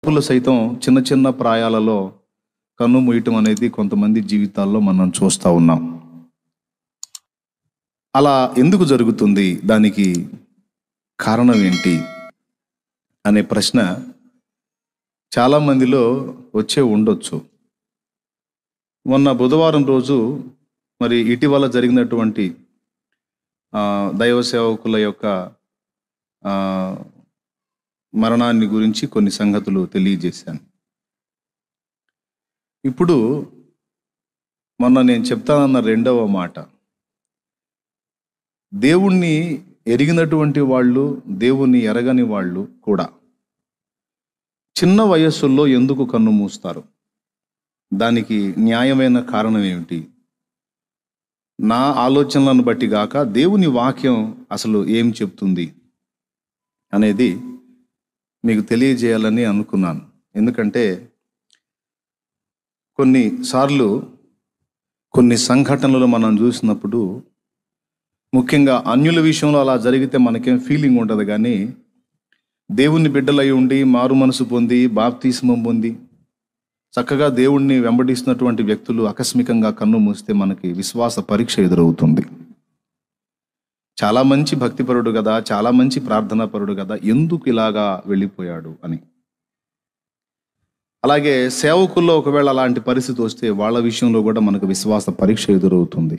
పులు సైతం చిన్న చిన్న ప్రాయాలలో కన్ను మూయటం అనేది కొంతమంది జీవితాల్లో మనం చూస్తూ ఉన్నాం. అలా ఎందుకు జరుగుతుంది, దానికి కారణం ఏంటి అనే ప్రశ్న చాలామందిలో వచ్చే ఉండొచ్చు. మొన్న బుధవారం రోజు మరి ఇటీవల జరిగినటువంటి దైవ సేవకుల యొక్క మరణాన్ని గురించి కొన్ని సంగతులు తెలియజేశాను. ఇప్పుడు మొన్న నేను చెప్తానన్న రెండవ మాట, దేవుణ్ణి ఎరిగినటువంటి వాళ్ళు, దేవుణ్ణి ఎరగని వాళ్ళు కూడా చిన్న వయస్సుల్లో ఎందుకు కన్ను మూస్తారు, దానికి న్యాయమైన కారణం ఏమిటి, నా ఆలోచనలను బట్టి గాక దేవుని వాక్యం అసలు ఏం చెప్తుంది అనేది మీకు తెలియజేయాలని అనుకున్నాను. ఎందుకంటే కొన్నిసార్లు కొన్ని సంఘటనలు మనం చూసినప్పుడు, ముఖ్యంగా అన్యుల విషయంలో అలా జరిగితే మనకేం ఫీలింగ్ ఉంటుంది, కానీ దేవుని బిడ్డలై ఉండి మారు మనసు పొంది బాప్తిస్మం పొంది చక్కగా దేవుణ్ణి వెంబడిస్తున్నటువంటి వ్యక్తులు ఆకస్మికంగా కన్ను మూస్తే మనకి విశ్వాస పరీక్ష ఎదురవుతుంది. చాలా మంచి భక్తిపరుడు కదా, చాలా మంచి ప్రార్థనాపరుడు కదా, ఎందుకు ఇలాగా వెళ్ళిపోయాడు అని. అలాగే సేవకుల్లో ఒకవేళ అలాంటి పరిస్థితి వస్తే వాళ్ళ విషయంలో కూడా మనకు విశ్వాస పరీక్ష ఎదురవుతుంది.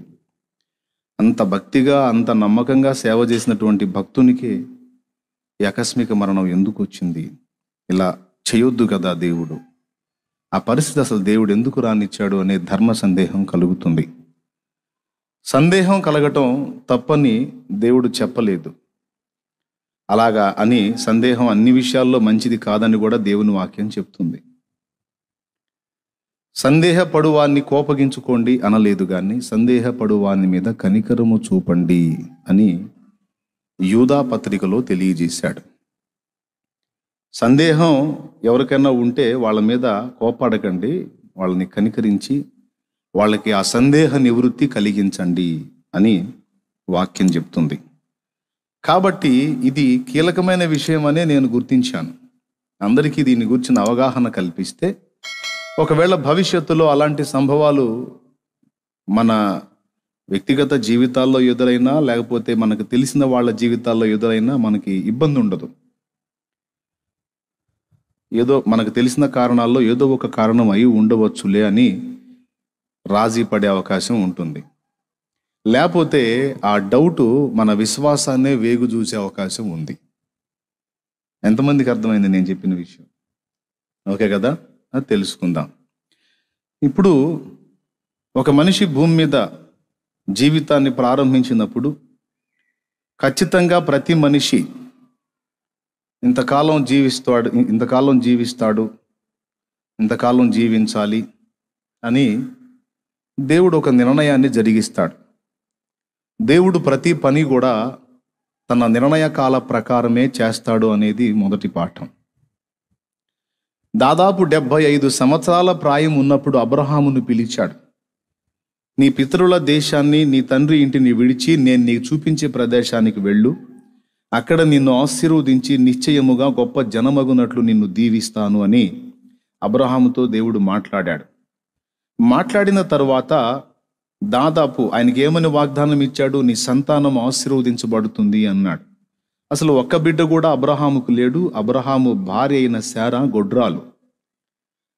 అంత భక్తిగా అంత నమ్మకంగా సేవ చేసినటువంటి భక్తునికి ఈ ఆకస్మిక మరణం ఎందుకు వచ్చింది, ఇలా చేయొద్దు కదా దేవుడు, ఆ పరిస్థితి అసలు దేవుడు ఎందుకు రానిచ్చాడు అనే ధర్మ సందేహం కలుగుతుంది. సందేహం కలగటం తప్పని దేవుడు చెప్పలేదు. అలాగా అని సందేహం అన్ని విషయాల్లో మంచిది కాదని కూడా దేవుని వాక్యం చెప్తుంది. సందేహపడువాన్ని కోపగించుకోండి అనలేదు, కానీ సందేహపడువాని మీద కనికరము చూపండి అని యూదా పత్రికలో తెలియజేశాడు. సందేహం ఎవరికైనా ఉంటే వాళ్ళ మీద కోపాడకండి, వాళ్ళని కనికరించి వాళ్ళకి ఆ సందేహ నివృత్తి కలిగించండి అని వాక్యం చెప్తుంది. కాబట్టి ఇది కీలకమైన విషయమనే నేను గుర్తించాను. అందరికీ దీని గురించిన అవగాహన కల్పిస్తే ఒకవేళ భవిష్యత్తులో అలాంటి సంభవాలు మన వ్యక్తిగత జీవితాల్లో ఎదురైనా, లేకపోతే మనకు తెలిసిన వాళ్ళ జీవితాల్లో ఎదురైనా మనకి ఇబ్బంది ఉండదు. ఏదో మనకు తెలిసిన కారణాల్లో ఏదో ఒక కారణం అయి ఉండవచ్చులే అని రాజీ పడే అవకాశం ఉంటుంది. లేకపోతే ఆ డౌటు మన విశ్వాసాన్నే వేగు చూసే అవకాశం ఉంది. ఎంతమందికి అర్థమైంది నేను చెప్పిన విషయం? ఓకే కదా, అది తెలుసుకుందాం. ఇప్పుడు ఒక మనిషి భూమి మీద జీవితాన్ని ప్రారంభించినప్పుడు ఖచ్చితంగా ప్రతి మనిషి ఇంతకాలం జీవిస్తాడు, ఇంతకాలం జీవించాలి అని దేవుడు ఒక నిర్ణయాన్ని జరిగిస్తాడు. దేవుడు ప్రతి పని కూడా తన నిర్ణయ కాల ప్రకారమే చేస్తాడు అనేది మొదటి పాఠం. దాదాపు 75 సంవత్సరాల ప్రాయం ఉన్నప్పుడు అబ్రహామును పిలిచాడు. నీ పితరుల దేశాన్ని, నీ తండ్రి ఇంటిని విడిచి నేను నీకు చూపించే ప్రదేశానికి వెళ్ళు, అక్కడ నిన్ను ఆశీర్వదించి నిశ్చయముగా గొప్ప జనమగునట్లు నిన్ను దీవిస్తాను అని అబ్రహాముతో దేవుడు మాట్లాడాడు. మాట్లాడిన తరువాత దాదాపు ఆయనకి ఏమని వాగ్దానం ఇచ్చాడు, నీ సంతానం ఆశీర్వదించబడుతుంది అన్నాడు. అసలు ఒక్క బిడ్డ కూడా అబ్రహాముకు లేడు. అబ్రహాము భార్య అయిన శారా గొడ్రాలు.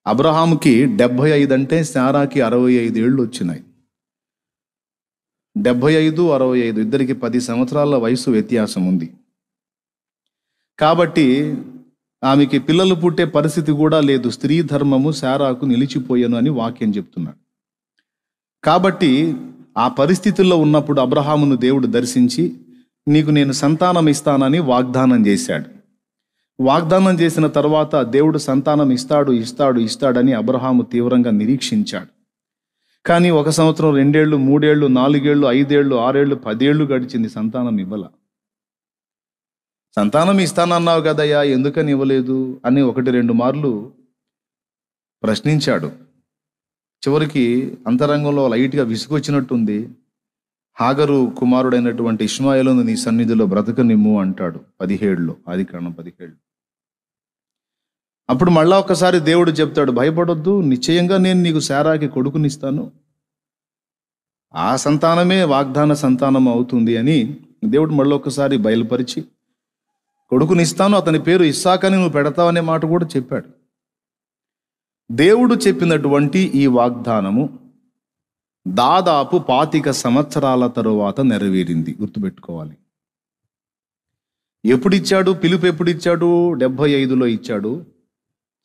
అబ్రహాముకి 75 అంటే శారాకి 65 ఏళ్ళు వచ్చినాయి. 75, 65 ఇద్దరికి 10 సంవత్సరాల వయసు వ్యత్యాసం ఉంది. కాబట్టి ఆమెకి పిల్లలు పుట్టే పరిస్థితి కూడా లేదు. స్త్రీ ధర్మము శారాకు నిలిచిపోయాను అని వాక్యం చెప్తున్నాడు. కాబట్టి ఆ పరిస్థితుల్లో ఉన్నప్పుడు అబ్రహామును దేవుడు దర్శించి నీకు నేను సంతానం ఇస్తానని వాగ్దానం చేశాడు. వాగ్దానం చేసిన తర్వాత దేవుడు సంతానం ఇస్తాడని అబ్రహాము తీవ్రంగా నిరీక్షించాడు. కానీ 1 సంవత్సరం, 2 ఏళ్ళు, 3 ఏళ్ళు, 4 ఏళ్ళు, 5 ఏళ్ళు, 6 ఏళ్ళు, 10 ఏళ్ళు గడిచింది, సంతానం ఇవ్వాల. సంతానం ఇస్తానన్నావు కదయ్యా, ఎందుకని ఇవ్వలేదు అని 1-2 మార్లు ప్రశ్నించాడు. చివరికి అంతరంగంలో లైట్గా విసుగొచ్చినట్టుంది. హాగరు కుమారుడైనటువంటి ఇష్మాయేలును నీ సన్నిధిలో బ్రతకనిమ్ము అంటాడు 17లో, ఆదికాండం 17. అప్పుడు మళ్ళా ఒకసారి దేవుడు చెప్తాడు, భయపడొద్దు, నిశ్చయంగా నేను నీకు శారాకి కొడుకునిస్తాను, ఆ సంతానమే వాగ్దాన సంతానం అవుతుంది అని దేవుడు మళ్ళీ ఒకసారి బయలుపరిచి కొడుకునిస్తాను, అతని పేరు ఇస్సాకని నువ్వు పెడతావు అనే మాట కూడా చెప్పాడు. దేవుడు చెప్పినటువంటి ఈ వాగ్దానము దాదాపు 25 సంవత్సరాల తరువాత నెరవేరింది. గుర్తుపెట్టుకోవాలి. ఎప్పుడు ఇచ్చాడు? పిలుపు ఎప్పుడు ఇచ్చాడు? 75లో ఇచ్చాడు.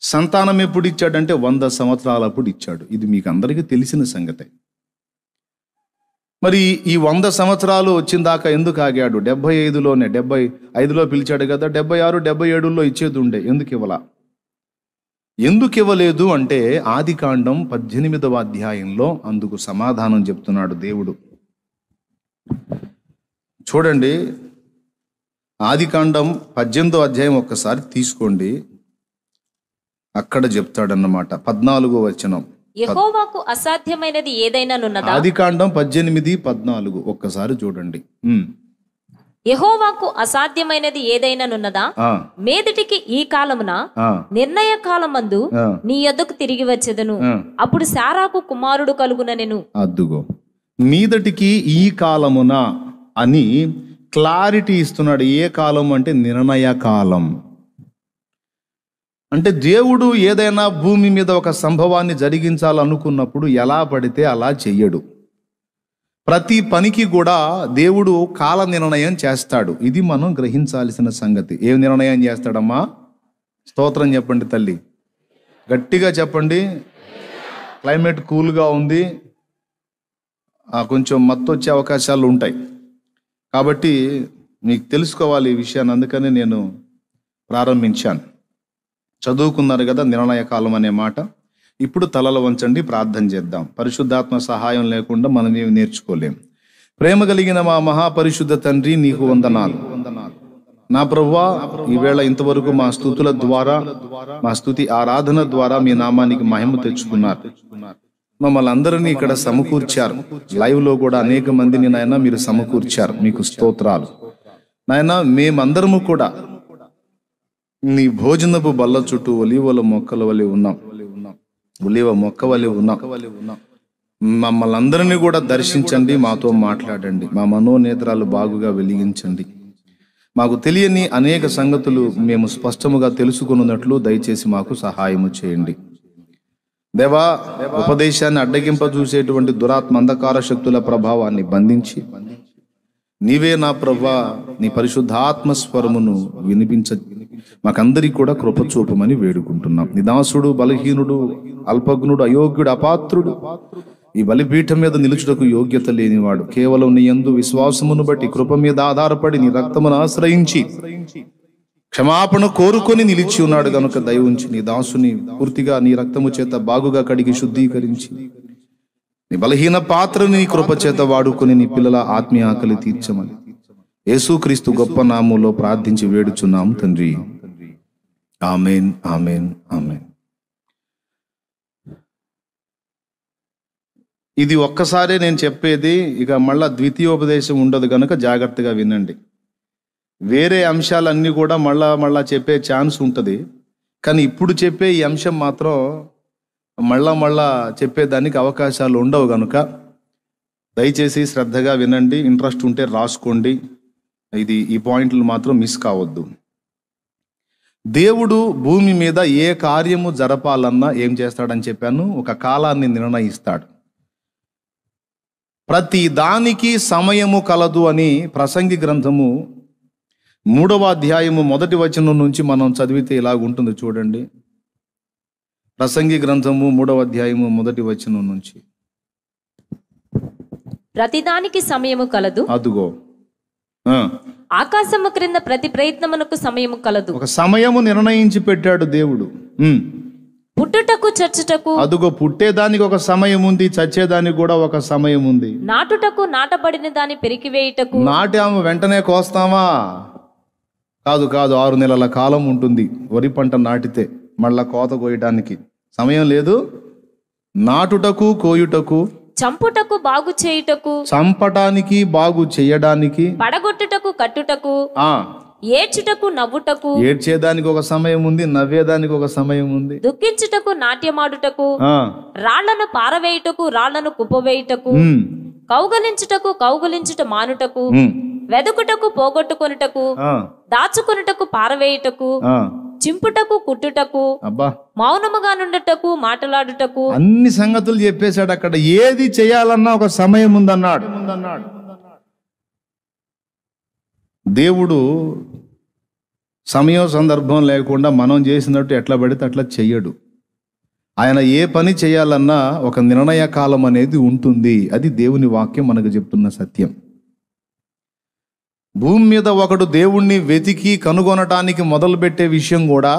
సంతానం ఎప్పుడు ఇచ్చాడంటే 100 సంవత్సరాలప్పుడు ఇచ్చాడు. ఇది మీకు అందరికీ తెలిసిన సంగతే. మరి ఈ 100 సంవత్సరాలు వచ్చిన దాకా ఎందుకు ఆగాడు? 75లోనే, 75లో పిలిచాడు కదా, 76, 77లో ఇచ్చేది ఉండే. ఎందుకు ఇవ్వలేదు అంటే ఆదికాండం 18వ అధ్యాయంలో అందుకు సమాధానం చెప్తున్నాడు దేవుడు. చూడండి, ఆదికాండం 18వ అధ్యాయం ఒక్కసారి తీసుకోండి. అక్కడ చెప్తాడన్నమాట 14వ వచనం. యెహోవాకు అసాధ్యమైనది ఏదైనానున్నదా? ఆదికాండం 18:14 ఒక్కసారి చూడండి. యెహోవాకు అసాధ్యమైనది ఏదైనానున్నదా? మీదటికి ఈ కాలమున నిర్ణయ కాలమందు నీ యొద్దకు తిరిగి వచ్చెదను, అప్పుడు శారాకు కుమారుడు కలుగుననెను. అద్దుగో, మీదటికి ఈ కాలమున అని క్లారిటీ ఇస్తున్నాడు. ఏ కాలం అంటే నిర్ణయ కాలం. అంటే దేవుడు ఏదైనా భూమి మీద ఒక సంభవాన్ని జరిగించాలనుకున్నప్పుడు ఎలా పడితే అలా చెయ్యడు. ప్రతి పనికి కూడా దేవుడు కాల నిర్ణయం చేస్తాడు. ఇది మనం గ్రహించాల్సిన సంగతి. ఏం నిర్ణయం చేస్తాడమ్మా? స్తోత్రం చెప్పండి తల్లి, గట్టిగా చెప్పండి. క్లైమేట్ కూల్గా ఉంది, కొంచెం మత్తు వచ్చే అవకాశాలు ఉంటాయి కాబట్టి మీకు తెలుసుకోవాలి ఈ విషయాన్ని. అందుకని నేను ప్రారంభించాను. చదువుకున్నారు కదా నిర్ణయ కాలం అనే మాట. ఇప్పుడు తలలు వంచండి, ప్రార్థన చేద్దాం. పరిశుద్ధాత్మ సహాయం లేకుండా మనం ఏమి నేర్చుకోలేం. ప్రేమ కలిగిన మా మహాపరిశుద్ధ తండ్రి, నీకు వందనాలు. నా ప్రభువా, ఈవేళ ఇంతవరకు మా స్తుతుల ద్వారా, మా స్తుతి ఆరాధన ద్వారా మీ నామానికి మహిమ తెచ్చుకున్నారు. మమ్మల్ని అందరినీ ఇక్కడ సమకూర్చారు. లైవ్ లో కూడా అనేక మందిని నాయన మీరు సమకూర్చారు. మీకు స్తోత్రాలు నాయన. మేమందరము కూడా నీ భోజనపు బల్ల చుట్టూ ఒలీవల మొక్కల వలె ఉన్నాం, ఒలీవ మొక్క వలె ఉన్నాం. మమ్మల్ని అందరినీ కూడా దర్శించండి, మాతో మాట్లాడండి, మా మనోనేత్రాలు బాగుగా వెలిగించండి. మాకు తెలియని అనేక సంగతులు మేము స్పష్టముగా తెలుసుకున్నట్లు దయచేసి మాకు సహాయము చేయండి. దేవా, ఉపదేశాన్ని అడ్డగింప చూసేటువంటి దురాత్మ అంధకార శక్తుల ప్రభావాన్ని బంధించి నీవే నా ప్రభా నీ పరిశుద్ధాత్మ స్వరమును వినిపించ మాకందరికి కూడా కృప చూపమని వేడుకుంటున్నాం. నిదాసుడు, బలహీనుడు, అల్పజ్ఞుడు, అయోగ్యుడు, అపాత్రుడు, ఈ బలిపీఠం మీద నిలుచుటకు యోగ్యత లేనివాడు, కేవలం నీ యందు విశ్వాసమును బట్టి కృప మీద ఆధారపడి నీ రక్తమును ఆశ్రయించి క్షమాపణ కోరుకొని నిలిచి ఉన్నాడు గనుక దయ ఉంచి నీ దాసుని పూర్తిగా నీ రక్తము చేత బాగుగా కడిగి శుద్ధీకరించి నీ బలహీన పాత్రని నీ కృప చేత వాడుకొని నీ పిల్లల ఆత్మీయ ఆకలి తీర్చమని యేసుక్రీస్తు గొప్ప నామములో ప్రార్థించి వేడుచున్నాము తండ్రి. ఆమేన్, ఆమేన్, ఆమేన్. ఇది ఒక్కసారే నేను చెప్పేది, ఇక మళ్ళా ద్వితీయోపదేశం ఉండదు కనుక జాగ్రత్తగా వినండి. వేరే అంశాలన్నీ కూడా మళ్ళా చెప్పే ఛాన్స్ ఉంటుంది, కానీ ఇప్పుడు చెప్పే ఈ అంశం మాత్రం మళ్ళా చెప్పేదానికి అవకాశాలు ఉండవు కనుక దయచేసి శ్రద్ధగా వినండి. ఇంట్రెస్ట్ ఉంటే రాసుకోండి. ఈ పాయింట్లు మాత్రం మిస్ కావద్దు. దేవుడు భూమి మీద ఏ కార్యము జరపాలన్నా ఏం చేస్తాడని చెప్పాను? ఒక కాలాన్ని నిర్ణయిస్తాడు. ప్రతి దానికి సమయము కలదు అని ప్రసంగి గ్రంథము 3వ అధ్యాయము 1వ వచనం నుంచి మనం చదివితే ఇలాగుంటుంది చూడండి. ప్రసంగి గ్రంథము 3వ అధ్యాయము 1వ వచనం నుంచి. ప్రతిదానికి సమయము కలదు, అదుగో ఆకాశము క్రింద ప్రతి ప్రయత్నమునకు సమయము కలదు. ఒక సమయము నిర్ణయించి పెట్టాడు దేవుడు. పుట్టుటకు చచ్చుటకు, అదుగో పుట్టేదానికి ఒక సమయం ఉంది, చచ్చేదానికి కూడా ఒక సమయం ఉంది. నాటుటకు, నాటబడిన దాన్ని పెరికివేయుటకు. నాటాము వెంటనే కోస్తామా? కాదు, 6 నెలల కాలం ఉంటుంది. వరి పంట నాటితే మళ్ళా కోత కోయటానికి సమయం లేదు. నాటుటకు, కోయుటకు, చంపుటకు, బాగు చేయుటకు, చంపటానికి, బాగు చేయడానికి, పడగొట్టుటకు, కట్టుటకు, ఏడ్చుటకు నవ్వుటకు, ఏడ్చేదానికి ఒక సమయం ఉంది, నవ్వేదానికి ఒక సమయం ఉంది. దుఃఖించుటకు నాట్యమాడుటకు, ఆ రాళ్లను పారవేయుటకు రాళ్లను కుప్పవేయుటకు, ఉమ్, కౌగలించుటకు కౌగలించుట మానుటకు, ఉమ్, వెదుకుటకు పోగొట్టుకొనుటకు, ఆ, దాచుకొనుటకు పారవేయుటకు, ఆ, చింపుటకు కుట్టుటకు, అబ్బా మౌనముగా నుండుటకు మాట్లాడుటకు. అన్ని సంగతులు చెప్పేశాడు. అక్కడ ఏది చేయాలన్నా ఒక సమయం ఉందన్నాడు. దేవుడు సమయం సందర్భం లేకుండా మనం చేసినట్టు ఎట్లా పడితే అట్లా చెయ్యడు. ఆయన ఏ పని చేయాలన్నా ఒక నిర్ణయ కాలం అనేది ఉంటుంది. అది దేవుని వాక్యం మనకు చెప్తున్న సత్యం. భూమి మీద ఒకడు దేవుణ్ణి వెతికి కనుగొనటానికి మొదలుపెట్టే విషయం కూడా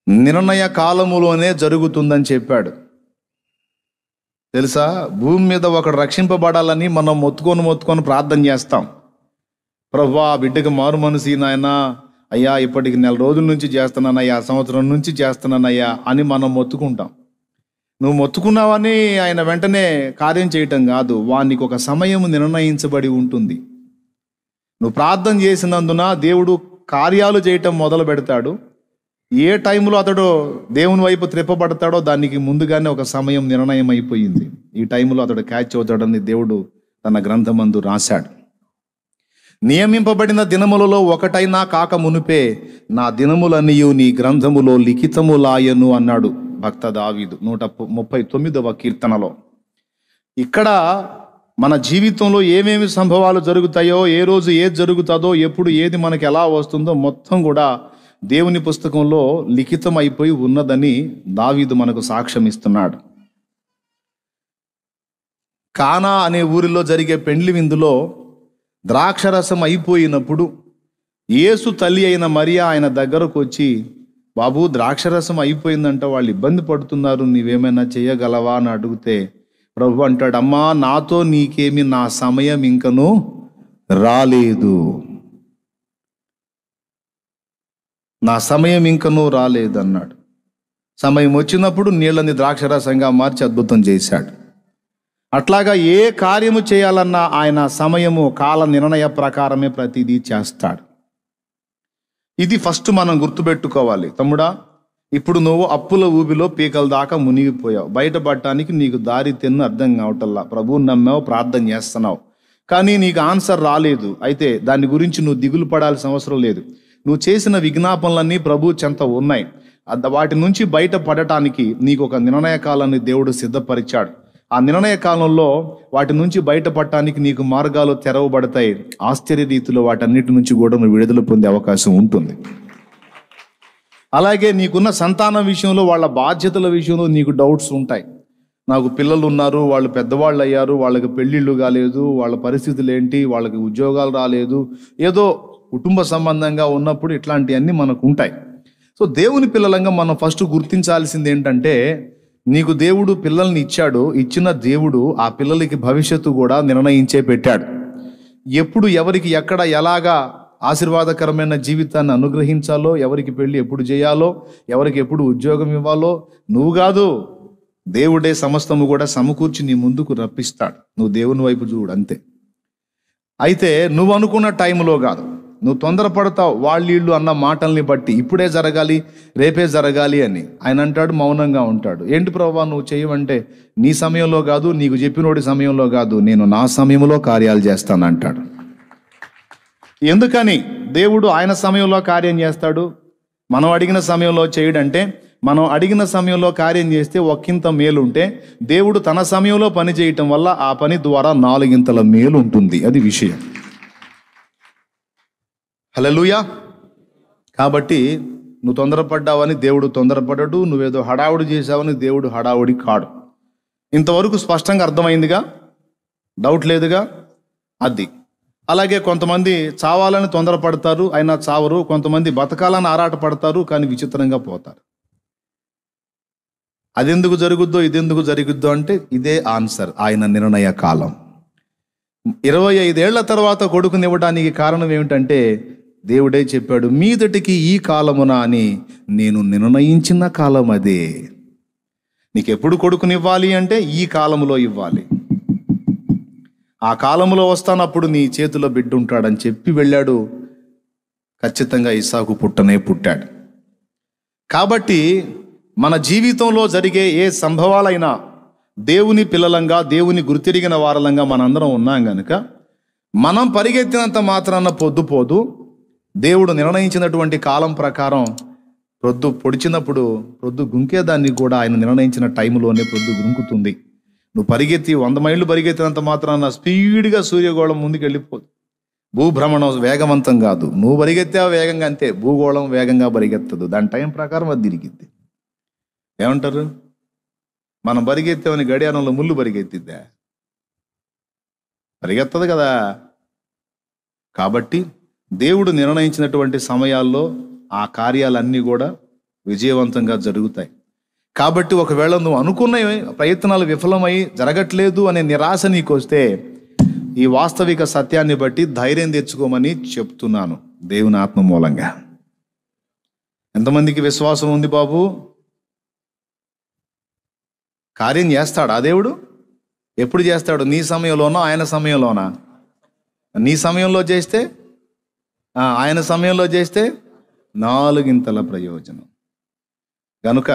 నిర్ణయ కాలములోనే జరుగుతుందని చెప్పాడు. తెలుసా, భూమి మీద ఒకడు రక్షింపబడాలని మనం మొత్తుకొని ప్రార్థన చేస్తాం. ప్రభువా బిడ్డకి మారు మనసు నాయనా, అయ్యా ఇప్పటికి 4 రోజుల నుంచి చేస్తున్నానయ్యా, సంవత్సరం నుంచి చేస్తున్నానయ్యా అని మనం మొత్తుకుంటాం. నువ్వు మొత్తుకున్నావని ఆయన వెంటనే కార్యం చేయటం కాదు, వానికి ఒక సమయం నిర్ణయించబడి ఉంటుంది. నువ్వు ప్రార్థన చేసినందున దేవుడు కార్యాలు చేయటం మొదలు పెడతాడు. ఏ టైంలో అతడు దేవుని వైపు త్రిప్పబడతాడో దానికి ముందుగానే ఒక సమయం నిర్ణయం అయిపోయింది. ఈ టైంలో అతడు క్యాచ్ అవుతాడని దేవుడు తన గ్రంథమందు రాశాడు. నియమింపబడిన దినములలో ఒకటైనా కాక మునుపే నా దినములన్నయు నీ గ్రంథములో లిఖితములాయను అన్నాడు భక్త దావీదు 139వ కీర్తనలో. ఇక్కడ మన జీవితంలో ఏమేమి సంభవాలు జరుగుతాయో, ఏ రోజు ఏది జరుగుతుందో, ఎప్పుడు ఏది మనకి ఎలా వస్తుందో మొత్తం కూడా దేవుని పుస్తకంలో లిఖితం అయిపోయి ఉన్నదని దావీదు మనకు సాక్ష్యం ఇస్తున్నాడు. కానా అనే ఊరిలో జరిగే పెండ్లి విందులో ద్రాక్షరసం అయిపోయినప్పుడు యేసు తల్లి అయిన మరియా ఆయన దగ్గరకు వచ్చి, బాబు ద్రాక్షరసం అయిపోయిందంట, వాళ్ళు ఇబ్బంది పడుతున్నారు, నీవేమైనా చేయగలవా అని అడిగితే ప్రభు అంటాడు, అమ్మా నాతో నీకేమి, నా సమయం ఇంకను రాలేదు, నా సమయం ఇంకనూ రాలేదన్నాడు. సమయం వచ్చినప్పుడు నీళ్ళని ద్రాక్షరసంగా మార్చి అద్భుతం చేశాడు. అట్లాగా ఏ కార్యము చేయాలన్నా ఆయన సమయము కాల నిర్ణయ ప్రకారమే ప్రతిదీ చేస్తాడు. ఇది ఫస్ట్ మనం గుర్తుపెట్టుకోవాలి. తమ్ముడా, ఇప్పుడు నువ్వు అప్పుల ఊబిలో పీకల దాకా మునిగిపోయావు. బయటపడటానికి నీకు దారి తెన్ను అర్థం కావటల్లా. ప్రభువుని నమ్మావు, ప్రార్థన చేస్తున్నావు, కానీ నీకు ఆన్సర్ రాలేదు. అయితే దాని గురించి నువ్వు దిగులు పడాల్సిన అవసరం లేదు. నువ్వు చేసిన విజ్ఞాపనలన్నీ ప్రభు చెంత ఉన్నాయి. వాటి నుంచి బయటపడటానికి నీకు ఒక నిర్ణయ కాలాన్ని దేవుడు సిద్ధపరిచాడు. ఆ నిర్ణయ కాలంలో వాటి నుంచి బయటపడటానికి నీకు మార్గాలు తెరవబడతాయి. ఆశ్చర్య రీతిలో వాటన్నిటి నుంచి కూడా నువ్వు విడుదల పొందే అవకాశం ఉంటుంది. అలాగే నీకున్న సంతానం విషయంలో, వాళ్ళ బాధ్యతల విషయంలో నీకు డౌట్స్ ఉంటాయి. నాకు పిల్లలు ఉన్నారు, వాళ్ళు పెద్దవాళ్ళు అయ్యారు, వాళ్ళకి పెళ్ళిళ్ళు కాలేదు, వాళ్ళ పరిస్థితులు ఏంటి, వాళ్ళకి ఉద్యోగాలు రాలేదు, ఏదో కుటుంబ సంబంధంగా ఉన్నప్పుడు ఇట్లాంటివన్నీ మనకు ఉంటాయి. సో దేవుని పిల్లలంగా మనం ఫస్ట్ గుర్తించాల్సింది ఏంటంటే, నీకు దేవుడు పిల్లల్ని ఇచ్చాడు. ఇచ్చిన దేవుడు ఆ పిల్లలకి భవిష్యత్తు కూడా నిర్ణయించే పెట్టాడు. ఎప్పుడు ఎవరికి ఎక్కడ ఎలాగా ఆశీర్వాదకరమైన జీవితాన్ని అనుగ్రహించాలో, ఎవరికి పెళ్లి ఎప్పుడు చేయాలో, ఎవరికి ఎప్పుడు ఉద్యోగం ఇవ్వాలో నువ్వు కాదు, దేవుడే సమస్తము కూడా సమకూర్చి నీ ముందుకు రప్పిస్తాడు. నువ్వు దేవుని వైపు చూడు అంతే. అయితే నువ్వు అనుకున్న టైంలో కాదు, నువ్వు తొందరపడతావు వాళ్ళు అన్న మాటల్ని బట్టి, ఇప్పుడే జరగాలి, రేపే జరగాలి అని. ఆయన అంటాడు, మౌనంగా ఉంటాడు. ఏంటి ప్రభువా నువ్వు చేయవంటే, నీ సమయంలో కాదు, నీకు చెప్పినోడి సమయంలో కాదు, నేను నా సమయంలో కార్యాలు చేస్తాను అంటాడు. ఎందుకని దేవుడు ఆయన సమయంలో కార్యం చేస్తాడు, మనం అడిగిన సమయంలో చేయడంటే, మనం అడిగిన సమయంలో కార్యం చేస్తే ఒక్కింత మేలు ఉంటే, దేవుడు తన సమయంలో పని చేయటం వల్ల ఆ పని ద్వారా 4 మేలు ఉంటుంది. అది విషయం. హల్లెలూయా. కాబట్టి నువ్వు తొందరపడ్డావని దేవుడు తొందరపడ్డాడు, నువ్వేదో హడావుడి చేసావని దేవుడు హడావుడి కాడు. ఇంతవరకు స్పష్టంగా అర్థమైందిగా, డౌట్ లేదుగా. అది అలాగే కొంతమంది చావాలని తొందరపడతారు, అయినా చావరు. కొంతమంది బతకాలని ఆరాట పడతారు, కానీ విచిత్రంగా పోతారు. అదెందుకు జరుగుద్దో ఇదెందుకు జరుగుద్దో అంటే ఇదే ఆన్సర్, ఆయన నిర్ణయ కాలం. 25 ఏళ్ల తర్వాత కొడుకునివ్వడానికి కారణం ఏమిటంటే, దేవుడే చెప్పాడు, మీదటికి ఈ కాలమున అని నేను నిర్ణయించిన కాలం అదే. నీకెప్పుడు కొడుకునివ్వాలి అంటే ఈ కాలంలో ఇవ్వాలి. ఆ కాలంలో వస్తాను, అప్పుడు నీ చేతిలో బిడ్డ ఉంటాడని చెప్పి వెళ్ళాడు. ఖచ్చితంగా ఇస్సాకు పుట్టనే పుట్టాడు. కాబట్టి మన జీవితంలో జరిగే ఏ సంభవాలైనా దేవుని పిల్లలంగా, దేవుని గుర్తిరిగిన వారలంగా మనందరం ఉన్నాం గనుక మనం పరిగెత్తినంత మాత్రాన పొద్దుపోదు. దేవుడు నిర్ణయించినటువంటి కాలం ప్రకారం ప్రొద్దు పొడిచినప్పుడు ప్రొద్దు గుంకేదాన్ని కూడా ఆయన నిర్ణయించిన టైంలోనే ప్రొద్దు గుంకుతుంది. నువ్వు పరిగెత్తి 100 మైళ్ళు పరిగెత్తినంత మాత్రాన స్పీడ్గా సూర్యగోళం ముందుకు వెళ్ళిపోదు. భూభ్రమణం వేగవంతం కాదు. నువ్వు పరిగెత్తావు వేగంగా, అంతే. భూగోళం వేగంగా పరిగెత్తదు, దాని టైం ప్రకారం అది తిరిగిద్ది. ఏమంటారు? మనం పరిగెత్తామని గడియారంలో ముళ్ళు పరిగెత్తిద్దా? పరిగెత్తదు కదా. కాబట్టి దేవుడు నిర్ణయించినటువంటి సమయాల్లో ఆ కార్యాలన్నీ కూడా విజయవంతంగా జరుగుతాయి. కాబట్టి ఒకవేళ నువ్వు అనుకున్న ప్రయత్నాలు విఫలమై జరగట్లేదు అనే నిరాశ నీకు వస్తే ఈ వాస్తవిక సత్యాన్ని బట్టి ధైర్యం తెచ్చుకోమని చెప్తున్నాను దేవుని ఆత్మ మూలంగా. ఎంతమందికి విశ్వాసం ఉంది బాబు? కార్యం చేస్తాడా దేవుడు? ఎప్పుడు చేస్తాడు? నీ సమయంలోనా ఆయన సమయంలోనా? నీ సమయంలో చేస్తే, ఆయన సమయంలో చేస్తే 4 ఇంతల ప్రయోజనం. కనుక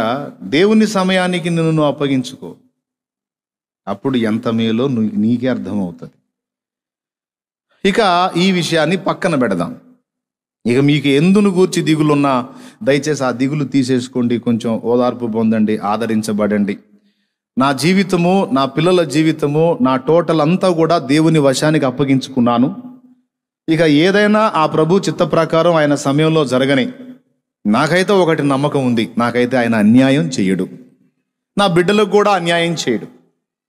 దేవుని సమయానికి నువ్వు అప్పగించుకో, అప్పుడు ఎంత మేలో నీకే అర్థమవుతుంది. ఇక ఈ విషయాన్ని పక్కన పెడదాం. ఇక మీకు ఎందును గూర్చి దిగులున్నా దయచేసి ఆ దిగులు తీసేసుకోండి, కొంచెం ఓదార్పు పొందండి, ఆదరించబడండి. నా జీవితము, నా పిల్లల జీవితము, నా టోటల్ అంతా కూడా దేవుని వశానికి అప్పగించుకున్నాను. ఇక ఏదైనా ఆ ప్రభు చిత్త ప్రకారం ఆయన సమయంలో జరగని. నాకైతే ఒకటి నమ్మకం ఉంది, నాకైతే ఆయన అన్యాయం చేయడు, నా బిడ్డలకు కూడా అన్యాయం చేయడు.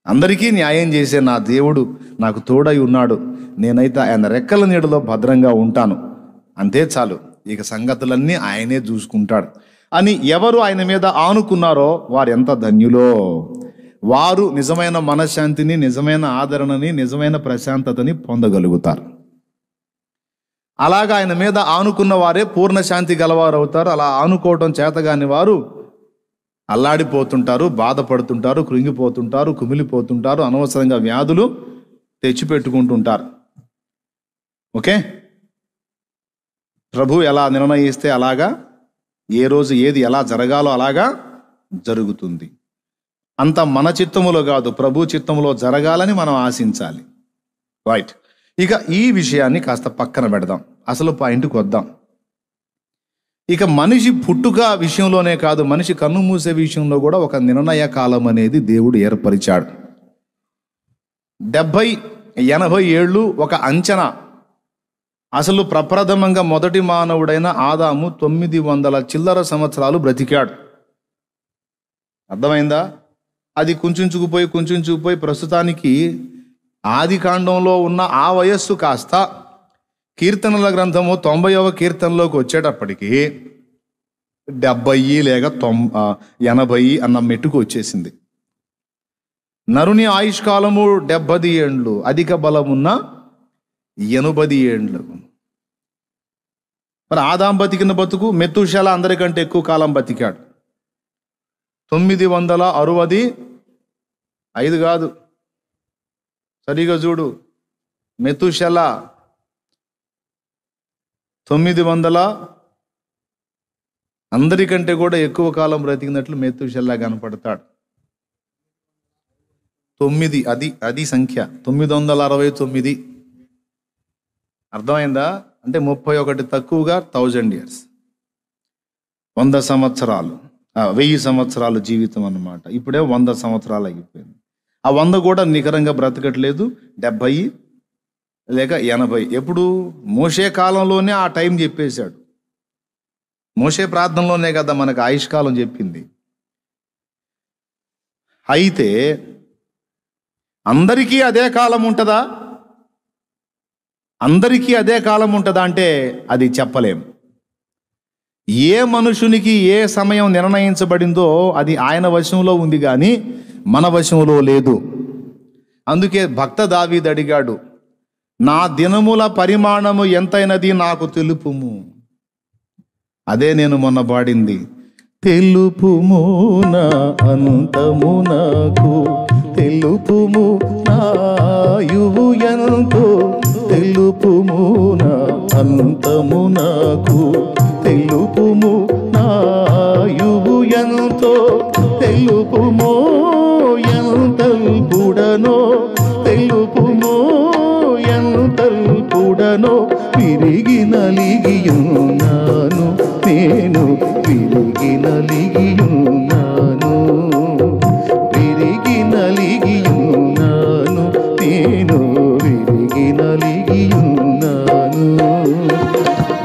అందరికీ న్యాయం చేసే నా దేవుడు నాకు తోడై ఉన్నాడు. నేనైతే ఆయన రెక్కల నీడలో భద్రంగా ఉంటాను, అంతే చాలు. ఇక సంగతులన్నీ ఆయనే చూసుకుంటాడు అని ఎవరు ఆయన మీద ఆనుకున్నారో వారు ఎంత ధన్యులో. వారు నిజమైన మనశ్శాంతిని, నిజమైన ఆదరణని, నిజమైన ప్రశాంతతని పొందగలుగుతారు. అలాగా ఆయన మీద ఆనుకున్న వారే పూర్ణ శాంతి గలవారు అవుతారు. అలా ఆనుకోవటం చేతగాని వారు అల్లాడిపోతుంటారు, బాధపడుతుంటారు, కృంగిపోతుంటారు, కుమిలిపోతుంటారు, అనవసరంగా వ్యాధులు తెచ్చిపెట్టుకుంటుంటారు. ఓకే, ప్రభు ఎలా నిర్ణయిస్తే అలాగా, ఏ రోజు ఏది ఎలా జరగాలో అలాగా జరుగుతుంది. అంత మన చిత్తములో కాదు, ప్రభు చిత్తములో జరగాలని మనం ఆశించాలి. రైట్. ఇక ఈ విషయాన్ని కాస్త పక్కన పెడదాం, అసలు పాయింట్కి వద్దాం. ఇక మనిషి పుట్టుక విషయంలోనే కాదు, మనిషి కన్ను మూసే విషయంలో కూడా ఒక నిర్ణయ కాలం అనేది దేవుడు ఏర్పరిచాడు. 70-80 ఏళ్ళు ఒక అంచనా. అసలు ప్రప్రథమంగా మొదటి మానవుడైన ఆదాము 900 చిల్లర సంవత్సరాలు బ్రతికాడు. అర్థమైందా? అది కుంచుకుపోయి ప్రస్తుతానికి ఆది కాండంలో ఉన్న ఆ వయస్సు కాస్త కీర్తనల గ్రంథము 90వ కీర్తనలోకి వచ్చేటప్పటికి 70 లేక 80 అన్న మెట్టుకు వచ్చేసింది. నరుని ఆయుష్కాలము 70 ఏండ్లు, అధిక బలమున్న 80 ఏండ్లు. మరి ఆదాం బతికిన బతుకు, మెతూషెల అందరికంటే ఎక్కువ కాలం బతికాడు. 965 కాదు, సరిగా చూడు. మెతూషెల 900 అందరికంటే కూడా ఎక్కువ కాలం బ్రతికినట్లు మెతూషెల కనపడతాడు. 9 అది సంఖ్య 969. అర్థమైందా? అంటే 31 తక్కువగా 1000 years, 100 సంవత్సరాలు, 1000 సంవత్సరాలు జీవితం అన్నమాట. ఇప్పుడే 100 సంవత్సరాలు అయిపోయింది. ఆ 100 కూడా నికరంగా బ్రతకట్లేదు, 70 లేక 80. ఎప్పుడు? మోషే కాలంలోనే ఆ టైం చెప్పేశాడు. మోషే ప్రార్థనలోనే కదా మనకు ఆయుష్కాలం చెప్పింది. అయితే అందరికీ అదే కాలం ఉంటుందా? అందరికీ అదే కాలం ఉంటుందా అంటే అది చెప్పలేం. ఏ మనుషునికి ఏ సమయం నిర్ణయించబడిందో అది ఆయన వశంలో ఉంది, కానీ మన వశంలో లేదు. అందుకే భక్త దావీదు అడిగాడు, నా దినముల పరిమాణము ఎంతైనది నాకు తెలుపుము. అదే నేను మొన్న పాడింది, తెలుపుము నా అంతము నాకు తెలుపుము నాయువు ఎంతో, తెలుపుము నా అంతము నాకు, తెలుపుము నాయువు ఎంతో, తెలుపుమో ఎంతల్పుడనో, తెలుపుమో ఎంతల్పుడనో, విరిగి నలిగియున్నాను నేను, విరిగి నలిగియున్నాను, విరిగి నలిగియున్నాను నేను, విరిగి నలిగియున్నాను.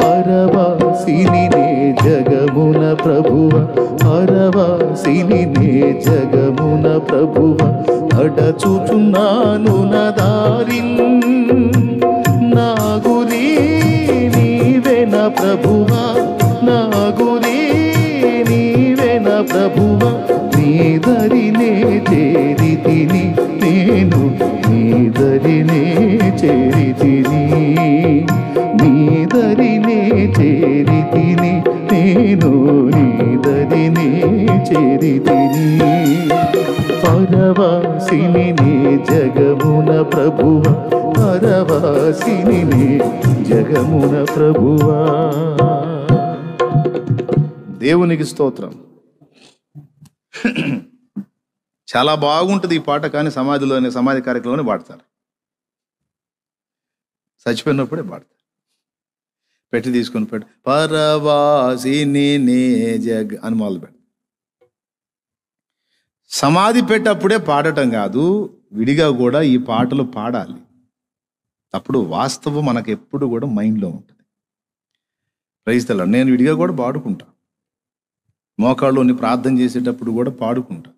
పరవాసిని నే జగమున ప్రభువ, పరవాసిని నే జగమున ప్రభువ, నడచుచున్నాను నా దారిన్, నా గురి నీవెన ప్రభువ, నా గురి నీవెన ప్రభువ, నీ దరినే చేరితిని నేను, నీ దరినే చేరితిని, నీ దరినే చేరితిని నేను, నీ దరినే చేరితిని. పరవాసిని నే జగమున ప్రభువ, పరవాసిని నే జగమున ప్రభువా. దేవునికి స్తోత్రం. చాలా బాగుంటుంది ఈ పాట, కానీ సమాధి కార్యక్రమంలోనే పాడతారు, చచ్చిపోయినప్పుడే పాడతారు. పెట్టి తీసుకొని పెట్టి పరవాసిని నే జగ అని మొదలు పెడతారు. సమాధి పెట్టప్పుడే పాడటం కాదు, విడిగా కూడా ఈ పాటలు పాడాలి. అప్పుడు వాస్తవం మనకు ఎప్పుడు కూడా మైండ్లో ఉంటుంది. Praise the lord. నేను విడిగా కూడా పాడుకుంటా, మోకాళ్ళలోని ప్రార్థన చేసేటప్పుడు కూడా పాడుకుంటా.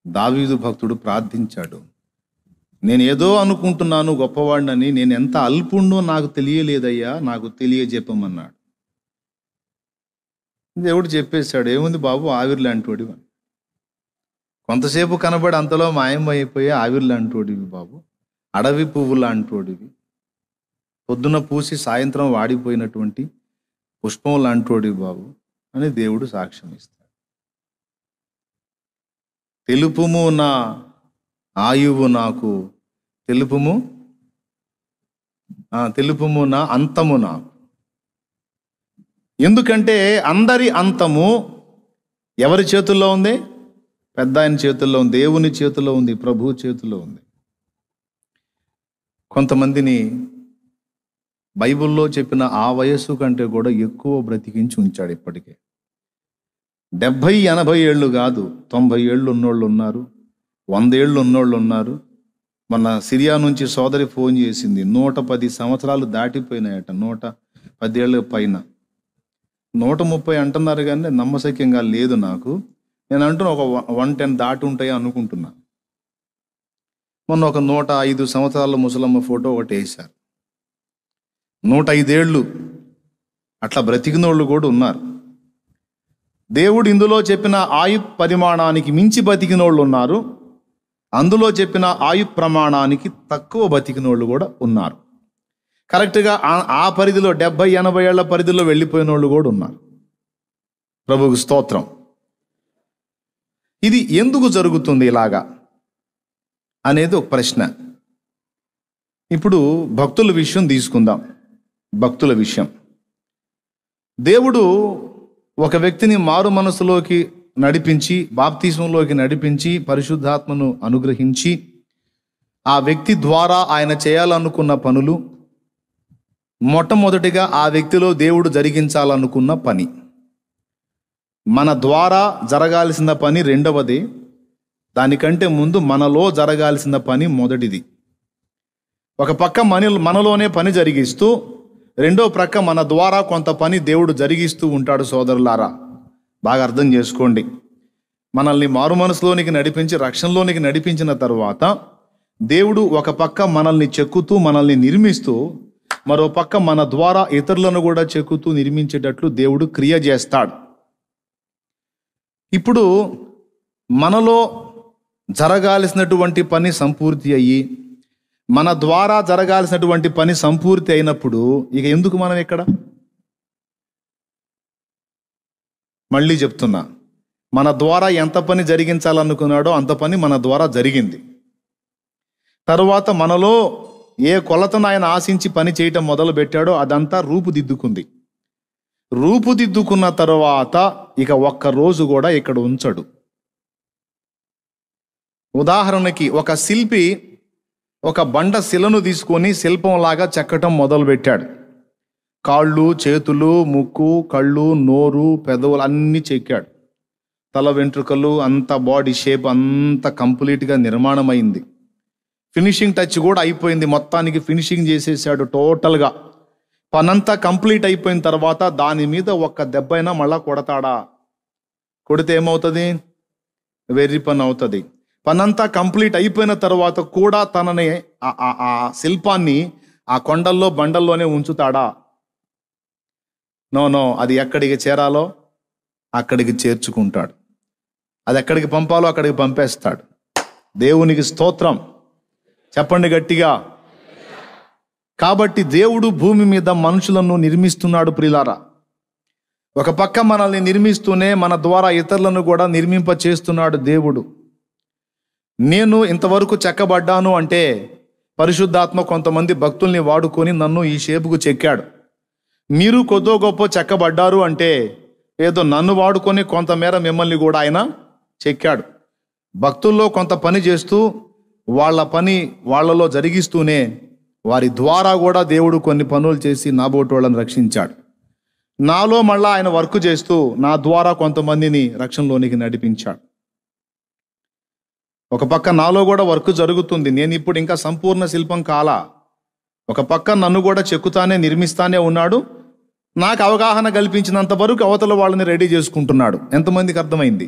దావీదు భక్తుడు ప్రార్థించాడు, నేను ఏదో అనుకుంటున్నాను గొప్పవాడినని, నేను ఎంత అల్పుండో నాకు తెలియలేదయ్యా, నాకు తెలియజెప్పమన్నాడు. దేవుడు చెప్పేశాడు, ఏముంది బాబు ఆవిర్లాంటోడివి అని. కొంతసేపు కనబడి అంతలో మాయమైపోయే ఆవిర్లాంటోడివి బాబు, అడవి పువ్వు లాంటోడివి, పొద్దున పూసి సాయంత్రం వాడిపోయినటువంటి పుష్పం లాంటోడివి బాబు అని దేవుడు సాక్ష్యం ఇస్తాడు. తెలుపుము నా ఆయువు నాకు, తెలుపుము తెలుపుము నా అంతము నాకు. ఎందుకంటే అందరి అంతము ఎవరి చేతుల్లో ఉంది? పెద్ద ఆయన చేతుల్లో ఉంది, దేవుని చేతుల్లో ఉంది, ప్రభువు చేతుల్లో ఉంది. కొంతమందిని బైబిల్లో చెప్పిన ఆ వయస్సు కంటే కూడా ఎక్కువ బ్రతికించి ఉంచాడు. ఇప్పటికే 70-80 ఏళ్ళు కాదు, 90 ఏళ్ళు ఉన్నోళ్ళు ఉన్నారు, 100 ఏళ్ళు ఉన్నోళ్ళు ఉన్నారు. మన సిరియా నుంచి సోదరి ఫోన్ చేసింది, 110 సంవత్సరాలు దాటిపోయినాయట, 110 ఏళ్ళ పైన. 130 అంటున్నారు కానీ నమ్మశక్యంగా లేదు నాకు. నేను అంటున్నా ఒక 110 దాటి ఉంటాయి అనుకుంటున్నా. మొన్న ఒక 105 సంవత్సరాల ముసలమ్మ ఫోటో ఒకటి వేశారు. 105 ఏళ్ళు అట్లా బ్రతికినోళ్ళు కూడా ఉన్నారు. దేవుడు ఇందులో చెప్పిన ఆయు పరిమాణానికి మించి బతికినోళ్ళు ఉన్నారు, అందులో చెప్పిన ఆయు ప్రమాణానికి తక్కువ బతికినోళ్ళు కూడా ఉన్నారు. కరెక్ట్గా ఆ పరిధిలో 70-80 ఏళ్ల పరిధిలో వెళ్ళిపోయిన వాళ్ళు కూడా ఉన్నారు. ప్రభువుకు స్తోత్రం. ఇది ఎందుకు జరుగుతుంది ఇలాగా అనేది ఒక ప్రశ్న. ఇప్పుడు భక్తుల విషయం తీసుకుందాం. భక్తుల విషయం, దేవుడు ఒక వ్యక్తిని మారు మనసులోకి నడిపించి, బాప్తిస్మంలోకి నడిపించి, పరిశుద్ధాత్మను అనుగ్రహించి, ఆ వ్యక్తి ద్వారా ఆయన చేయాలనుకున్న పనులు, మొట్టమొదటిగా ఆ వ్యక్తిలో దేవుడు జరిగించాలనుకున్న పని. మన ద్వారా జరగాల్సిన పని రెండవది, దానికంటే ముందు మనలో జరగాల్సిన పని మొదటిది. ఒక పక్క మనలోనే పని జరిగిస్తూ, రెండో ప్రక్క మన ద్వారా కొంత పని దేవుడు జరిగిస్తూ ఉంటాడు. సోదరులారా, బాగా అర్థం చేసుకోండి. మనల్ని మారు మనసులోనికి నడిపించి రక్షణలోనికి నడిపించిన తర్వాత దేవుడు ఒక పక్క మనల్ని చెక్కుతూ మనల్ని నిర్మిస్తూ, మరో పక్క మన ద్వారా ఇతరులను కూడా చెక్కుతూ నిర్మించేటట్లు దేవుడు క్రియ చేస్తాడు. ఇప్పుడు మనలో జరగాల్సినటువంటి పని సంపూర్తి అయ్యి, మన ద్వారా జరగాల్సినటువంటి పని సంపూర్తి అయినప్పుడు ఇక ఎందుకు మనం ఇక్కడ? మళ్ళీ చెప్తున్నా, మన ద్వారా ఎంత పని జరిగించాలనుకున్నాడో అంత పని మన ద్వారా జరిగింది. తరువాత మనలో ఏ కొలతను ఆయన ఆశించి పని చేయటం మొదలు పెట్టాడో అదంతా రూపుదిద్దుకుంది. రూపుదిద్దుకున్న తరువాత ఇక ఒక్క రోజు కూడా ఇక్కడ ఉంచడు. ఉదాహరణకి ఒక శిల్పి ఒక బండ శిలను తీసుకొని శిల్పంలాగా చెక్కటం మొదలుపెట్టాడు. కాళ్ళు, చేతులు, ముక్కు, కళ్ళు, నోరు, పెదవులు అన్నీ చెక్కాడు. తల వెంట్రుకలు అంత బాడీ షేప్ అంతా కంప్లీట్గా నిర్మాణం అయింది. ఫినిషింగ్ టచ్ కూడా అయిపోయింది. మొత్తానికి ఫినిషింగ్ చేసేసాడు టోటల్గా. పనంతా కంప్లీట్ అయిపోయిన తర్వాత దాని మీద ఒక్క దెబ్బైనా మళ్ళా కొడతాడా? కొడితే ఏమవుతుంది? వెర్రి పని అవుతుంది. పనంతా కంప్లీట్ అయిపోయిన తర్వాత కూడా తనని ఆ శిల్పాన్ని ఆ కొండల్లో బండల్లోనే ఉంచుతాడా? నో, అది ఎక్కడికి చేరాలో అక్కడికి చేర్చుకుంటాడు. అది ఎక్కడికి పంపాలో అక్కడికి పంపేస్తాడు. దేవునికి స్తోత్రం చెప్పండి గట్టిగా. కాబట్టి దేవుడు భూమి మీద మనుషులను నిర్మిస్తున్నాడు ప్రియులారా. ఒక పక్క మనల్ని నిర్మిస్తూనే మన ద్వారా ఇతరులను కూడా నిర్మింప చేస్తున్నాడు దేవుడు. నేను ఇంతవరకు చెక్కబడ్డాను అంటే పరిశుద్ధాత్మ కొంతమంది భక్తుల్ని వాడుకొని నన్ను ఈ షేపుకు చెక్కాడు. మీరు కొద్దో గొప్ప చెక్కబడ్డారు అంటే ఏదో నన్ను వాడుకొని కొంతమేర మిమ్మల్ని కూడా ఆయన చెక్కాడు. భక్తుల్లో కొంత పని చేస్తూ వాళ్ళ పని వాళ్ళలో జరిగిస్తూనే వారి ద్వారా కూడా దేవుడు కొన్ని పనులు చేసి నాబోటి వాళ్ళని రక్షించాడు. నాలో మళ్ళా ఆయన వర్క్ చేస్తూ నా ద్వారా కొంతమందిని రక్షణలోనికి నడిపించాడు. ఒక పక్క నాలో కూడా వర్క్ జరుగుతుంది. నేను ఇప్పుడు ఇంకా సంపూర్ణ శిల్పం కాలా. ఒక పక్క నన్ను కూడా చెక్కుతానే నిర్మిస్తానే ఉన్నాడు. నాకు అవగాహన కల్పించినంత వరకు అవతల వాళ్ళని రెడీ చేసుకుంటున్నాడు. ఎంతమందికి అర్థమైంది?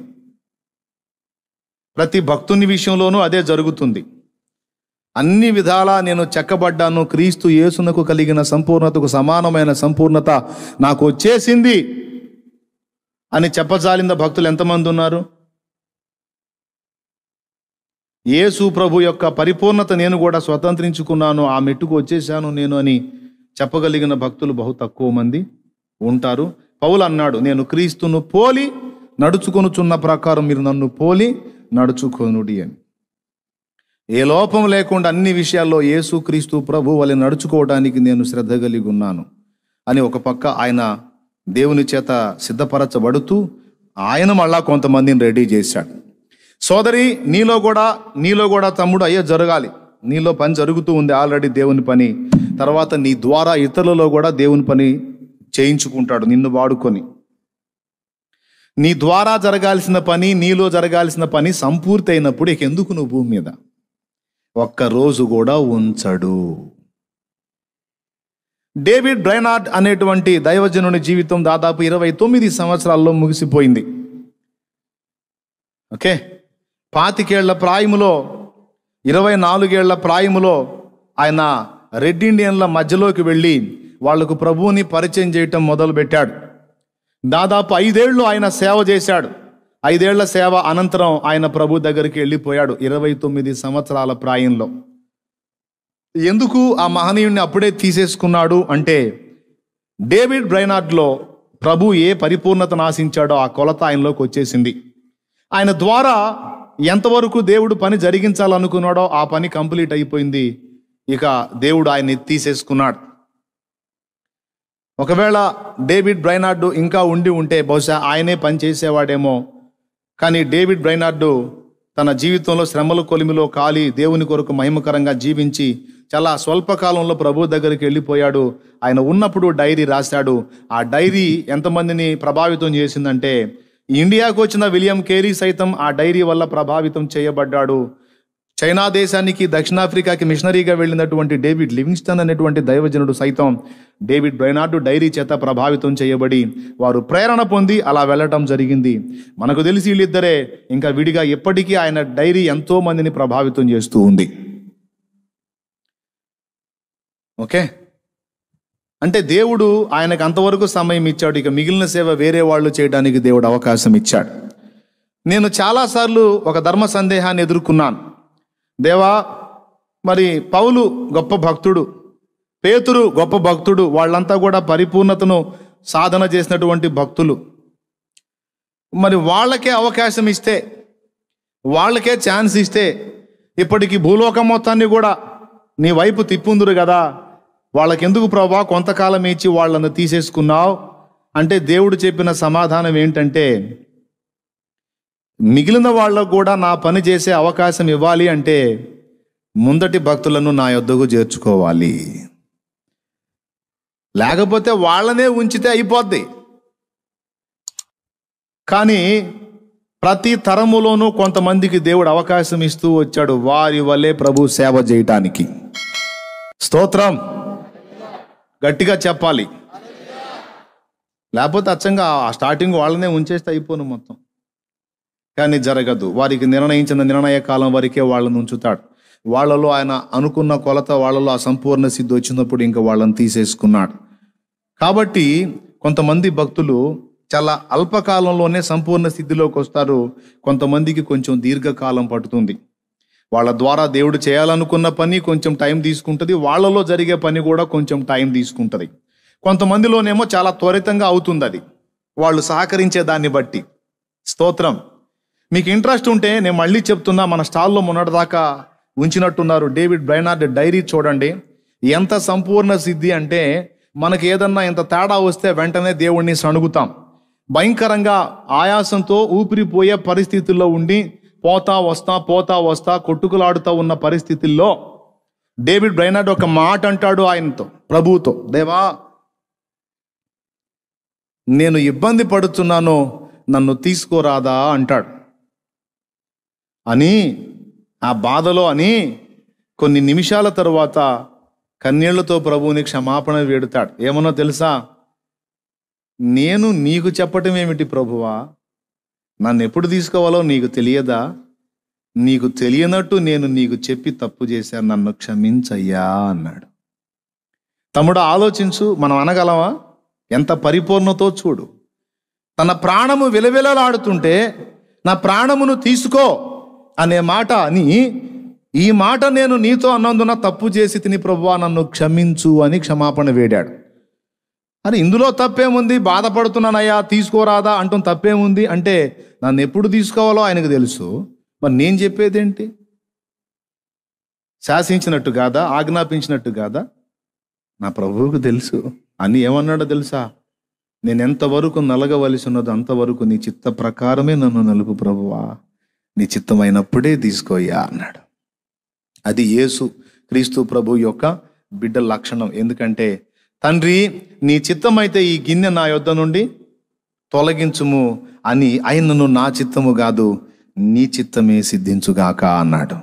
ప్రతి భక్తుని విషయంలోనూ అదే జరుగుతుంది. అన్ని విధాలా నేను చెక్కబడ్డాను, క్రీస్తు యేసునకు కలిగిన సంపూర్ణతకు సమానమైన సంపూర్ణత నాకు వచ్చేసింది అని చెప్పజాలిన భక్తులు ఎంతమంది ఉన్నారు? యేసు ప్రభు యొక్క పరిపూర్ణత నేను కూడా స్వతంత్రించుకున్నాను, ఆ మెట్టుకు వచ్చేసాను నేను అని చెప్పగలిగిన భక్తులు బహు తక్కువ మంది ఉంటారు. పౌలు అన్నాడు, నేను క్రీస్తును పోలి నడుచుకొనుచున్న ప్రకారం మీరు నన్ను పోలి నడుచుకొనుడి అని. ఏ లోపం లేకుండా అన్ని విషయాల్లో యేసు క్రీస్తు ప్రభు వలె నడుచుకోవడానికి నేను శ్రద్ధ కలిగి ఉన్నాను అని ఒక పక్క ఆయన దేవుని చేత సిద్ధపరచబడుతూ ఆయన మళ్ళా కొంతమందిని రెడీ చేశాడు. సోదరి, నీలో కూడా తమ్ముడు అయ్యే జరగాలి. నీలో పని జరుగుతూ ఉంది ఆల్రెడీ దేవుని పని. తర్వాత నీ ద్వారా ఇతరులలో కూడా దేవుని పని చేయించుకుంటాడు నిన్ను వాడుకొని. నీ ద్వారా జరగాల్సిన పని, నీలో జరగాల్సిన పని సంపూర్తి అయినప్పుడు ఇక ఎందుకు నువ్వు భూమి మీద? ఒక్క రోజు కూడా ఉంచడు. డేవిడ్ బ్రైనార్డ్ అనేటువంటి దైవజనుని జీవితం దాదాపు 29 సంవత్సరాల్లో ముగిసిపోయింది. ఓకే, 25 ఏళ్ల ప్రాయములో 24 ఏళ్ల ప్రాయములో ఆయన రెడ్ ఇండియన్ల మధ్యలోకి వెళ్ళి వాళ్లకు ప్రభువుని పరిచయం చేయటం మొదలుపెట్టాడు. దాదాపు 5 ఏళ్ళు ఆయన సేవ చేశాడు. 5 ఏళ్ల సేవ అనంతరం ఆయన ప్రభు దగ్గరికి వెళ్ళిపోయాడు 29 సంవత్సరాల ప్రాయంలో. ఎందుకు ఆ మహనీయుడిని అప్పుడే తీసేసుకున్నాడు అంటే డేవిడ్ బ్రైనార్డ్లో ప్రభు ఏ పరిపూర్ణతను ఆశించాడో ఆ కొలత ఆయనలోకి వచ్చేసింది. ఆయన ద్వారా ఎంతవరకు దేవుడు పని జరిగించాలనుకున్నాడో ఆ పని కంప్లీట్ అయిపోయింది. ఇక దేవుడు ఆయన్ని తీసేసుకున్నాడు. ఒకవేళ డేవిడ్ బ్రైనార్డ్ ఇంకా ఉండి ఉంటే బహుశా ఆయనే పని చేసేవాడేమో. కానీ డేవిడ్ బ్రైనార్డ్ తన జీవితంలో శ్రమల కొలిమిలో కాలి దేవుని కొరకు మహిమకరంగా జీవించి చాలా స్వల్పకాలంలో ప్రభు దగ్గరికి వెళ్ళిపోయాడు. ఆయన ఉన్నప్పుడు డైరీ రాశాడు. ఆ డైరీ ఎంతమందిని ప్రభావితం చేసిందంటే ఇండియాకు వచ్చిన విలియం కేరీ సైతం ఆ డైరీ వల్ల ప్రభావితం చేయబడ్డాడు. చైనా దేశానికి, దక్షిణాఫ్రికాకి మిషనరీగా వెళ్ళినటువంటి డేవిడ్ లివింగ్స్టన్ అనేటువంటి దైవజనుడు సైతం డేవిడ్ బ్రైనార్డ్ డైరీ చేత ప్రభావితం చేయబడి వారు ప్రేరణ పొంది అలా వెళ్ళటం జరిగింది. మనకు తెలిసి వీళ్ళిద్దరే. ఇంకా విడిగా ఎప్పటికీ ఆయన డైరీ ఎంతో మందిని ప్రభావితం చేస్తూ ఉంది. ఓకే, అంటే దేవుడు ఆయనకు అంతవరకు సమయం ఇచ్చాడు. ఇక మిగిలిన సేవ వేరే వాళ్ళు చేయడానికి దేవుడు అవకాశం ఇచ్చాడు. నేను చాలాసార్లు ఒక ధర్మ సందేహాన్ని ఎదుర్కొన్నాను. దేవా, మరి పౌలు గొప్ప భక్తుడు, పేతురు గొప్ప భక్తుడు, వాళ్ళంతా కూడా పరిపూర్ణతను సాధన చేసినటువంటి భక్తులు. మరి వాళ్ళకే అవకాశం ఇస్తే, వాళ్ళకే ఛాన్స్ ఇస్తే ఇప్పటికి భూలోకం మొత్తాన్ని కూడా నీ వైపు తిప్పుందురు కదా, వాళ్ళకెందుకు ప్రభా కొంతకాలం ఇచ్చి వాళ్ళను తీసేసుకున్నావు అంటే దేవుడు చెప్పిన సమాధానం ఏంటంటే, మిగిలిన వాళ్ళకు కూడా నా పని చేసే అవకాశం ఇవ్వాలి అంటే ముందటి భక్తులను నా యొద్దకు చేర్చుకోవాలి, లేకపోతే వాళ్ళనే ఉంచితే అయిపోద్ది. కానీ ప్రతి తరములోనూ కొంతమందికి దేవుడు అవకాశం ఇస్తూ వచ్చాడు వారి వల్లే ప్రభు సేవ చేయటానికి. స్తోత్రం, గట్టిగా చెప్పాలి. లేకపోతే అచ్చంగా ఆ స్టార్టింగ్ వాళ్ళనే ఉంచేస్తే అయిపోను మొత్తం. కానీ జరగదు. వారికి నిర్ణయించిన నిర్ణయ కాలం వరకే వాళ్ళని ఉంచుతాడు. వాళ్ళలో ఆయన అనుకున్న కొలత, వాళ్ళలో ఆ సంపూర్ణ సిద్ధి వచ్చినప్పుడు ఇంకా వాళ్ళని తీసేసుకున్నాడు. కాబట్టి కొంతమంది భక్తులు చాలా అల్పకాలంలోనే సంపూర్ణ స్థితిలోకి వస్తారు. కొంతమందికి కొంచెం దీర్ఘకాలం పడుతుంది. వాళ్ళ ద్వారా దేవుడు చేయాలనుకున్న పని కొంచెం టైం తీసుకుంటుంది, వాళ్ళలో జరిగే పని కూడా కొంచెం టైం తీసుకుంటుంది. కొంతమందిలోనేమో చాలా త్వరితంగా అవుతుంది అది, వాళ్ళు సహకరించే దాన్ని బట్టి. స్తోత్రం. మీకు ఇంట్రెస్ట్ ఉంటే నేను మళ్ళీ చెప్తున్నా, మన స్టాల్లో మొన్నటిదాకా ఉంచినట్టున్నారు డేవిడ్ బ్రైనార్డ్ డైరీ చూడండి. ఎంత సంపూర్ణ సిద్ధి అంటే, మనకి ఏదన్నా ఇంత తేడా వస్తే వెంటనే దేవుణ్ణి సణుగుతాం. భయంకరంగా ఆయాసంతో ఊపిరిపోయే పరిస్థితుల్లో ఉండి పోతా వస్తా కొట్టుకులాడుతూ ఉన్న పరిస్థితుల్లో డేవిడ్ బ్రైనార్డ్ ఒక మాట అంటాడు ఆయనతో, ప్రభువుతో, దేవా నేను ఇబ్బంది పడుతున్నాను, నన్ను తీసుకోరాదా అంటాడు. అని ఆ బాధలో అని కొన్ని నిమిషాల తరువాత కన్నీళ్లతో ప్రభువుని క్షమాపణ వేడుతాడు. ఏమన్నా తెలుసా, నేను నీకు చెప్పటం ఏమిటి ప్రభువా, నన్ను ఎప్పుడు తీసుకోవాలో నీకు తెలియదా? నీకు తెలియనట్టు నేను నీకు చెప్పి తప్పు చేశాను, నన్ను క్షమించయ్యా అన్నాడు. తమ్ముడు ఆలోచించు, మనం అనగలమా? ఎంత పరిపూర్ణతో చూడు. తన ప్రాణము విలవిలలాడుతుంటే నా ప్రాణమును తీసుకో అనే మాట అని, ఈ మాట నేను నీతో అన్నందున తప్పు చేసి తిని ప్రభువా నన్ను క్షమించు అని క్షమాపణ వేడాడు. అని ఇందులో తప్పేముంది, బాధపడుతున్నానయ్యా తీసుకోరాదా అంటూ తప్పేముంది అంటే, నన్ను ఎప్పుడు తీసుకోవాలో ఆయనకు తెలుసు, మరి నేను చెప్పేదేంటి? శాసించినట్టు కాదా, ఆజ్ఞాపించినట్టు కాదా? నా ప్రభువుకు తెలుసు అని ఏమన్నాడో తెలుసా, నేను ఎంతవరకు నలగవలసి ఉన్నదో అంతవరకు నీ చిత్త ప్రకారమే నన్ను నలుపు ప్రభువా, నీ చిత్తమైనప్పుడే తీసుకోయ్యా అన్నాడు. అది యేసు క్రీస్తు ప్రభు యొక్క బిడ్డ లక్షణం. ఎందుకంటే, తండ్రి నీ చిత్తమైతే ఈ గిన్నె నా యొద్ద నుండి తొలగించుము అని, ఆయనను నా చిత్తము కాదు నీ చిత్తమే సిద్ధించుగాక అన్నాడు.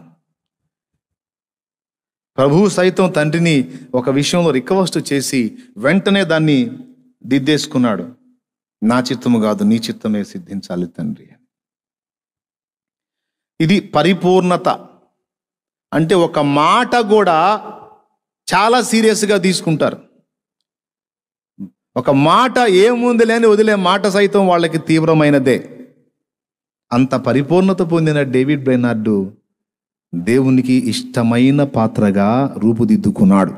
ప్రభువు సైతం తండ్రిని ఒక విషయంలో రిక్వెస్ట్ చేసి వెంటనే దాన్ని దిద్దేసుకున్నాడు. నా చిత్తము కాదు నీ చిత్తమే సిద్ధించాలి తండ్రి. ఇది పరిపూర్ణత. అంటే ఒక మాట కూడా చాలా సీరియస్గా తీసుకుంటారు. ఒక మాట ఏముంది లేని వదిలే మాట సైతం వాళ్ళకి తీవ్రమైనదే. అంత పరిపూర్ణత పొందిన డేవిడ్ బ్రైనార్డ్ దేవునికి ఇష్టమైన పాత్రగా రూపుదిద్దుకున్నాడు.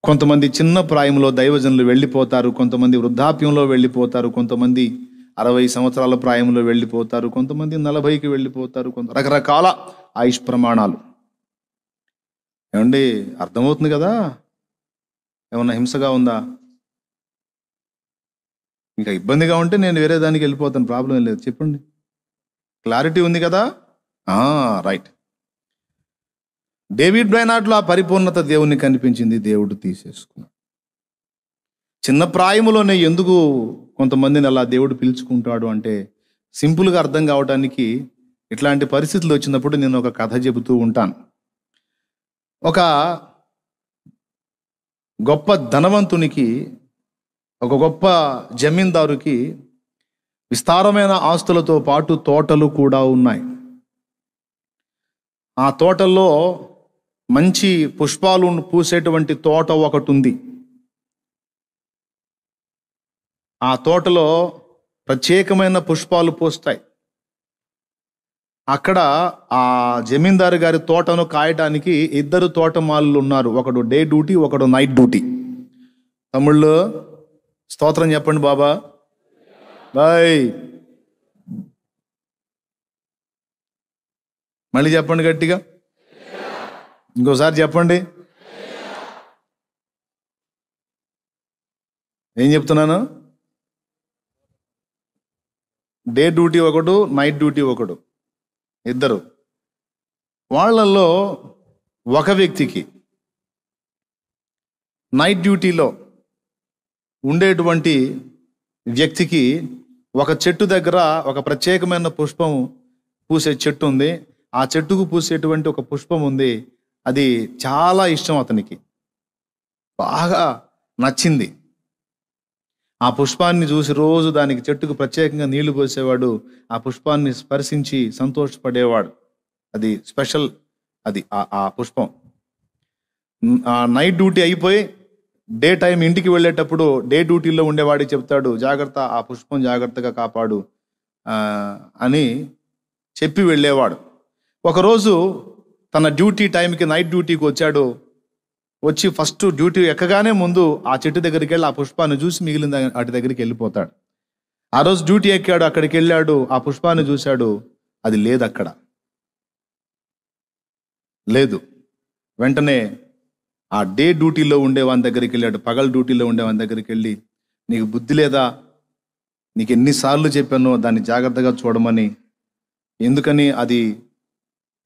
కొంతమంది చిన్న ప్రాయంలో దైవజనులు వెళ్ళిపోతారు, కొంతమంది వృద్ధాప్యంలో వెళ్ళిపోతారు, కొంతమంది 60 సంవత్సరాల ప్రాయంలో వెళ్ళిపోతారు, కొంతమంది 40కి వెళ్ళిపోతారు, రకరకాల ఆయుష్ ప్రమాణాలు. ఏమండి, అర్థమవుతుంది కదా? ఏమన్నా హింసగా ఉందా? ఇంకా ఇబ్బందిగా ఉంటే నేను వేరే దానికి వెళ్ళిపోతాను, ప్రాబ్లం ఏం లేదు. చెప్పండి, క్లారిటీ ఉంది కదా? రైట్. డేవిడ్ బ్రైనార్డ్లో ఆ పరిపూర్ణత దేవుని కనిపించింది, దేవుడు తీసేసుకున్నాడు. చిన్న ప్రాయములోనే ఎందుకు కొంతమందిని అలా దేవుడు పిలుచుకుంటాడు అంటే, సింపుల్గా అర్థం కావడానికి ఇట్లాంటి పరిస్థితులు వచ్చినప్పుడు నేను ఒక కథ చెబుతూ ఉంటాను. ఒక గొప్ప ధనవంతునికి, ఒక గొప్ప జమీందారుకి విస్తారమైన ఆస్తులతో పాటు తోటలు కూడా ఉన్నాయి. ఆ తోటల్లో మంచి పుష్పాలు పూసేటువంటి తోట ఒకటి ఉంది. ఆ తోటలో ప్రత్యేకమైన పుష్పాలు పూస్తాయి. అక్కడ ఆ జమీందారు గారి తోటను కాయటానికి 2 తోటమాలులు ఉన్నారు. ఒకడు డే డ్యూటీ, ఒకడు నైట్ డ్యూటీ. తమ్ముళ్ళు స్తోత్రం చెప్పండి బాబా. బాయ్. మళ్ళీ చెప్పండి గట్టిగా, ఇంకోసారి చెప్పండి. ఏం చెప్తున్నాను? డే డ్యూటీ ఒకడు, నైట్ డ్యూటీ ఒకడు, ఇద్దరు. వాళ్ళల్లో ఒక వ్యక్తికి నైట్ డ్యూటీలో ఉండేటువంటి వ్యక్తికి ఒక చెట్టు దగ్గర ఒక ప్రత్యేకమైన పుష్పం పూసే చెట్టు ఉంది. ఆ చెట్టుకు పూసేటువంటి ఒక పుష్పం ఉంది. అది చాలా ఇష్టం, అతనికి బాగా నచ్చింది. ఆ పుష్పాన్ని చూసి రోజు దానికి చెట్టుకు ప్రత్యేకంగా నీళ్లు పోసేవాడు. ఆ పుష్పాన్ని స్పర్శించి సంతోషపడేవాడు. అది స్పెషల్, అది ఆ పుష్పం. ఆ నైట్ డ్యూటీ అయిపోయి డే టైం ఇంటికి వెళ్ళేటప్పుడు డే డ్యూటీలో ఉండేవాడికి చెప్తాడు, జాగ్రత్త, ఆ పుష్పం జాగ్రత్తగా కాపాడు అని చెప్పి వెళ్ళేవాడు. ఒకరోజు తన డ్యూటీ టైంకి నైట్ డ్యూటీకి వచ్చాడు. వచ్చి ఫస్ట్ డ్యూటీ ఎక్కగానే ముందు ఆ చెట్టు దగ్గరికి వెళ్ళి ఆ పుష్పాన్ని చూసి మిగిలిన వాటి దగ్గరికి వెళ్ళిపోతాడు. ఆ రోజు డ్యూటీ ఎక్కాడు, అక్కడికి వెళ్ళాడు, ఆ పుష్పాన్ని చూశాడు, అది లేదు, అక్కడ లేదు. వెంటనే ఆ డే డ్యూటీలో ఉండే వాని దగ్గరికి వెళ్ళాడు, పగల్ డ్యూటీలో ఉండే వాని దగ్గరికి వెళ్ళి, నీకు బుద్ధి లేదా? నీకు ఎన్నిసార్లు చెప్పానో దాన్ని జాగ్రత్తగా చూడమని, ఎందుకని అది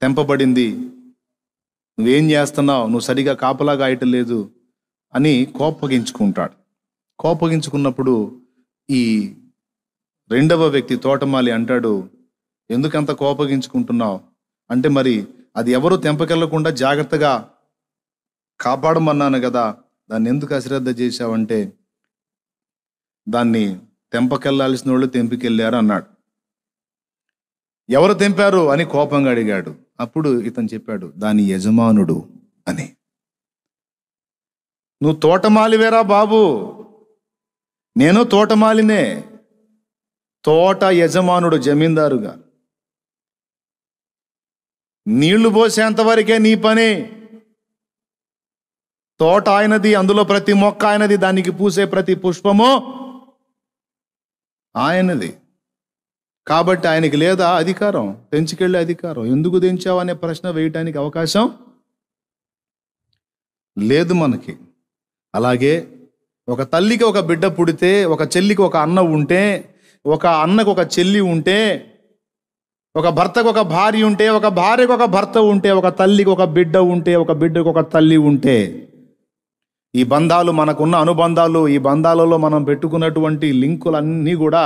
తెంపబడింది, నువ్వేం చేస్తున్నావు, నువ్వు సరిగా కాపలాగా ఆయటం లేదు అని కోపగించుకుంటాడు. కోపగించుకున్నప్పుడు ఈ రెండవ వ్యక్తి తోటమాలి అంటాడు, ఎందుకంత కోపగించుకుంటున్నావు అంటే, మరి అది ఎవరు తెంపకెళ్ళకుండా జాగ్రత్తగా కాపాడమన్నాను కదా, దాన్ని ఎందుకు అశ్రద్ధ చేశావంటే, దాన్ని తెంపకెళ్లాల్సిన వాళ్ళు తెంపికెళ్ళారు అన్నాడు. ఎవరు తెంపారు అని కోపంగా అడిగాడు. అప్పుడు ఇతను చెప్పాడు, దాని యజమానుడు అని. నువ్వు తోటమాలివేరా బాబు, నేను తోటమాలినే. తోట యజమానుడు జమీందారుగా, నీళ్లు పోసేంత వరకే నీ పని. తోట ఆయనది, అందులో ప్రతి మొక్క ఆయనది, దానికి పూసే ప్రతి పుష్పము ఆయనది. కాబట్టి ఆయనకి లేదా అధికారం, తెంచుకెళ్ళే అధికారం? ఎందుకు తెంచావు అనే ప్రశ్న వేయటానికి అవకాశం లేదు మనకి. అలాగే ఒక తల్లికి ఒక బిడ్డ పుడితే, ఒక చెల్లికి ఒక అన్న ఉంటే, ఒక అన్నకు ఒక చెల్లి ఉంటే, ఒక భర్తకు ఒక భార్య ఉంటే, ఒక భార్యకు ఒక భర్త ఉంటే, ఒక తల్లికి ఒక బిడ్డ ఉంటే, ఒక బిడ్డకు ఒక తల్లి ఉంటే, ఈ బంధాలు, మనకున్న అనుబంధాలు, ఈ బంధాలలో మనం పెట్టుకున్నటువంటి లింకులన్నీ కూడా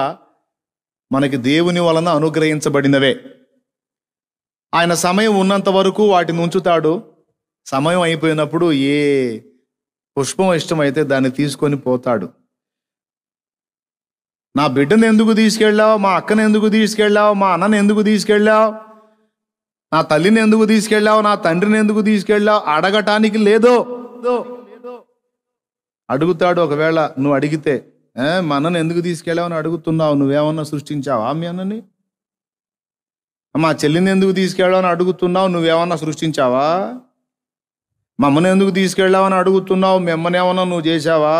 మనకి దేవుని వలన అనుగ్రహించబడినవే. ఆయన సమయం ఉన్నంత వరకు వాటిని ఉంచుతాడు. సమయం అయిపోయినప్పుడు ఏ పుష్పం ఇష్టమైతే దాన్ని తీసుకొని పోతాడు. నా బిడ్డను ఎందుకు తీసుకెళ్ళావు, మా అక్కను ఎందుకు తీసుకెళ్ళావు, మా అన్నను ఎందుకు తీసుకెళ్ళావు, నా తల్లిని ఎందుకు తీసుకెళ్ళావు, నా తండ్రిని ఎందుకు తీసుకెళ్ళావు అడగటానికి లేదో. అడుగుతాడు. ఒకవేళ నువ్వు అడిగితే, మా అన్నను ఎందుకు తీసుకెళ్ళావు అని అడుగుతున్నావు, నువ్వేమన్నా సృష్టించావా మీ అన్నని? మా చెల్లిని ఎందుకు తీసుకెళ్ళావు అని అడుగుతున్నావు, నువ్వేమన్నా సృష్టించావా? మా అమ్మని ఎందుకు తీసుకెళ్ళావు అని అడుగుతున్నావు, మీ అమ్మని ఏమన్నా నువ్వు చేశావా?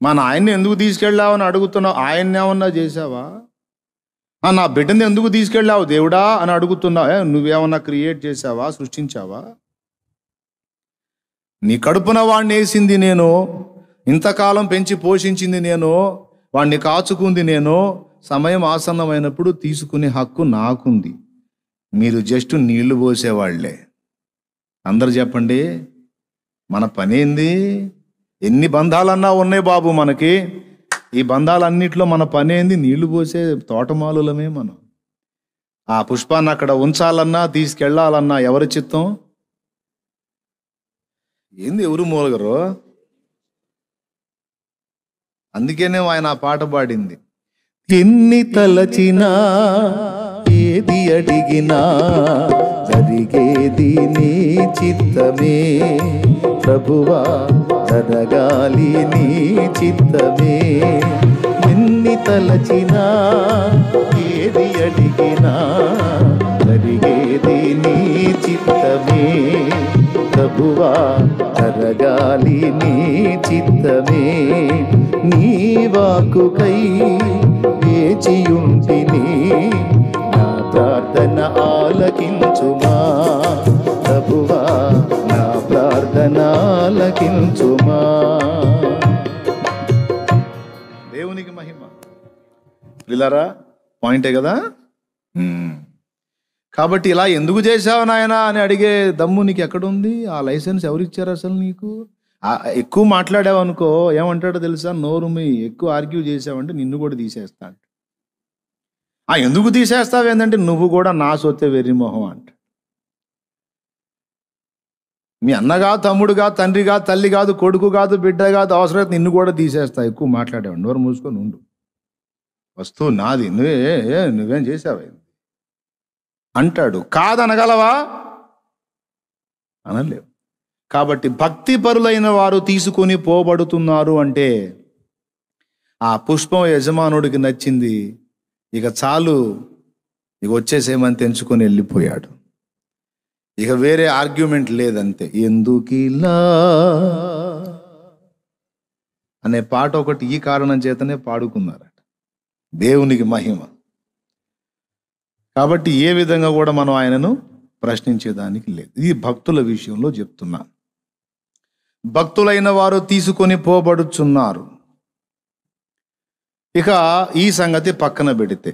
మా నాయన్ని ఎందుకు తీసుకెళ్ళావు అని అడుగుతున్నావు, ఆయన్ని ఏమన్నా చేశావా? నా బిడ్డని ఎందుకు తీసుకెళ్ళావు దేవుడా అని అడుగుతున్నావు, నువ్వేమన్నా క్రియేట్ చేశావా, సృష్టించావా? నీ కడుపున వాడిని వేసింది నేను, ఇంతకాలం పెంచి పోషించింది నేను, వాడిని కాచుకుంది నేను. సమయం ఆసన్నమైనప్పుడు తీసుకునే హక్కు నాకుంది. మీరు జస్ట్ నీళ్లు పోసేవాళ్లే. అందరు చెప్పండి, మన పనేంది? ఎన్ని బంధాలన్నా ఉన్నాయి బాబు మనకి. ఈ బంధాలన్నిట్లో మన పనేంది? నీళ్లు పోసే తోటమాలులమే మనం. ఆ పుష్పాన్ని అక్కడ ఉంచాలన్నా, తీసుకెళ్లాలన్నా ఎవరి చిత్తం? ఏంది, ఎవరు మూలగరు? అందుకేనే ఆయన ఆ పాట పాడింది, ఎన్ని తలచినా ఏది అడిగినా జరిగేది నీ చిత్తమే ప్రభువా, జరగాలి నీ చిత్తమే. ఎన్ని తలచినా ఏది అడిగినా జరిగేది నీ చిత్తమే ప్రభువా జరగాలి నీ చిత్తమే, నీ వాక్కుకై వేచియుంటిని, నా ప్రార్థన ఆలకించుమా ప్రభువా, నా ప్రార్థన ఆలకించుమా. దేవునికి మహిమ. పిల్లరా, పాయింటే కదా. కాబట్టి ఇలా ఎందుకు చేశావు నాయనా అని అడిగే దమ్ము నీకు ఎక్కడుంది? ఆ లైసెన్స్ ఎవరిచ్చారు అసలు నీకు? ఎక్కువ మాట్లాడావు అనుకో ఏమంటాడో తెలుసా? నోరు మీ ఎక్కువ ఆర్గ్యూ చేసావంటే నిన్ను కూడా తీసేస్తా. ఎందుకు తీసేస్తావు ఏంటంటే నువ్వు కూడా నా సొత్తే వెర్రిమోహం అంట. మీ అన్నగా, తమ్ముడుగా, తండ్రిగా, తల్లి కాదు, కొడుకు కాదు, బిడ్డ కాదు, అవసరమైతే నిన్ను కూడా తీసేస్తా. ఎక్కువ మాట్లాడేవాడు. నోరు మూసుకొని ఉండు. వస్తువు నాది, నువ్వేం చేసావు అంటాడు. కాదనగలవా? అనలేవు. కాబట్టి భక్తి పరులైన వారు తీసుకొని పోబడుతున్నారు అంటే ఆ పుష్పం యజమానుడికి నచ్చింది, ఇక చాలు, ఇక వచ్చేసేమని తెంచుకొని వెళ్ళిపోయాడు. ఇక వేరే ఆర్గ్యుమెంట్ లేదంతే. ఎందుకిలా అనే పాట ఒకటి ఈ కారణం చేతనే పాడుకున్నారట. దేవునికి మహిమ. కాబట్టి ఏ విధంగా కూడా మనం ఆయనను ప్రశ్నించేదానికి లేదు. ఇది భక్తుల విషయంలో చెప్తున్నా. భక్తులైన వారు తీసుకొని పోబడుచున్నారు. ఇక ఈ సంగతి పక్కన పెడితే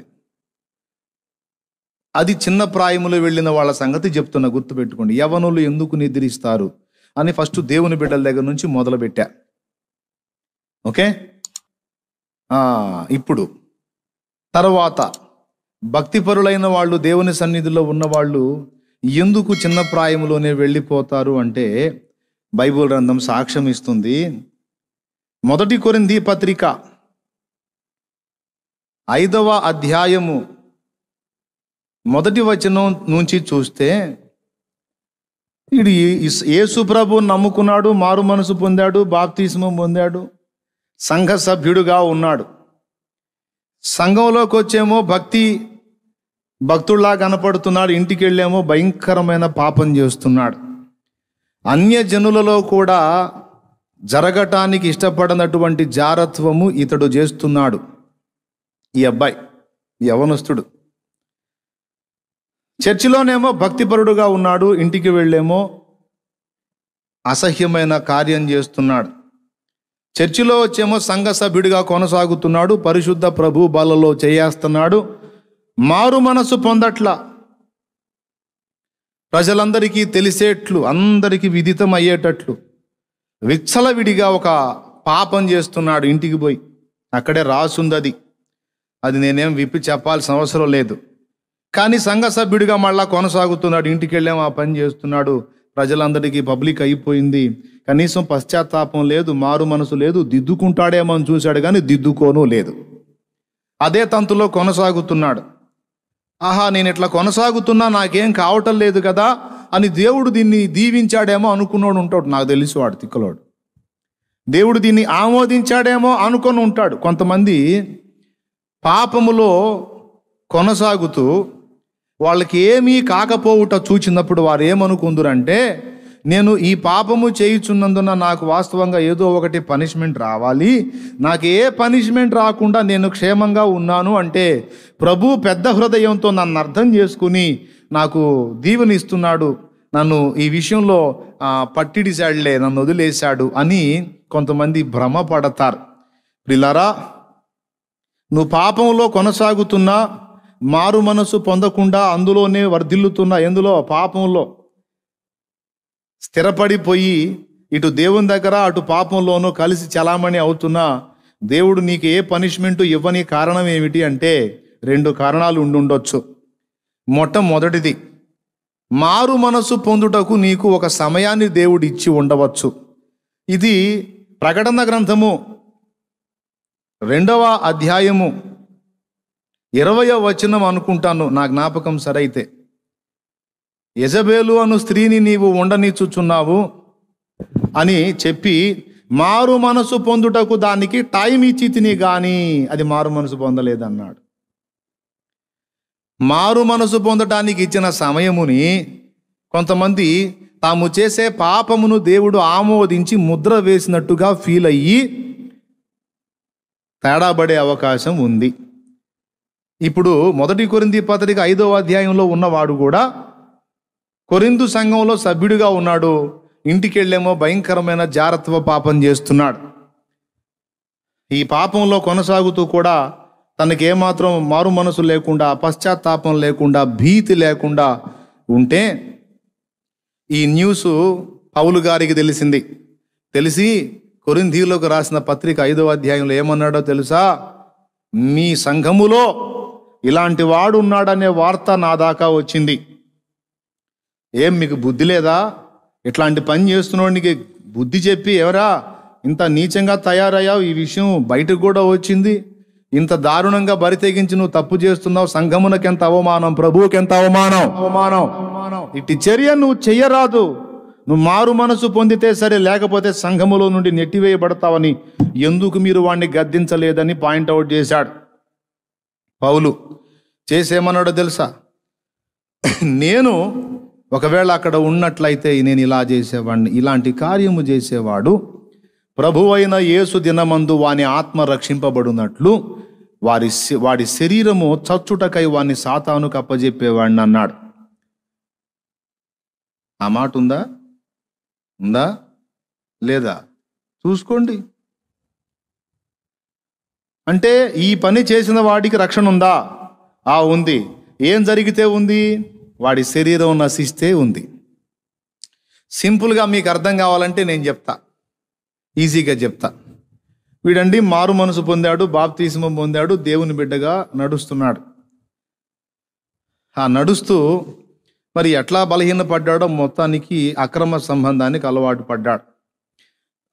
అది చిన్న ప్రాయములో వెళ్ళిన వాళ్ళ సంగతి చెప్తున్నా, గుర్తుపెట్టుకోండి. యవనులు ఎందుకు నిద్రిస్తారు అని ఫస్ట్ దేవుని బిడ్డల దగ్గర నుంచి మొదలు పెట్టా. ఓకే, ఇప్పుడు తర్వాత భక్తిపరులైన వాళ్ళు, దేవుని సన్నిధిలో ఉన్నవాళ్ళు ఎందుకు చిన్న ప్రాయములోనే వెళ్ళిపోతారు అంటే బైబిల్ గ్రంథం సాక్ష్యం ఇస్తుంది. 1 కొరింథీ పత్రిక 5వ అధ్యాయము 1వ వచనం నుంచి చూస్తే, యేసు ప్రభు నమ్ముకున్నాడు, మారు మనసు పొందాడు, బాప్తిస్మం పొందాడు, సంఘ సభ్యుడుగా ఉన్నాడు. సంఘంలోకి వచ్చేమో భక్తుల్లా కనపడుతున్నాడు, ఇంటికి వెళ్ళేమో భయంకరమైన పాపం చేస్తున్నాడు. అన్యజనులలో కూడా జరగటానికి ఇష్టపడనటువంటి జారత్వము ఇతడు చేస్తున్నాడు. ఈ అబ్బాయి యవనస్తుడు. చర్చిలోనేమో భక్తిపరుడుగా ఉన్నాడు, ఇంటికి వెళ్ళేమో అసహ్యమైన కార్యం చేస్తున్నాడు. చర్చిలో వచ్చేమో సంఘ సభ్యుడిగా కొనసాగుతున్నాడు, పరిశుద్ధ ప్రభు బలలో చేయేస్తున్నాడు, మారు మనసు పొందట్ల, ప్రజలందరికీ తెలిసేట్లు, అందరికీ విదితం అయ్యేటట్లు విచ్చలవిడిగా ఒక పాపం చేస్తున్నాడు. ఇంటికి పోయి అక్కడే రాసుంది, అది నేనేం విప్పి చెప్పాల్సిన అవసరం లేదు. కానీ సంఘ సభ్యుడిగా మళ్ళా కొనసాగుతున్నాడు, ఇంటికి వెళ్ళాము ఆ పని చేస్తున్నాడు, ప్రజలందరికీ పబ్లిక్ అయిపోయింది. కనీసం పశ్చాత్తాపం లేదు, మారు మనసు లేదు, దిద్దుకుంటాడేమో అని చూశాడు కానీ దిద్దుకోను లేదు. అదే తంతులో కొనసాగుతున్నాడు. ఆహా, నేను ఇట్లా కొనసాగుతున్నా, నాకేం కావటం లేదు కదా అని దేవుడు దీన్ని దీవించాడేమో అనుకున్నాడు ఉంటాడు. నాకు తెలిసి వాడు తిక్కలోడు. దేవుడు దీన్ని ఆమోదించాడేమో అనుకొని ఉంటాడు. కొంతమంది పాపములో కొనసాగుతూ వాళ్ళకి ఏమీ కాకపోవుట చూచినప్పుడు వారు ఏమనుకుందురంటే, నేను ఈ పాపము చేయుచున్నందున నాకు వాస్తవంగా ఏదో ఒకటి పనిష్మెంట్ రావాలి, నాకు ఏ పనిష్మెంట్ రాకుండా నేను క్షేమంగా ఉన్నాను అంటే ప్రభు పెద్ద హృదయంతో నన్ను అర్థం చేసుకుని నాకు దీవెన ఇస్తున్నాడు, నన్ను ఈ విషయంలో పట్టిడిశాడులే, నన్ను వదిలేశాడు అని కొంతమంది భ్రమపడతారు. పిల్లరా, నువ్వు పాపంలో కొనసాగుతున్నా, మారు మనసు పొందకుండా అందులోనే వర్ధిల్లుతున్నా, ఎందులో పాపంలో స్థిరపడిపోయి ఇటు దేవుని దగ్గర అటు పాపంలోనూ కలిసి చలామణి అవుతున్నా, దేవుడు నీకు ఏ పనిష్మెంటు ఇవ్వని కారణం ఏమిటి అంటే 2 కారణాలు ఉండుండొచ్చు. మొట్టమొదటిది, మారు మనసు పొందుటకు నీకు ఒక సమయాన్ని దేవుడు ఇచ్చి ఉండవచ్చు. ఇది ప్రకటన గ్రంథము 2వ అధ్యాయము 20వ వచనం అనుకుంటాను, నా జ్ఞాపకం సరైతే. యెజబేలు అను స్త్రీని నీవు ఉండనిచ్చుచున్నావు అని చెప్పి మారు మనసు పొందుటకు దానికి టైం ఇచ్చి తిని గాని అది మారు మనసు పొందలేదన్నాడు. మారు మనసు పొందటానికి ఇచ్చిన సమయముని కొంతమంది తాము చేసే పాపమును దేవుడు ఆమోదించి ముద్ర వేసినట్టుగా ఫీల్ అయ్యి తేడాబడే అవకాశం ఉంది. ఇప్పుడు 1 కొరింథీ పత్రిక 5వ అధ్యాయంలో ఉన్నవాడు కూడా కొరింథు సంఘంలో సభ్యుడిగా ఉన్నాడు. ఇంటికెళ్ళేమో భయంకరమైన జారత్వ పాపం చేస్తున్నాడు. ఈ పాపంలో కొనసాగుతూ కూడా తనకేమాత్రం మారు మనసు లేకుండా, పశ్చాత్తాపం లేకుండా, భీతి లేకుండా ఉంటే ఈ న్యూస్ పౌలు గారికి తెలిసింది. తెలిసి కొరింథీయులకు రాసిన పత్రిక 5వ అధ్యాయంలో ఏమన్నాడో తెలుసా? మీ సంఘములో ఇలాంటి వాడు ఉన్నాడనే వార్త నా దాకా వచ్చింది. ఏం మీకు బుద్ధి లేదా? ఇట్లాంటి పని చేస్తున్నోడికి బుద్ధి చెప్పి ఎవరా ఇంత నీచంగా తయారయ్యావు? ఈ విషయం బయటకు కూడా వచ్చింది. ఇంత దారుణంగా బరి తెగించి నువ్వు తప్పు చేస్తున్నావు. సంఘమునకు ఎంత అవమానం, ప్రభువుకి ఎంత అవమానం. ఇట్టి చర్య నువ్వు చెయ్యరాదు. నువ్వు మారు మనసు పొందితే సరే, లేకపోతే సంఘములో నుండి నెట్టివేయబడతావని ఎందుకు మీరు వాడిని గద్దించలేదని పాయింట్అవుట్ చేశాడు పౌలు. చేసేమన్నాడో తెలుసా? నేను ఒకవేళ అక్కడ ఉన్నట్లయితే నేను ఇలా చేసేవాడిని. ఇలాంటి కార్యము చేసేవాడు ప్రభువైన యేసు దినమందు వాని ఆత్మ రక్షింపబడినట్లు వాడి శరీరము చచ్చుటకై వాని సాతానుకు అప్పజెప్పేవాడిని అన్నాడు. ఆ మాట ఉందా లేదా చూసుకోండి. అంటే ఈ పని చేసిన వాడికి రక్షణ ఉందా? ఉంది. ఏం జరిగితే ఉంది? వాడి శరీరం నశిస్తే ఉంది. సింపుల్గా మీకు అర్థం కావాలంటే నేను చెప్తా, ఈజీగా చెప్తా. వీడండి మారు మనసు పొందాడు, బాప్తిస్మం పొందాడు, దేవుని బిడ్డగా నడుస్తున్నాడు. నడుస్తూ మరి ఎట్లా బలహీనపడ్డాడో మొత్తానికి అక్రమ సంబంధానికి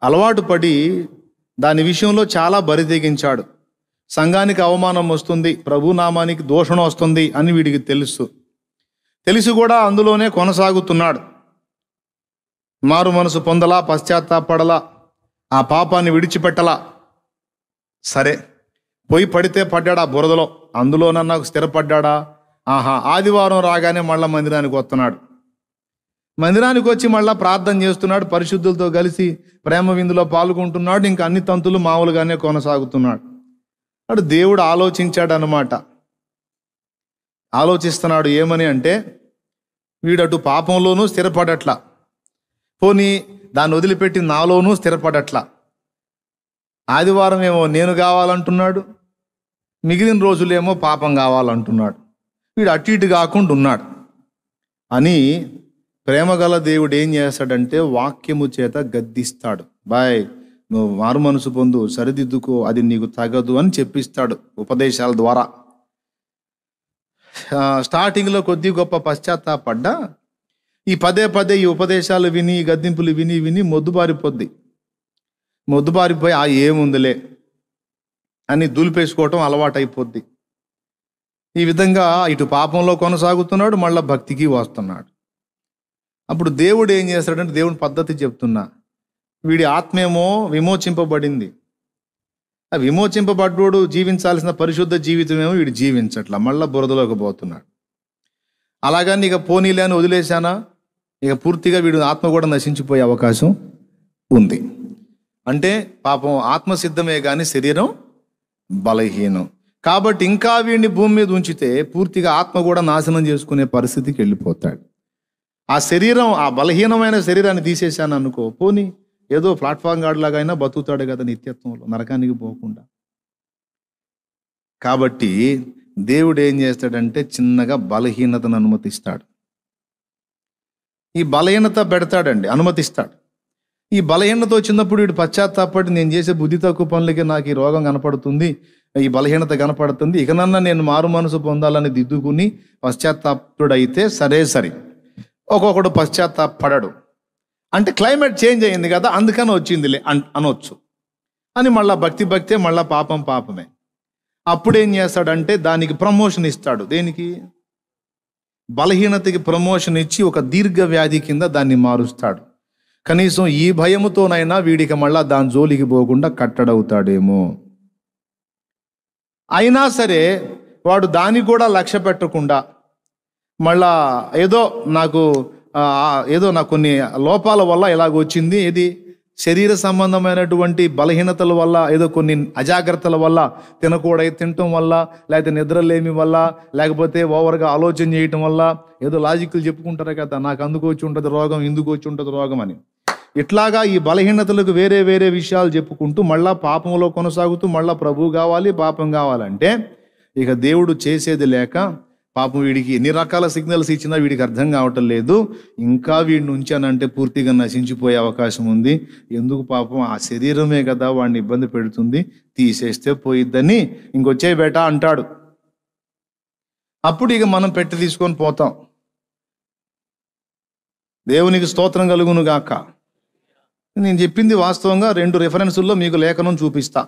అలవాటు పడి దాని విషయంలో చాలా బరి తెగించాడు. సంఘానికి అవమానం వస్తుంది, ప్రభునామానికి దూషణ వస్తుంది అని వీడికి తెలిసి కూడా అందులోనే కొనసాగుతున్నాడు. మారు మనసు పొందలా, పశ్చాత్తాపడలా, ఆ పాపాన్ని విడిచిపెట్టలా. సరే, పోయి పడితే పడ్డాడా బురదలో, అందులోనన్నా స్థిరపడ్డాడా? ఆదివారం రాగానే మళ్ళా మందిరానికి వస్తున్నాడు. మందిరానికి వచ్చి మళ్ళా ప్రార్థన చేస్తున్నాడు, పరిశుద్ధులతో కలిసి ప్రేమ విందులో పాల్గొంటున్నాడు. ఇంకా అన్ని తంతులు మామూలుగానే కొనసాగుతున్నాడు. అటు దేవుడు ఆలోచించాడు అన్నమాట. ఆలోచిస్తున్నాడు ఏమని అంటే, వీడటు పాపంలోనూ స్థిరపడట్లా, పోనీ దాన్ని వదిలిపెట్టి నాలోనూ స్థిరపడట్లా. ఆదివారం ఏమో నేను కావాలంటున్నాడు, మిగిలిన రోజులేమో పాపం కావాలంటున్నాడు. వీడు అటు ఇటు కాకుండా ఉన్నాడు అని ప్రేమగల దేవుడు ఏం చేస్తాడంటే వాక్యము చేత గద్దిస్తాడు. నువ్వు మారు మనసు పొందు, సరిదిద్దుకో, అది నీకు తగదు అని చెప్పిస్తాడు ఉపదేశాల ద్వారా. స్టార్టింగ్లో కొద్ది గొప్ప పశ్చాత్తాపడ్డా ఈ పదే ఈ ఉపదేశాలు విని, గద్దింపులు విని మొద్దుబారిపోయి ఏముందిలే అని దులిపేసుకోవటం అలవాటైపోద్ది. ఈ విధంగా ఇటు పాపంలో కొనసాగుతున్నాడు, మళ్ళీ భక్తికి వస్తున్నాడు. అప్పుడు దేవుడు ఏం చేస్తాడంటే, దేవుని పద్ధతి చెప్తున్నా, వీడి ఆత్మేమో విమోచింపబడింది. ఆ విమోచింపబడ్డోడు జీవించాల్సిన పరిశుద్ధ జీవితమేమో వీడు జీవించట్లా, మళ్ళీ బురదలోకి పోతున్నాడు. అలాగని ఇక పోనీలే అని వదిలేశానా, ఇక పూర్తిగా వీడు ఆత్మ కూడా నశించిపోయే అవకాశం ఉంది. అంటే పాపం ఆత్మసిద్ధమే కానీ శరీరం బలహీనం. కాబట్టి ఇంకా వీడిని భూమి మీద ఉంచితే పూర్తిగా ఆత్మ కూడా నాశనం చేసుకునే పరిస్థితికి వెళ్ళిపోతాడు. ఆ శరీరం, ఆ బలహీనమైన శరీరాన్ని తీసేశాను అనుకో, పోనీ ఏదో ప్లాట్ఫామ్ గార్డ్ లాగా అయినా బతుకుతాడు కదా నిత్యత్వంలో, నరకానికి పోకుండా. కాబట్టి దేవుడు ఏం చేస్తాడంటే చిన్నగా బలహీనతను అనుమతిస్తాడు. ఈ బలహీనత పెడతాడండి, అనుమతిస్తాడు. ఈ బలహీనత వచ్చినప్పుడు వీడు పశ్చాత్తాపడి, నేను చేసే బుద్ధి తక్కువ పనులకి నాకు ఈ రోగం కనపడుతుంది, ఈ బలహీనత కనపడుతుంది, ఇకనన్నా నేను మారు మనసు పొందాలని దిద్దుకుని పశ్చాత్తాపుడైతే సరే. ఒక్కొక్కడు పశ్చాత్తాపడడు. అంటే క్లైమేట్ చేంజ్ అయ్యింది కదా, అందుకని వచ్చిందిలే అనొచ్చు అని మళ్ళా భక్తే, మళ్ళా పాపమే. అప్పుడు ఏం చేస్తాడంటే దానికి ప్రమోషన్ ఇస్తాడు. దేనికి? బలహీనతకి ప్రమోషన్ ఇచ్చి ఒక దీర్ఘ వ్యాధి కింద దాన్ని మారుస్తాడు. కనీసం ఈ భయముతోనైనా వీడికి మళ్ళా దాని జోలికి పోకుండా కట్టడవుతాడేమో. అయినా సరే వాడు దాన్ని కూడా లక్ష్య పెట్టకుండా మళ్ళా ఏదో నాకు ఏదో నాకు కొన్ని లోపాల వల్ల ఇలాగ వచ్చింది, ఇది శరీర సంబంధమైనటువంటి బలహీనతల వల్ల, ఏదో కొన్ని అజాగ్రత్తల వల్ల, తినటం వల్ల, లేకపోతే నిద్రలేమి వల్ల, లేకపోతే ఓవర్గా ఆలోచన చేయటం వల్ల, ఏదో లాజిక్లు చెప్పుకుంటారు కదా, నాకు అందుకు వచ్చి ఉంటుంది రోగం, ఇందుకు వచ్చి ఉంటుంది రోగం అని. ఇట్లాగా ఈ బలహీనతలకు వేరే వేరే విషయాలు చెప్పుకుంటూ మళ్ళా పాపంలో కొనసాగుతూ మళ్ళా ప్రభువు కావాలి, పాపం కావాలంటే ఇక దేవుడు చేసేది లేక పాపం వీడికి ఎన్ని రకాల సిగ్నల్స్ ఇచ్చినా వీడికి అర్థం కావటం లేదు. ఇంకా వీడిని ఉంచానంటే పూర్తిగా నశించిపోయే అవకాశం ఉంది. ఎందుకు పాపం, ఆ శరీరమే కదా వాడిని ఇబ్బంది పెడుతుంది, తీసేస్తే పోయిద్దని ఇంకొచ్చే బేట అంటాడు. అప్పుడు ఇక మనం పెట్టి తీసుకొని పోతాం. దేవునికి స్తోత్రం కలుగును గాక. నేను చెప్పింది వాస్తవంగా 2 రెఫరెన్సుల్లో మీకు లేఖనం చూపిస్తా.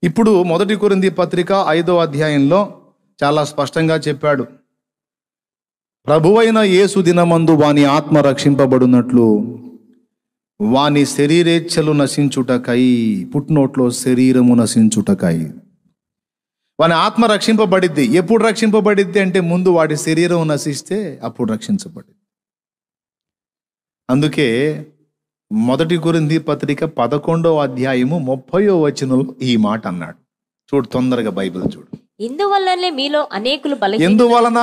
ఇప్పుడు 1 కొరింథీ పత్రిక 5వ అధ్యాయంలో చాలా స్పష్టంగా చెప్పాడు, ప్రభువైన యేసు దినమందు వాని ఆత్మ రక్షింపబడినట్లు వాని శరీరేచ్ఛలు నశించుటకై, పుట్నోట్లో శరీరము నశించుటకై. వాని ఆత్మ రక్షింపబడిద్ది. ఎప్పుడు రక్షింపబడిద్ది అంటే ముందు వాడి శరీరం నశిస్తే అప్పుడు రక్షించబడిద్ది. అందుకే 1 కొరింథీ పత్రిక 11వ అధ్యాయము 30వ వచనంలో ఈ మాట అన్నాడు. చూడు, తొందరగా బైబిల్ చూడు. ఇందువల్లనే మీలో అనేకులు ఎందువలన?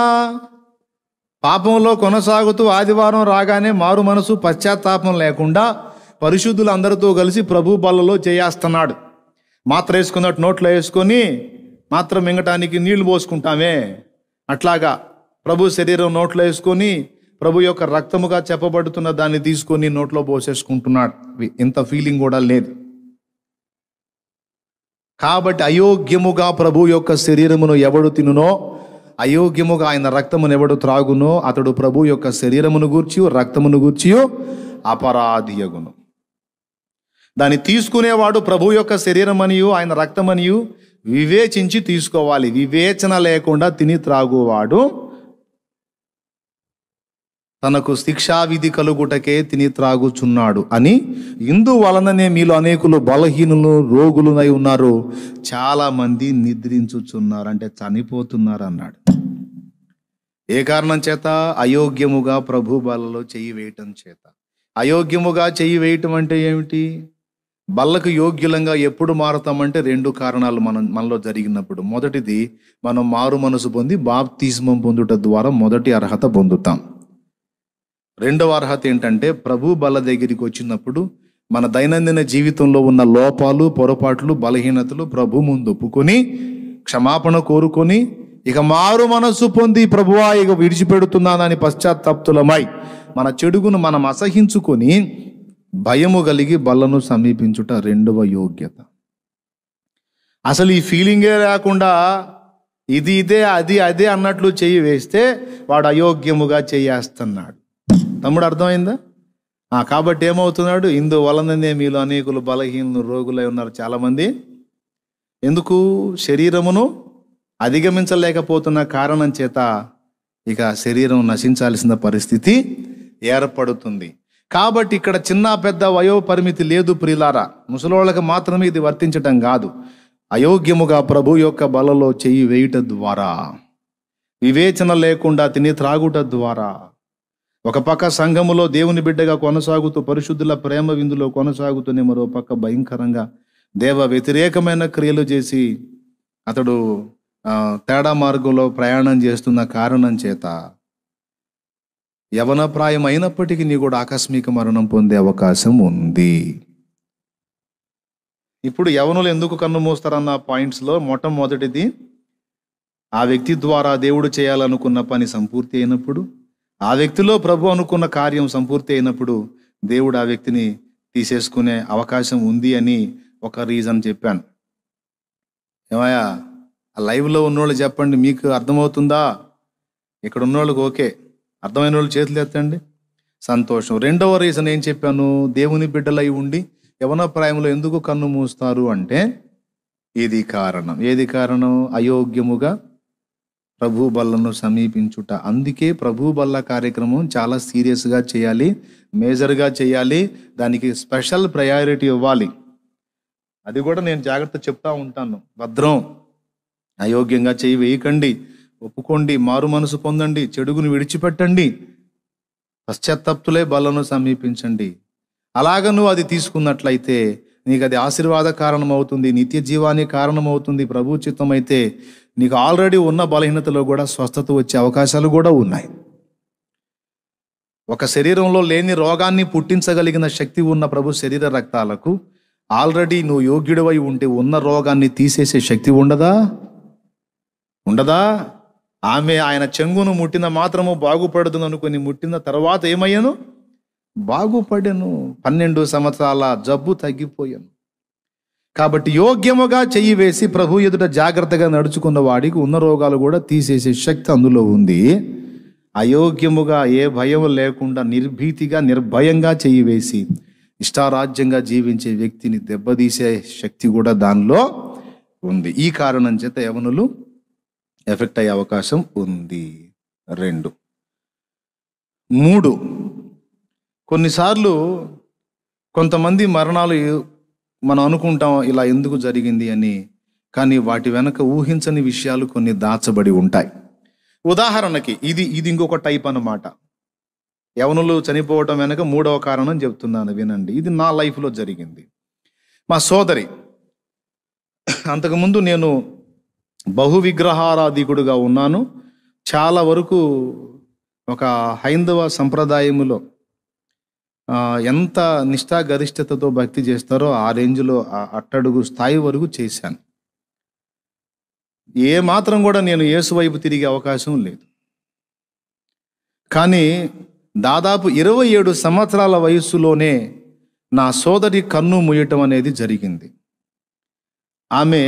పాపంలో కొనసాగుతూ ఆదివారం రాగానే మారు మనసు పశ్చాత్తాపం లేకుండా పరిశుద్ధులు అందరితో కలిసి ప్రభు బల్లలో చేయేస్తున్నాడు. మాత్ర వేసుకున్నట్టు నోట్లో వేసుకొని మాత్రం మింగటానికి నీళ్లు పోసుకుంటామే, అట్లాగా ప్రభు శరీరం నోట్లో వేసుకొని ప్రభు యొక్క రక్తముగా చెప్పబడుతున్న దాన్ని తీసుకొని నోట్లో పోసేసుకుంటున్నాడు. ఇంత ఫీలింగ్ కూడా లేదు. కాబట్టి అయోగ్యముగా ప్రభు యొక్క శరీరమును ఎవడు తినునో, అయోగ్యముగా ఆయన రక్తమును ఎవడు త్రాగునో అతడు ప్రభు యొక్క శరీరమును గూర్చి రక్తమును గూర్చి అపరాధియగును. దాన్ని తీసుకునేవాడు ప్రభు యొక్క శరీరమనియు ఆయన రక్తమనియు వివేచించి తీసుకోవాలి. వివేచన లేకుండా తిని త్రాగువాడు తనకు శిక్షావిధి కలుగుటకే తిని త్రాగుచున్నాడు అని, ఇందువలననే మీలో అనేకులు బలహీనులు రోగులునై ఉన్నారు, చాలా మంది నిద్రించుచున్నారు, అంటే చనిపోతున్నారు అన్నాడు. ఏ కారణం చేత? అయోగ్యముగా ప్రభు బల్లలో చెయ్యి వేయటం చేత. అయోగ్యముగా చెయ్యి వేయటం అంటే ఏమిటి? బల్లకు యోగ్యులంగా ఎప్పుడు మారుతామంటే 2 కారణాలు మనలో జరిగినప్పుడు. మొదటిది, మనం మారు మనసు పొంది బాప్తిస్మం పొందుట ద్వారా మొదటి అర్హత పొందుతాం. 2వ అర్హత ఏంటంటే ప్రభు బల్ల దగ్గరికి వచ్చినప్పుడు మన దైనందిన జీవితంలో ఉన్న లోపాలు, పొరపాట్లు, బలహీనతలు ప్రభు ముందు ఒప్పుకొని క్షమాపణ కోరుకొని ఇక మారు మనస్సు పొంది ప్రభువా ఇక విడిచిపెడుతున్నానని పశ్చాత్తాప్తులమై మన చెడుగును మనం అసహించుకొని భయము కలిగి బల్లను సమీపించుట 2వ యోగ్యత. అసలు ఈ ఫీలింగే లేకుండా ఇది ఇదే అది అదే అన్నట్లు చెయ్యి వేస్తే వాడు అయోగ్యముగా చేయేస్తున్నాడు. తమ్ముడు, అర్థమైందా? కాబట్టి ఏమవుతున్నాడు? ఇందువలననే మీలో అనేకులు బలహీనులు రోగులై ఉన్నారు చాలామంది. ఎందుకు? శరీరమును అధిగమించలేకపోతున్న కారణం చేత ఇక శరీరం నశించాల్సిన పరిస్థితి ఏర్పడుతుంది. కాబట్టి ఇక్కడ చిన్న పెద్ద వయో పరిమితి లేదు ప్రియులారా. ముసలోళ్ళకి మాత్రమే ఇది వర్తించటం కాదు. అయోగ్యముగా ప్రభు యొక్క బలలో చెయ్యి వేయుట ద్వారా, వివేచన లేకుండా తిని త్రాగుట ద్వారా, ఒక పక్క సంఘములో దేవుని బిడ్డగా కొనసాగుతూ పరిశుద్ధుల ప్రేమ విందులో కొనసాగుతూనే మరో పక్క భయంకరంగా దేవ వ్యతిరేకమైన క్రియలు చేసి అతడు తేడా మార్గంలో ప్రయాణం చేస్తున్న కారణం చేత యవన ప్రాయం అయినప్పటికీ నీ కూడా ఆకస్మిక మరణం పొందే అవకాశం ఉంది. ఇప్పుడు యవనులు ఎందుకు కన్ను మూస్తారన్న పాయింట్స్లో మొట్టమొదటిది, ఆ వ్యక్తి ద్వారా దేవుడు చేయాలనుకున్న పని సంపూర్తి అయినప్పుడు, ఆ వ్యక్తిలో ప్రభు అనుకున్న కార్యం సంపూర్తి అయినప్పుడు దేవుడు ఆ వ్యక్తిని తీసేసుకునే అవకాశం ఉంది అని ఒక రీజన్ చెప్పాను. ఏమయ్యా, ఆ లైవ్లో ఉన్నోళ్ళు చెప్పండి, మీకు అర్థమవుతుందా? ఇక్కడ ఉన్నోళ్ళకి ఓకే, అర్థమైన వాళ్ళు చేతులు ఎత్తండి, సంతోషం. 2వ రీజన్ ఏం చెప్పాను? దేవుని బిడ్డలై ఉండి యవన ప్రాయంలో ఎందుకు కన్ను మూస్తారు అంటే ఇది కారణం. ఏది కారణం? అయోగ్యముగా ప్రభు బల్లను సమీపించుట. అందుకే ప్రభు బల్ల కార్యక్రమం చాలా సీరియస్గా చేయాలి, మేజర్గా చేయాలి, దానికి స్పెషల్ ప్రయారిటీ ఇవ్వాలి. అది కూడా నేను జాగ్రత్త చెప్తా ఉంటాను. భద్రం, అయోగ్యంగా చేయి వేయకండి, ఒప్పుకోండి, మారు మనసు పొందండి, చెడుగును విడిచిపెట్టండి. పశ్చాత్తప్తులే బలను సమీపించండి. అలాగ నువ్వు అది తీసుకున్నట్లయితే నీకు అది ఆశీర్వాద కారణం అవుతుంది, నిత్య జీవానికి కారణం అవుతుంది. ప్రభు చిత్తం అయితే నీకు ఆల్రెడీ ఉన్న బలహీనతలో కూడా స్వస్థత వచ్చే అవకాశాలు కూడా ఉన్నాయి. ఒక శరీరంలో లేని రోగాన్ని పుట్టించగలిగిన శక్తి ఉన్న ప్రభు శరీర రక్తాలకు ఆల్రెడీ నువ్వు యోగ్యుడివై ఉంటే ఉన్న రోగాన్ని తీసేసే శక్తి ఉండదా? ఆమె ఆయన చెంగును ముట్టిన మాత్రము బాగుపడదు అనుకుని ముట్టిన తర్వాత ఏమయ్యాను? బాగుపడెను. 12 సంవత్సరాల జబ్బు తగ్గిపోయాను. కాబట్టి యోగ్యముగా చెయ్యి వేసి ప్రభు ఎదుట జాగ్రత్తగా నడుచుకున్న వాడికి ఉన్న రోగాలు కూడా తీసేసే శక్తి అందులో ఉంది. అయోగ్యముగా ఏ భయం లేకుండా నిర్భీతిగా నిర్భయంగా చెయ్యి వేసి ఇష్టారాజ్యంగా జీవించే వ్యక్తిని దెబ్బతీసే శక్తి కూడా దానిలో ఉంది. ఈ కారణం చేత యవనులు ఎఫెక్ట్ అయ్యే అవకాశం ఉంది. 2. 3, కొన్నిసార్లు కొంతమంది మరణాలు మనం అనుకుంటాం ఇలా ఎందుకు జరిగింది అని, కానీ వాటి వెనక ఊహించని విషయాలు కొన్ని దాచబడి ఉంటాయి. ఉదాహరణకి ఇది ఇంకొక టైప్ అన్నమాట. యవనులు చనిపోవటం వెనక 3వ కారణం చెప్తున్నాను, వినండి. ఇది నా లైఫ్లో జరిగింది. మా సోదరి, అంతకుముందు నేను బహు విగ్రహారాధికుడుగా ఉన్నాను. చాలా వరకు ఒక హైందవ సంప్రదాయములో ఎంత నిష్ఠాగరిష్టతతో భక్తి చేస్తారో ఆ రేంజ్లో అట్టడుగు స్థాయి వరకు చేశాను. ఏ మాత్రం కూడా నేను యేసు వైపు తిరిగే అవకాశం లేదు. కానీ దాదాపు 27 సంవత్సరాల వయస్సులోనే నా సోదరి కన్ను మూయటం అనేది జరిగింది. ఆమె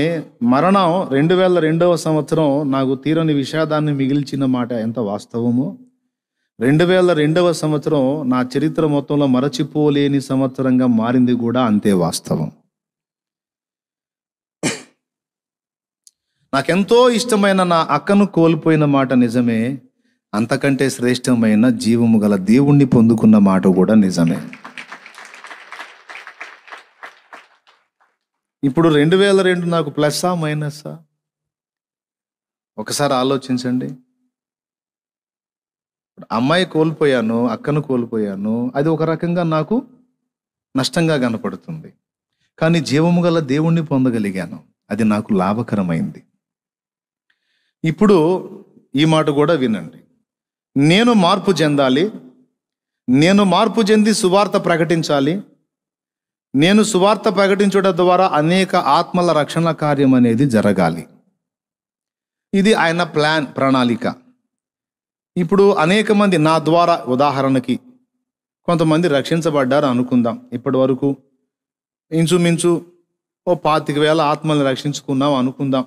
మరణం 2002వ సంవత్సరం నాకు తీరని విషాదాన్ని మిగిల్చిన మాట ఎంత వాస్తవమో, 2002వ సంవత్సరం నా చరిత్ర మొత్తంలో మరచిపోలేని సంవత్సరంగా మారింది కూడా అంతే వాస్తవం. నాకెంతో ఇష్టమైన నా అక్కను కోల్పోయిన మాట నిజమే, అంతకంటే శ్రేష్టమైన జీవము గల దేవుణ్ణి పొందుకున్న మాట కూడా నిజమే. ఇప్పుడు 2002 నాకు ప్లస్సా మైనస్సా? ఒకసారి ఆలోచించండి. అమ్మాయి కోల్పోయాను, అక్కను కోల్పోయాను, అది ఒక రకంగా నాకు నష్టంగా కనపడుతుంది. కానీ జీవము గల దేవుణ్ణి పొందగలిగాను, అది నాకు లాభకరమైంది. ఇప్పుడు ఈ మాట కూడా వినండి. నేను మార్పు చెందాలి, నేను మార్పు చెంది సువార్త ప్రకటించాలి. నేను సువార్త ప్రకటించడం ద్వారా అనేక ఆత్మల రక్షణ కార్యం అనేది జరగాలి. ఇది ఆయన ప్రణాళిక. ఇప్పుడు అనేక మంది నా ద్వారా, ఉదాహరణకి కొంతమంది రక్షించబడ్డారు అనుకుందాం. ఇప్పటి వరకు ఇంచుమించు 25,000 ఆత్మల్ని రక్షించుకున్నాం అనుకుందాం.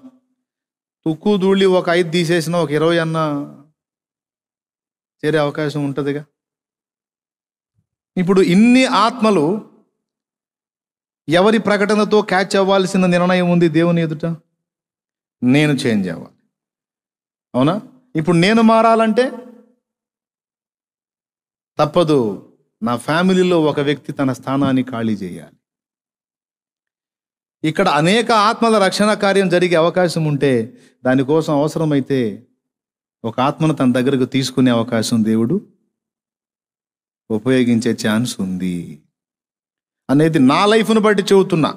తుక్కు దూళ్ళి ఒక 5 తీసేసిన ఒక 20 అన్న చేరే అవకాశం ఉంటుందిగా. ఇప్పుడు ఇన్ని ఆత్మలు ఎవరి ప్రకటనతో క్యాచ్ అవ్వాల్సిన నిర్ణయం ఉంది దేవుని ఎదుట? నేను చేంజ్ అవ్వాలి, అవునా? ఇప్పుడు నేను మారాలంటే తప్పదు, నా ఫ్యామిలీలో ఒక వ్యక్తి తన స్థానాన్ని ఖాళీ చేయాలి. ఇక్కడ అనేక ఆత్మల రక్షణ కార్యం జరిగే అవకాశం ఉంటే దానికోసం అవసరమైతే ఒక ఆత్మను తన దగ్గరకు తీసుకునే అవకాశం దేవుడు ఉపయోగించే ఛాన్స్ ఉంది అనేది నా లైఫ్ను బట్టి చెబుతున్నా.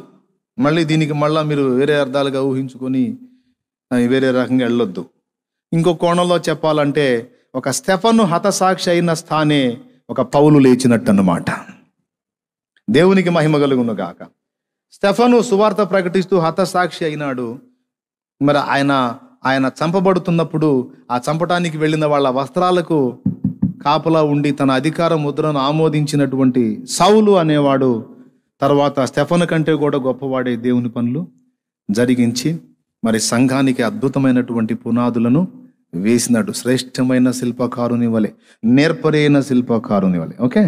మళ్ళీ దీనికి మీరు వేరే అర్థాలుగా ఊహించుకొని వేరే రకంగా వెళ్ళొద్దు. ఇంకో కోణంలో చెప్పాలంటే ఒక స్టెఫను హతసాక్షి అయిన స్థానే ఒక పౌలు లేచినట్టు అన్నమాట. దేవునికి మహిమ కలుగును గాక. స్టెఫను సువార్త ప్రకటిస్తూ హతసాక్షి అయినాడు. మరి ఆయన చంపబడుతున్నప్పుడు ఆ చంపటానికి వెళ్ళిన వాళ్ళ వస్త్రాలకు కాపలా ఉండి తన అధికార ముద్రను ఆమోదించినటువంటి సౌలు అనేవాడు తర్వాత స్టెఫను కంటే కూడా గొప్పవాడే దేవుని పనులు జరిగించి మరి సంఘానికి అద్భుతమైనటువంటి పునాదులను వేసినాడు. శ్రేష్టమైన శిల్పకారుని వలె, నేర్పరైన శిల్పకారుని వలె. ఓకే,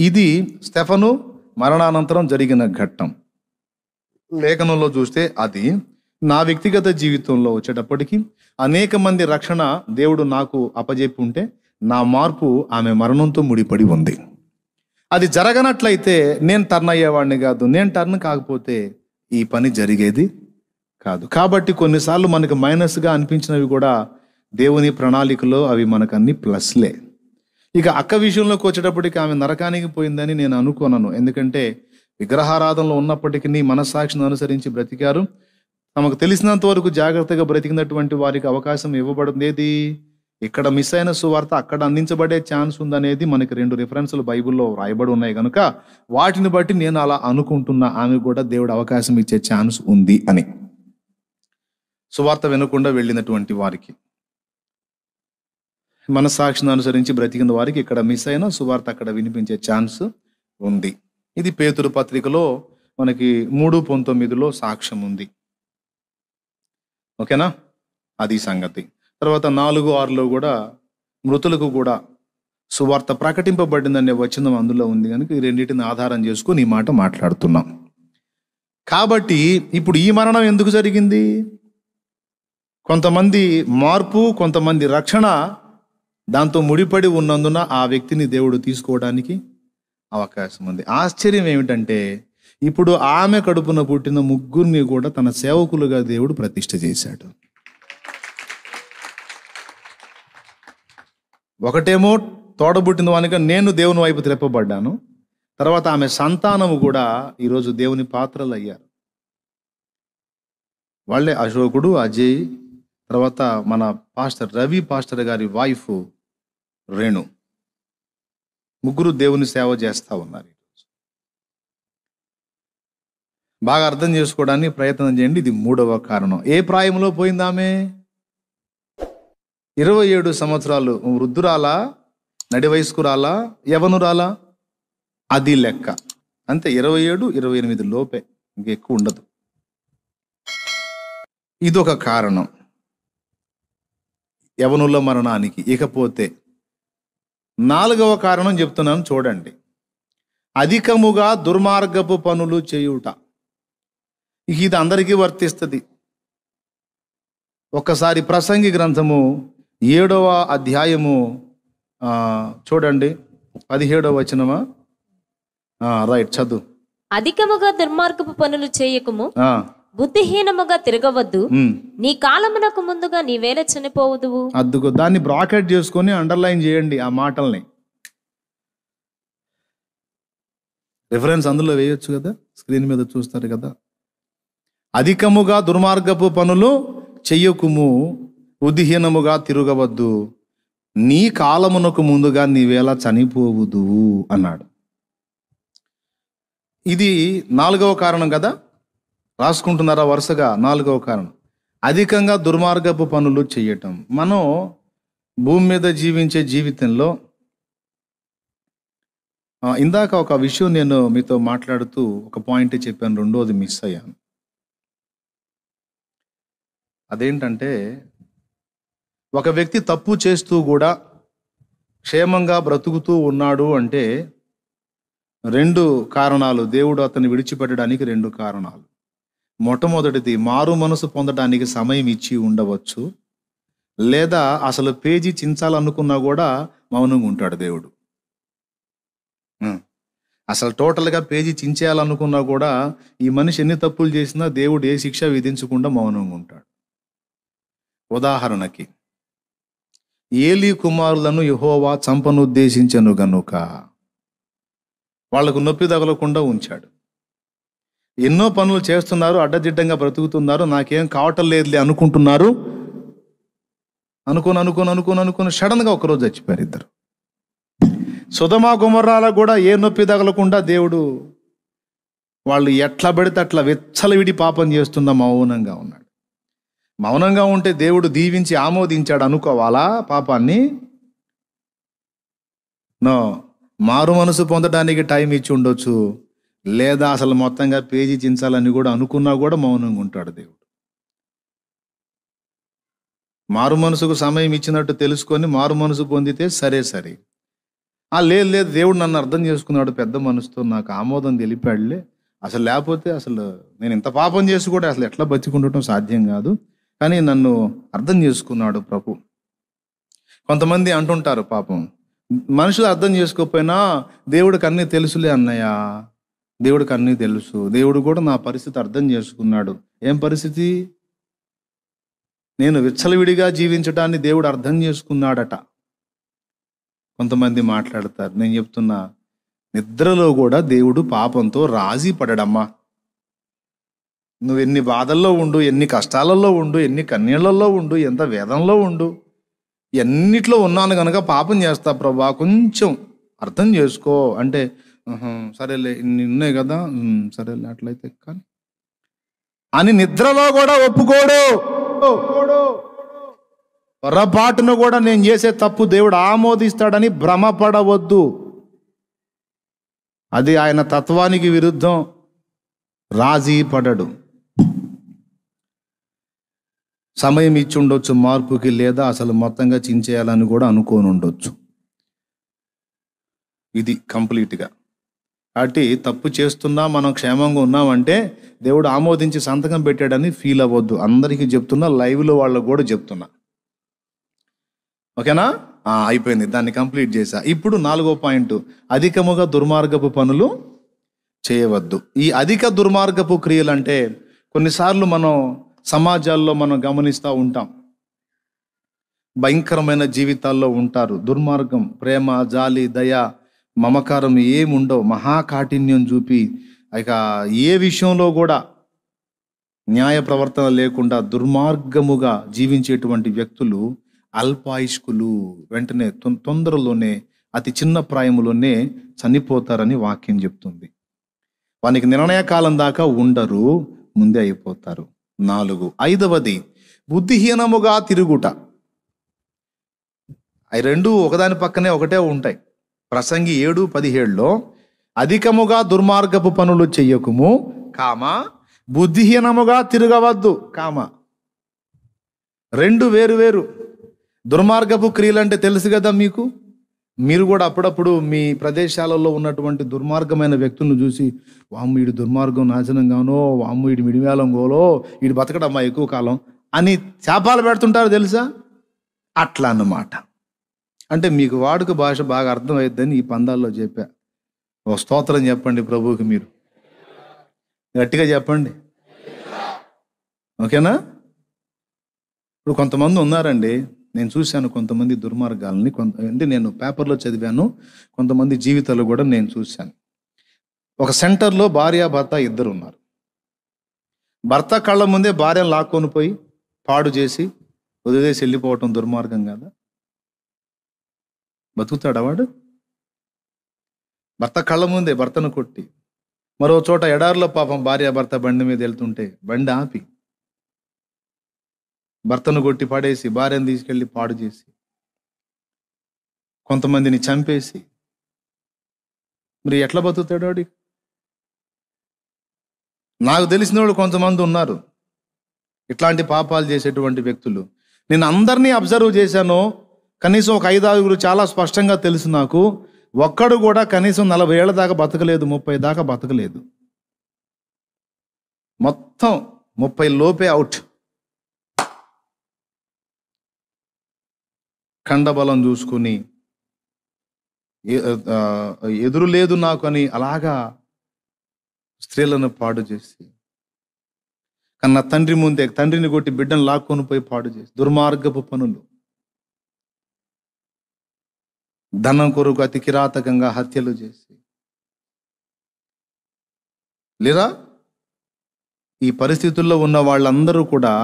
ఇది స్టెఫను మరణానంతరం జరిగిన ఘట్టం. లేఖనంలో చూస్తే అది నా వ్యక్తిగత జీవితంలో వచ్చేటప్పటికి అనేక మంది రక్షణ దేవుడు నాకు అప్పజెప్పి ఉంటే నా మార్పు ఆమె మరణంతో ముడిపడి ఉంది. అది జరగనట్లయితే నేను టర్న్ అయ్యేవాడిని కాదు, నేను టర్న్ కాకపోతే ఈ పని జరిగేది కాదు. కాబట్టి కొన్నిసార్లు మనకు మైనస్గా అనిపించినవి కూడా దేవుని ప్రణాళికలో అవి మనకు అన్ని ప్లస్లే. ఇక అక్క విషయంలోకి వచ్చేటప్పటికి ఆమె నరకానికి పోయిందని నేను అనుకోనను. ఎందుకంటే విగ్రహారాధనలో ఉన్నప్పటికీ మనస్సాక్షిని అనుసరించి బ్రతికారు. తమకు తెలిసినంత వరకు జాగ్రత్తగా బ్రతికినటువంటి వారికి అవకాశం ఇవ్వబడింది. ఏది ఇక్కడ మిస్ అయిన సువార్త అక్కడ అందించబడే ఛాన్స్ ఉందనేది మనకి 2 రిఫరెన్సులు బైబిల్లో రాయబడి ఉన్నాయి కనుక వాటిని బట్టి నేను అలా అనుకుంటున్నా, ఆమె కూడా దేవుడు అవకాశం ఇచ్చే ఛాన్స్ ఉంది అని. సువార్త వినకుండా వెళ్ళినటువంటి వారికి, మనస్సాక్షిని అనుసరించి బ్రతికిన వారికి ఇక్కడ మిస్ అయిన సువార్త అక్కడ వినిపించే ఛాన్స్ ఉంది. ఇది పేతురు పత్రికలో మనకి 3:19 సాక్ష్యం ఉంది. ఓకేనా, అది సంగతి. తర్వాత 4:6 కూడా మృతులకు కూడా సువార్త ప్రకటింపబడిందనే వచనం అందులో ఉంది కనుక ఈ రెండింటిని ఆధారం చేసుకుని ఈ మాట మాట్లాడుతున్నాం. కాబట్టి ఇప్పుడు ఈ మరణం ఎందుకు జరిగింది? కొంతమంది మార్పు, కొంతమంది రక్షణ దాంతో ముడిపడి ఉన్నందున ఆ వ్యక్తిని దేవుడు తీసుకోవడానికి అవకాశం ఉంది. ఆశ్చర్యం ఏమిటంటే ఇప్పుడు ఆమె కడుపున పుట్టిన 3 కూడా తన సేవకులుగా దేవుడు ప్రతిష్ఠ చేశాడు. ఒకటేమో తోడబుట్టిన వానిగా నేను దేవుని వైపు త్రెప్పబడ్డాను. తర్వాత ఆమె సంతానము కూడా ఈరోజు దేవుని పాత్రలు అయ్యారు. వాళ్ళే అశోకుడు, అజయ్, తర్వాత మన పాస్టర్ రవి పాస్టర్ గారి వైఫ్ రేణు, 3 దేవుని సేవ చేస్తూ ఉన్నారు. బాగా అర్థం చేసుకోవడానికి ప్రయత్నం చేయండి. ఇది 3వ కారణం. ఏ ప్రాయంలో పోయిందామె? 27 సంవత్సరాలు. వృద్ధురాలా, నడి వయస్కురాలా, యవనురాలా? అది లెక్క అంతే. 27, 28 లోపే, ఇంకెక్కువ ఉండదు. ఇదొక కారణం యవనుల మరణానికి. ఇకపోతే 4వ కారణం చెప్తున్నాను చూడండి. అధికముగా దుర్మార్గపు పనులు చేయుట. ఇది అందరికీ వర్తిస్తుంది. ఒక్కసారి ప్రసంగి గ్రంథము 7వ అధ్యాయము చూడండి, 17వ వచనమా? రైట్, చదువు. అధికముగా దుర్మార్గపు పనులు చేయకుము, బుద్ధిహీనముగా తిరగవద్దు, నీ కాలమునకు ముందుగా నీవేళ చనిపోవదువు. అద్దుకో, దాన్ని బ్రాకెట్ చేసుకొని అండర్లైన్ చేయండి ఆ మాటల్ని. రిఫరెన్స్ అందులో వేయొచ్చు కదా, స్క్రీన్ మీద చూస్తారు కదా. అధికముగా దుర్మార్గపు పనులు చెయ్యకుము, బుద్ధిహీనముగా తిరగవద్దు, నీ కాలమునకు ముందుగా నీవేళ చనిపోవుదు అన్నాడు. ఇది 4వ కారణం కదా, రాసుకుంటున్నారా వరుసగా? 4వ కారణం అధికంగా దుర్మార్గపు పనులు చేయటం. మనం భూమి మీద జీవించే జీవితంలో ఇందాక ఒక విషయం నేను మీతో మాట్లాడుతూ ఒక పాయింట్ చెప్పాను, 2వది మిస్ అయ్యాను. అదేంటంటే ఒక వ్యక్తి తప్పు చేస్తూ కూడా క్షేమంగా బ్రతుకుతూ ఉన్నాడు అంటే 2 కారణాలు, దేవుడు అతన్ని విడిచిపెట్టడానికి 2 కారణాలు. మొట్టమొదటిది, మారు మనసు పొందడానికి సమయం ఇచ్చి ఉండవచ్చు, లేదా అసలు పేజీ చించాలనుకున్నా కూడా మౌనంగా ఉంటాడు దేవుడు. అసలు టోటల్గా పేజీ చించేయాలనుకున్నా కూడా ఈ మనిషి ఎన్ని తప్పులు చేసినా దేవుడు ఏ శిక్ష విధించకుండా మౌనంగా ఉంటాడు. ఉదాహరణకి, ఏలీ కుమారులను యెహోవా చంపనుద్దేశించెను గనుక వాళ్లకు నొప్పి తగలకుండా ఉంచాడు. ఎన్నో పనులు చేస్తున్నారు, అడ్డదిడ్డంగా బ్రతుకుతున్నారు, నాకేం కావటం లేదులే అనుకుంటున్నారు. అనుకోని సడన్గా ఒకరోజు చచ్చిపోయారు ఇద్దరు. సొదొమ గొమొర్రాలకు కూడా ఏ నొప్పి తగలకుండా దేవుడు వాళ్ళు ఎట్లా పడితే అట్లా విచ్చలవిడి పాపం చేస్తున్నా మౌనంగా ఉన్నాడు. మౌనంగా ఉంటే దేవుడు దీవించి ఆమోదించాడు అనుకోవాలా పాపాన్ని? నో, మారు మనసు పొందడానికి టైం ఇచ్చి ఉండొచ్చు, లేదా అసలు మొత్తంగా పేజీ చించాలని కూడా అనుకున్నా కూడా మౌనంగా ఉంటాడు దేవుడు. మారు మనసుకు సమయం ఇచ్చినట్టు తెలుసుకొని మారు మనసు పొందితే సరే. లేదు దేవుడు నన్ను అర్థం చేసుకున్నాడు, పెద్ద మనసుతో నాకు ఆమోదం తెలిపాడులే, అసలు లేకపోతే అసలు నేను ఇంత పాపం చేసి కూడా అసలు ఎట్లా బతికుండటం సాధ్యం కాదు, కానీ నన్ను అర్థం చేసుకున్నాడు ప్రభు. కొంతమంది అంటుంటారు, పాపం మనుషులు అర్థం చేసుకోకపోయినా దేవుడికి అన్నీ తెలుసులే అన్నయ్య, దేవుడికి అన్నీ తెలుసు, దేవుడు కూడా నా పరిస్థితి అర్థం చేసుకున్నాడు. ఏం పరిస్థితి? నేను విచ్చలవిడిగా జీవించడాన్ని దేవుడు అర్థం చేసుకున్నాడట. కొంతమంది మాట్లాడతారు. నేను చెప్తున్నా, నిద్రలో కూడా దేవుడు పాపంతో రాజీ పడడమ్మా. నువ్వు ఎన్ని బాధల్లో ఉండు, ఎన్ని కష్టాలలో ఉండు, ఎన్ని కన్నీళ్లలో ఉండు, ఎంత వేదంలో ఉండు, ఎన్నిట్లో ఉన్నాను కనుక పాపం చేస్తా ప్రభా, కొంచెం అర్థం చేసుకో అంటే, సరేలే ఇన్ని ఉన్నాయి కదా, సరేలే అట్లయితే కానీ అని నిద్రలో కూడా ఒప్పుకోడు. పొరపాటును కూడా నేను చేసే తప్పు దేవుడు ఆమోదిస్తాడని భ్రమపడవద్దు. అది ఆయన తత్వానికి విరుద్ధం. రాజీ పడడు. సమయం ఇచ్చి ఉండొచ్చు మార్పుకి, లేదా అసలు మొత్తంగా చించేయాలని కూడా అనుకోని ఉండొచ్చు. ఇది కంప్లీట్గా. కాబట్టి తప్పు చేస్తున్నా మనం క్షేమంగా ఉన్నామంటే దేవుడు ఆమోదించి సంతకం పెట్టాడని ఫీల్ అవ్వద్దు. అందరికీ చెప్తున్నా, లైవ్లో వాళ్ళకు కూడా చెప్తున్నా. ఓకేనా? అయిపోయింది, దాన్ని కంప్లీట్ చేశా. ఇప్పుడు 4వ పాయింట్, అధికముగా దుర్మార్గపు పనులు చేయవద్దు. ఈ అధిక దుర్మార్గపు క్రియలు అంటే కొన్నిసార్లు మనం సమాజాల్లో మనం గమనిస్తూ ఉంటాం. భయంకరమైన జీవితాల్లో ఉంటారు. దుర్మార్గం, ప్రేమ, జాలి, దయ, మమకారం ఏముండవు. మహాకాఠిన్యం చూపి ఇక ఏ విషయంలో కూడా న్యాయ ప్రవర్తన లేకుండా దుర్మార్గముగా జీవించేటువంటి వ్యక్తులు అల్పాయుష్కులు. వెంటనే తొందరలోనే, అతి చిన్న ప్రాయములోనే చనిపోతారని వాక్యం చెప్తుంది. వానికి నిర్ణయకాలం దాకా ఉండరు, ముందే అయిపోతారు. 5వది బుద్ధిహీనముగా తిరుగుట. అవి రెండు ఒకదాని పక్కనే ఒకటే ఉంటాయి. ప్రసంగి 7:17లో అధికముగా దుర్మార్గపు పనులు చెయ్యకుము, బుద్ధిహీనముగా తిరగవద్దు, రెండు వేరు వేరు. దుర్మార్గపు క్రియలు అంటే తెలుసు కదా మీకు. మీరు కూడా అప్పుడప్పుడు మీ ప్రదేశాలలో ఉన్నటువంటి దుర్మార్గమైన వ్యక్తులను చూసి, వామ్ము వీడు దుర్మార్గం నాశనంగానో, వామ్ము వీడి మిడివేలంగోలో, వీడు బతకడమ్మా ఎక్కువ కాలం అని శాపాలు పెడుతుంటారు తెలుసా. అట్లా అన్నమాట. అంటే మీకు వాడుక భాష బాగా అర్థమవుతుందని ఈ పందాల్లో చెప్పా. ఓ స్తోత్రం చెప్పండి ప్రభువుకి. మీరు గట్టిగా చెప్పండి, ఓకేనా? ఇప్పుడు కొంతమంది ఉన్నారండి, నేను చూశాను కొంతమంది దుర్మార్గాలని. అంటే నేను పేపర్లో చదివాను, కొంతమంది జీవితాలు కూడా నేను చూశాను. ఒక సెంటర్లో భార్యాభర్త ఇద్దరు ఉన్నారు. భర్త కళ్ళ ముందే భార్యను లాక్కొని పోయి పాడు చేసి వదిలేసి వెళ్ళిపోవటం దుర్మార్గం కదా? బతుకుతాడా వాడు? భర్త కళ్ళ ముందే భర్తను కొట్టి, మరో చోట ఎడారిలో పాపం భార్యాభర్త బండి మీద వెళ్తుంటే బండి ఆపి భర్తను కొట్టి పడేసి భార్యను తీసుకెళ్ళి పాడు చేసి కొంతమందిని చంపేసి, మరి ఎట్లా బతుకుతాడు వాడి? నాకు తెలిసిన వాళ్ళు కొంతమంది ఉన్నారు ఇట్లాంటి పాపాలు చేసేటువంటి వ్యక్తులు. నేను అందరినీ అబ్జర్వ్ చేశాను. కనీసం ఒక 5-6 చాలా స్పష్టంగా తెలుసు నాకు. ఒక్కడు కూడా కనీసం 40 ఏళ్ల దాకా బతకలేదు, 30 దాకా బతకలేదు. మొత్తం 30 లోపే అవుట్. కండబలం చూసుకుని ఎదురు లేదు నాకు అని అలాగా స్త్రీలను పాడు చేసి, కన్నా తండ్రి ముందే తండ్రిని కొట్టి బిడ్డను లాక్కొని పోయి పాడు చేసి, దుర్మార్గపు పనులు. ధనం కొరకు అతి కిరాతకంగా హత్యలు చేసి లేదా ఈ పరిస్థితుల్లో ఉన్న వాళ్ళందరూ కూడా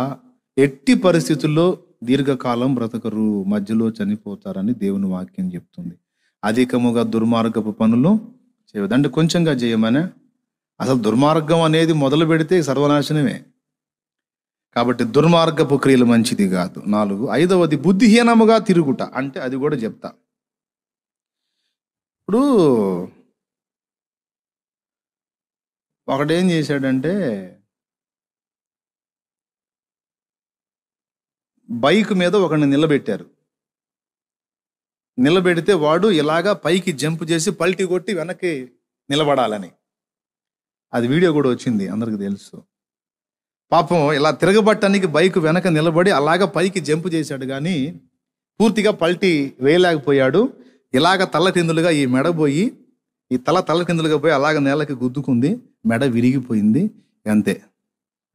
ఎట్టి పరిస్థితుల్లో దీర్ఘకాలం బ్రతకరు, మధ్యలో చనిపోతారని దేవుని వాక్యం చెప్తుంది. అధికముగా దుర్మార్గపు పనులు చేయవద్దు. అంటే కొంచెంగా చేయమనే. అసలు దుర్మార్గం అనేది మొదలు పెడితే సర్వనాశనమే. కాబట్టి దుర్మార్గపు క్రియలు మంచిది కాదు. 5వది బుద్ధిహీనముగా తిరుగుట. అంటే అది కూడా చెప్తా. ఇప్పుడు ఒకడేం చేశాడంటే, బైక్ మీద ఒకడిని నిలబెట్టారు. నిలబెడితే వాడు ఇలాగా పైకి జంప్ చేసి పల్టీ కొట్టి వెనక్కి నిలబడాలని. అది వీడియో కూడా వచ్చింది, అందరికి తెలుసు. పాపం ఇలా తిరగబట్టడానికి బైక్ వెనక నిలబడి అలాగా పైకి జంప్ చేశాడు, కానీ పూర్తిగా పల్టీ వేయలేకపోయాడు. ఇలాగ తల్లకిందులుగా ఈ మెడ పోయి, ఈ తల్లకిందులుగా పోయి అలాగ నేలకి గుద్దుకుంది, మెడ విరిగిపోయింది. అంతే.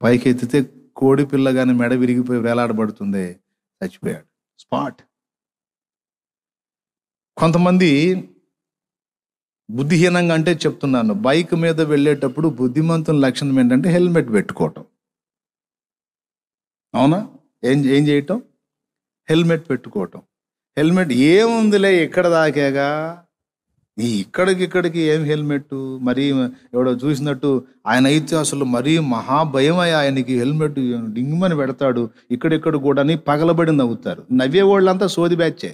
పైకి ఎత్తితే కోడి పిల్ల కానీ మెడ విరిగిపోయి వేలాడబడుతుంది, చచ్చిపోయాడు స్పాట్. కొంతమంది బుద్ధిహీనంగా అంటే చెప్తున్నాను, బైక్ మీద వెళ్ళేటప్పుడు బుద్ధిమంతుల లక్షణం ఏంటంటే హెల్మెట్ పెట్టుకోవటం. అవునా? ఏం ఏం చేయటం? హెల్మెట్ పెట్టుకోవటం. హెల్మెట్ ఏముందిలే ఇక్కడ దాకేగా, ఇక్కడికి ఏం హెల్మెట్. మరీ ఎవడో చూసినట్టు ఆయన అయితే అసలు మరీ మహాభయమయ్య ఆయనకి, హెల్మెట్ డింగుమని పెడతాడు, ఇక్కడిక్కడ కూడా పగలబడి నవ్వుతారు. నవ్వే వాళ్ళంతా సోది బ్యాచే.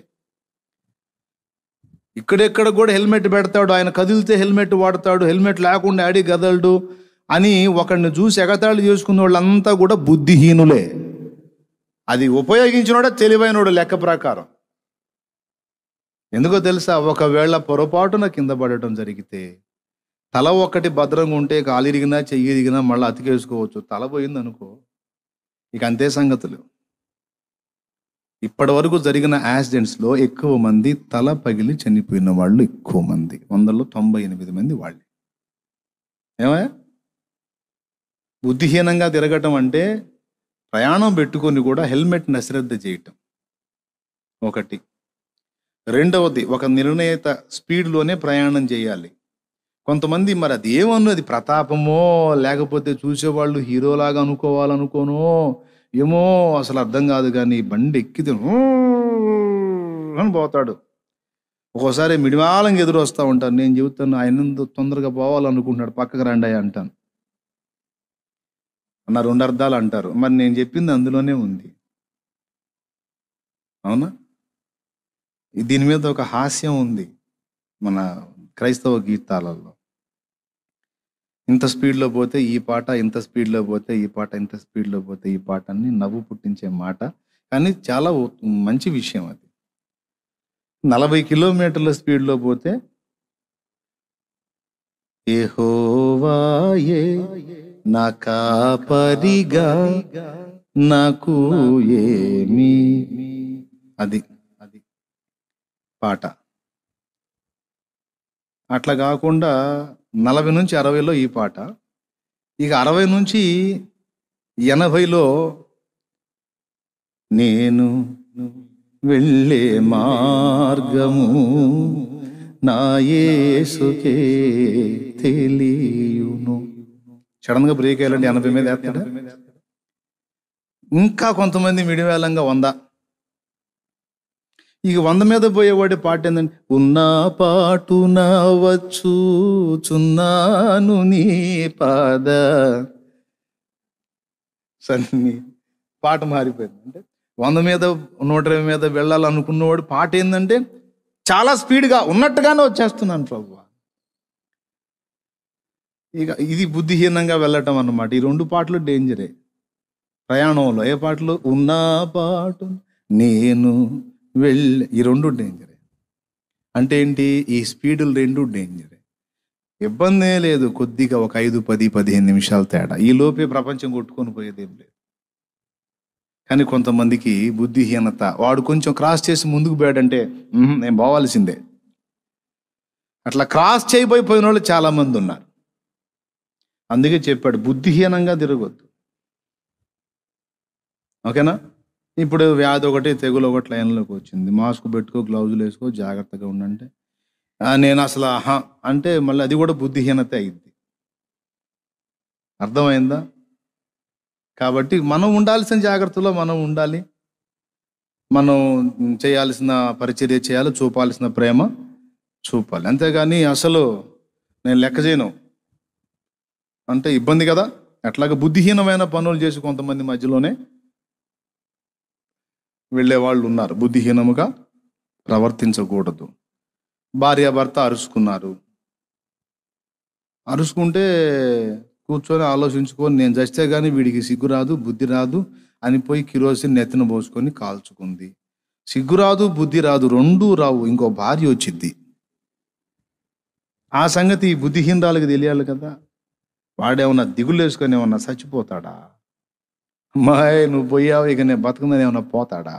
ఇక్కడెక్కడ కూడా హెల్మెట్ పెడతాడు, ఆయన కదిలితే హెల్మెట్ వాడతాడు, హెల్మెట్ లేకుండా ఆడి గదలడు అని ఒకడిని చూసి ఎగతాళి చేసుకున్న వాళ్ళంతా కూడా బుద్ధిహీనులే. అది ఉపయోగించినోడే తెలివైనోడు లెక్క ప్రకారం. ఎందుకో తెలుసా? ఒకవేళ పొరపాటున కింద పడటం జరిగితే, తల ఒక్కటి భద్రంగా ఉంటే కాలు ఇరిగినా చెయ్యి ఇరిగినా మళ్ళీ అతికేసుకోవచ్చు. తల పోయింది అనుకో, ఇక అంతే సంగతులు. ఇప్పటి వరకు జరిగిన యాక్సిడెంట్స్లో ఎక్కువ మంది తల పగిలి చనిపోయిన వాళ్ళు ఎక్కువ మంది, 100లో 98 మంది వాళ్ళే. ఏమయ్యా? బుద్ధిహీనంగా తిరగటం అంటే ప్రయాణం పెట్టుకొని కూడా హెల్మెట్ని అశ్రద్ధ చేయటం ఒకటి. రెండవది, ఒక నిర్ణీత స్పీడ్లోనే ప్రయాణం చేయాలి. కొంతమంది మరి అది ఏమన్నది ప్రతాపమో లేకపోతే చూసేవాళ్ళు హీరోలాగా అనుకోవాలనుకోనో ఏమో అసలు అర్థం కాదు, కానీ బండి ఎక్కితే అని పోతాడు. ఒక్కోసారి మిడివాలంగా ఎదురు వస్తూ ఉంటాను. నేను చెబుతాను, ఆయన తొందరగా పోవాలనుకుంటున్నాడు, పక్కకు రండి అంటాను. అన్న 2 అర్థాలు అంటారు. మరి నేను చెప్పింది అందులోనే ఉంది. అవునా? దీని మీద ఒక హాస్యం ఉంది మన క్రైస్తవ గీతాలలో. ఇంత స్పీడ్లో పోతే ఈ పాట, ఇంత స్పీడ్లో పోతే ఈ పాట, ఇంత స్పీడ్లో పోతే ఈ పాట అని నవ్వు పుట్టించే మాట, కానీ చాలా మంచి విషయం అది. 40 కిలోమీటర్ల స్పీడ్లో పోతే యెహోవాయే నా కాపరిగా నాకు ఏమీ, అది పాట. అట్లా కాకుండా 40 నుంచి 60లో ఈ పాట, ఇక 60 నుంచి 80లో నేను వెళ్ళే మార్గము నా యేసుకే తెలియును. సడన్గా బ్రేక్ వేయాలండి, 80 మీద వేస్తాడా? ఇంకా కొంతమంది మిడివేలంగా 100. ఇక 100 మీద పోయేవాడి పాట ఏంటంటే, ఉన్నా పాటున వచ్చుచున్నాను నీ పాద సన్ని. పాట మారిపోయింది. అంటే 100 మీద 120 మీద వెళ్ళాలనుకున్నవాడు పాట ఏంటంటే చాలా స్పీడ్గా ఉన్నట్టుగానే వచ్చేస్తున్నాను ప్రభు. ఇక ఇది బుద్ధిహీనంగా వెళ్ళటం అన్నమాట. ఈ 2 పాటలు డేంజరే ప్రయాణంలో. ఏ పాటలు? ఉన్నా పాటు నేను వెళ్ళే, ఈ 2 డేంజరే. అంటే ఏంటి? ఈ స్పీడులు 2 డేంజరే. ఇబ్బందే లేదు, కొద్దిగా ఒక 5, 10, 15 నిమిషాలు తేడా, ఈ లోపే ప్రపంచం కొట్టుకొని పోయేదేం లేదు. కానీ కొంతమందికి బుద్ధిహీనత, వాడు కొంచెం క్రాస్ చేసి ముందుకు పోయాడంటే నేను పోవాల్సిందే. అట్లా క్రాస్ చేయబోయిపోయిన వాళ్ళు చాలామంది ఉన్నారు. అందుకే చెప్పాడు బుద్ధిహీనంగా తిరగొద్దు. ఓకేనా? ఇప్పుడు వ్యాధి ఒకటి, తెగులు ఒకటి లైన్లోకి వచ్చింది. మాస్క్ పెట్టుకో, గ్లౌజులు వేసుకో, జాగ్రత్తగా ఉండంటే నేను అసలు అంటే మళ్ళీ అది కూడా బుద్ధిహీనత అయింది. అర్థమైందా? కాబట్టి మనం ఉండాల్సిన జాగ్రత్తలో మనం ఉండాలి, మనం చేయాల్సిన పరిచర్య చేయాలి, చూపాల్సిన ప్రేమ చూపాలి. అంతేగాని అసలు నేను లెక్క చేయను అంటే ఇబ్బంది కదా. అట్లాగే బుద్ధిహీనమైన పనులు చేసి కొంతమంది మధ్యలోనే వెళ్ళే వాళ్ళు ఉన్నారు. బుద్ధిహీనముగా ప్రవర్తించకూడదు. భార్యాభర్త అరుచుకున్నారు, అరుచుకుంటే కూర్చొని ఆలోచించుకొని నేను చస్తే కానీ వీడికి సిగ్గు రాదు, బుద్ధి రాదు అని పోయి కిరోసిన్ నెత్తిన పోసుకొని కాల్చుకుంది. సిగ్గు రాదు, బుద్ధి రాదు, 2 రావు, ఇంకో భార్య వచ్చింది. ఆ సంగతి ఈ బుద్ధిహీనరాలకు తెలియాలి కదా. వాడేమన్నా దిగులు వేసుకొని ఏమన్నా చచ్చిపోతాడా? అమ్మాయి నువ్వు పోయావు, ఇక నేను బతుకుందని ఏమన్నా పోతాడా?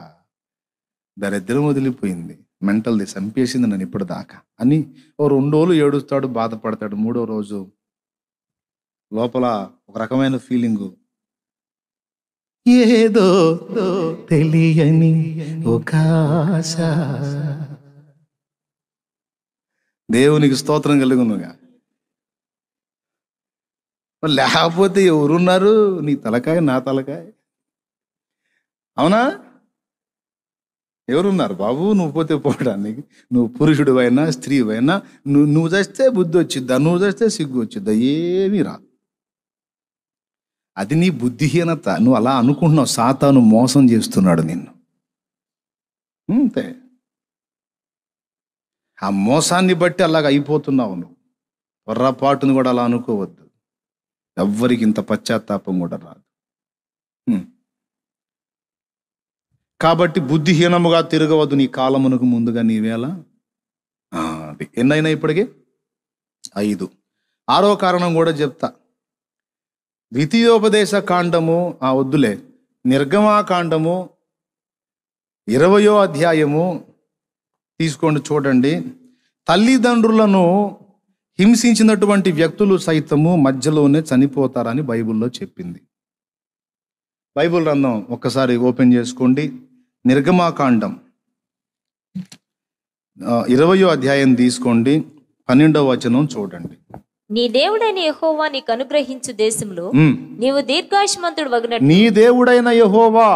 దరిద్రం వదిలిపోయింది, మెంటల్ది చంపేసింది నన్ను ఇప్పటిదాకా అని ఓ 2 రోజులు ఏడుస్తాడు, బాధపడతాడు. 3వ రోజు లోపల ఒక రకమైన ఫీలింగు, ఏదో తెలియని ఒక ఆశ దేవునికి స్తోత్రం కలుగునుగా. మరి లేకపోతే ఎవరున్నారు? నీ తలకాయ నా తలకాయ, అవునా? ఎవరున్నారు బాబు? నువ్వు పోతే పోవడానికి. నువ్వు పురుషుడు అయినా స్త్రీ అయినా నువ్వు చేస్తే బుద్ధి వచ్చిద్దా? నువ్వు చేస్తే సిగ్గు వచ్చిద్దా? ఏమీ రాదు. అది నీ బుద్ధిహీనత. నువ్వు అలా అనుకుంటున్నావు. సాతాను మోసం చేస్తున్నాడు నిన్ను, అంతే. ఆ మోసాన్ని బట్టి అలాగ అయిపోతున్నావు నువ్వు. పొర్రపాటును కూడా అలా అనుకోవద్దు. ఎవ్వరికి ఇంత పశ్చాత్తాపం కూడా రాదు. కాబట్టి బుద్ధిహీనముగా తిరగవద్దు నీ కాలమునకు ముందుగా నీవేళ. అది ఎన్నైనా ఇప్పటికి 5. 6వ కారణం కూడా చెప్తా. ద్వితీయోపదేశ కాండము వద్దులే, నిర్గమాకాండము 20వ అధ్యాయము తీసుకోండి, చూడండి. తల్లిదండ్రులను హింసించినటువంటి వ్యక్తులు సైతము మధ్యలోనే చనిపోతారని బైబిల్లో చెప్పింది. బైబిల్ గ్రంథం ఒక్కసారి ఓపెన్ చేసుకోండి. నిర్గమాకాండం 20వ అధ్యాయం తీసుకోండి, 12వ వచనం చూడండి. నీ దేవుడైన యెహోవా నీకు అనుగ్రహించు దేశంలో నీవు దీర్ఘాయుష్మంతుడు వగునట్టు. నీ దేవుడైన యెహోవా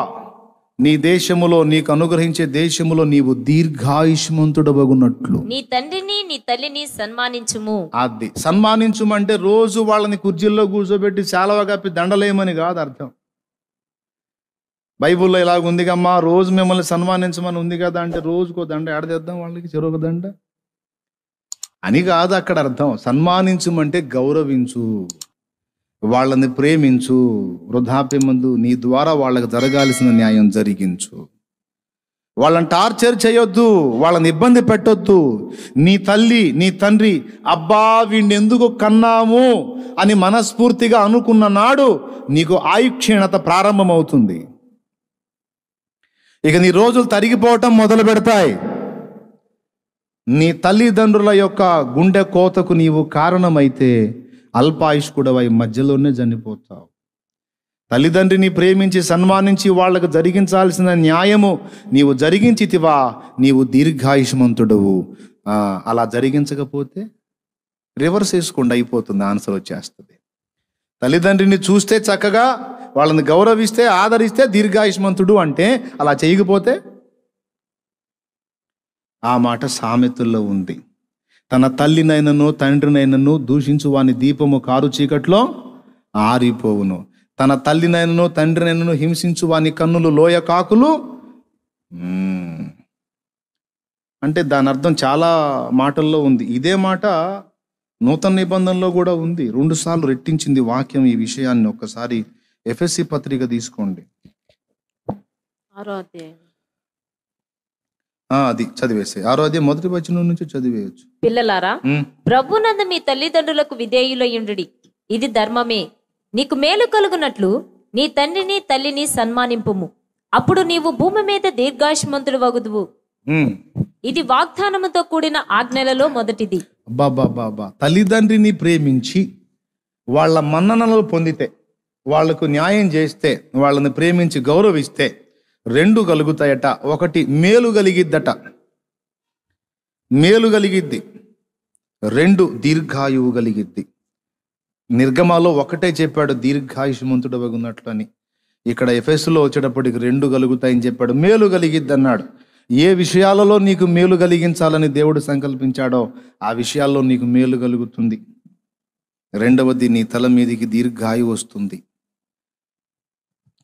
నీ దేశములో, నీకు అనుగ్రహించే దేశములో నీవు దీర్ఘాయుష్మంతుడు వగునట్లు నీ తండ్రిని నీ తల్లిని సన్మానించుము. అది సన్మానించుమంటే రోజు వాళ్ళని కుర్చీల్లో కూర్చోబెట్టి శాలవ కప్పి దండలేయమని కాదు అర్థం. బైబుల్లో ఇలాగ ఉంది కమ్మా, రోజు మిమ్మల్ని సన్మానించమని ఉంది కదా అంటే రోజుకో దండ ఏడదేద్దాం వాళ్ళకి, చెరొక దండ అని కాదు అక్కడ అర్థం. సన్మానించుమంటే గౌరవించు, వాళ్ళని ప్రేమించు, వృద్ధాప్యమందు నీ ద్వారా వాళ్ళకి జరగాల్సిన న్యాయం జరిగించు. వాళ్ళని టార్చర్ చేయొద్దు, వాళ్ళని ఇబ్బంది పెట్టొద్దు. నీ తల్లి నీ తండ్రి అబ్బా వీడిని ఎందుకు కన్నాము అని మనస్ఫూర్తిగా అనుకున్న నాడు నీకు ఆయుక్షీణత ప్రారంభమవుతుంది. ఇక నీ రోజులు తరిగిపోవటం మొదలు పెడతాయి. నీ తల్లిదండ్రుల యొక్క గుండె కోతకు నీవు కారణమైతే అల్పాయుష్కుడవై మధ్యలోనే చనిపోతావు. తల్లిదండ్రిని ప్రేమించి సన్మానించి వాళ్ళకు జరిగించాల్సిన న్యాయము నీవు జరిగించితివా, నీవు దీర్ఘాయుష్మంతుడవు. అలా జరిగించకపోతే రివర్స్ వేసుకోండి, అయిపోతుంది, ఆన్సర్ వచ్చేస్తుంది. తల్లిదండ్రిని చూస్తే చక్కగా వాళ్ళని గౌరవిస్తే ఆదరిస్తే దీర్ఘాయుష్మంతుడు అంటే, అలా చేయకపోతే ఆ మాట సామెతల్లో ఉంది. తన తల్లినైనను తండ్రినైనను దూషించు వాని దీపము కారు చీకట్లో ఆరిపోవును. తన తల్లినైనను తండ్రినైనను హింసించు వాని కన్నులు లోయ కాకులు. అంటే దాని అర్థం చాలా మాటల్లో ఉంది. ఇదే మాట నూతన నిబంధనలో కూడా ఉంది. 2 సార్లు రెట్టించింది వాక్యం ఈ విషయాన్ని. ఒక్కసారి ఎఫెసీ పత్రిక తీసుకోండి, 6వ అధ్యాయం. అది చదివేసే 6వ అధ్యాయం 1వ వచనం నుంచి చదివేయచ్చు. పిల్లలారా, ప్రభునందు మీ తల్లిదండ్రులకు విధేయులయుండుడి, ఇది ధర్మమే. నీకు మేలు కలుగునట్లు నీ తండ్రిని తల్లిని సన్మానింపుము, అప్పుడు నీవు భూమి మీద దీర్ఘాయుష్మంతుడు వగుదువు. ఇది వాగ్దానముతో కూడిన ఆజ్ఞలలో మొదటిది. బాబా తల్లిదండ్రిని ప్రేమించి వాళ్ళ మన్ననలు పొందితే, వాళ్లకు న్యాయం చేస్తే, వాళ్ళని ప్రేమించి గౌరవిస్తే 2 కలుగుతాయట. ఒకటి మేలు కలిగిద్దట, మేలు కలిగిద్ది. 2 దీర్ఘాయువు కలిగిద్ది. నిర్గమాలో ఒకటే చెప్పాడు దీర్ఘాయుష్మంతుడు వగున్నట్లు అని. ఇక్కడ ఎఫెసులో వచ్చేటప్పటికి 2 కలుగుతాయని చెప్పాడు. మేలు కలిగిద్ది అన్నాడు. ఏ విషయాలలో నీకు మేలు కలిగించాలని దేవుడు సంకల్పించాడో ఆ విషయాల్లో నీకు మేలు కలుగుతుంది. 2వది నీ తల మీదికి దీర్ఘాయువు వస్తుంది.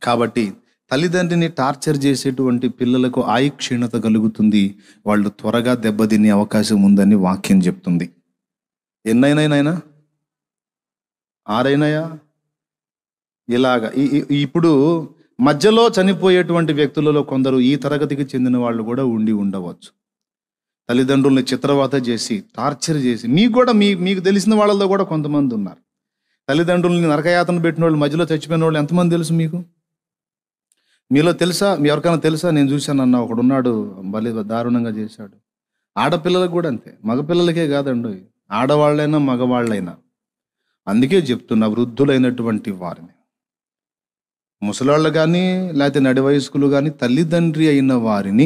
కాబట్టి తల్లిదండ్రిని టార్చర్ చేసేటువంటి పిల్లలకు ఆయుక్షీణత కలుగుతుంది. వాళ్ళు త్వరగా దెబ్బతినే అవకాశం ఉందని వాక్యం చెప్తుంది. ఎన్నైనాయనా 6 ఇలాగా. ఇప్పుడు మధ్యలో చనిపోయేటువంటి వ్యక్తులలో కొందరు ఈ తరగతికి చెందిన వాళ్ళు కూడా ఉండవచ్చు. తల్లిదండ్రుల్ని చిత్రవత చేసి టార్చర్ చేసి, మీకు తెలిసిన వాళ్ళలో కూడా కొంతమంది ఉన్నారు. తల్లిదండ్రుల్ని నరకయాతన పెట్టిన వాళ్ళు, మధ్యలో చచ్చిపోయిన వాళ్ళు ఎంతమంది తెలుసు మీకు? మీలో తెలుసా? ఎవరికైనా తెలుసా? నేను చూశాను అన్న ఒకడున్నాడు, భలే దారుణంగా చేశాడు. ఆడపిల్లలకు కూడా అంతే, మగపిల్లలకే కాదండి, ఆడవాళ్ళైనా మగవాళ్ళైనా. అందుకే చెప్తున్నా, వృద్ధులైనటువంటి వారిని, ముసలాళ్ళు కానీ లేకపోతే నడి వయస్కులు కానీ తల్లిదండ్రి అయిన వారిని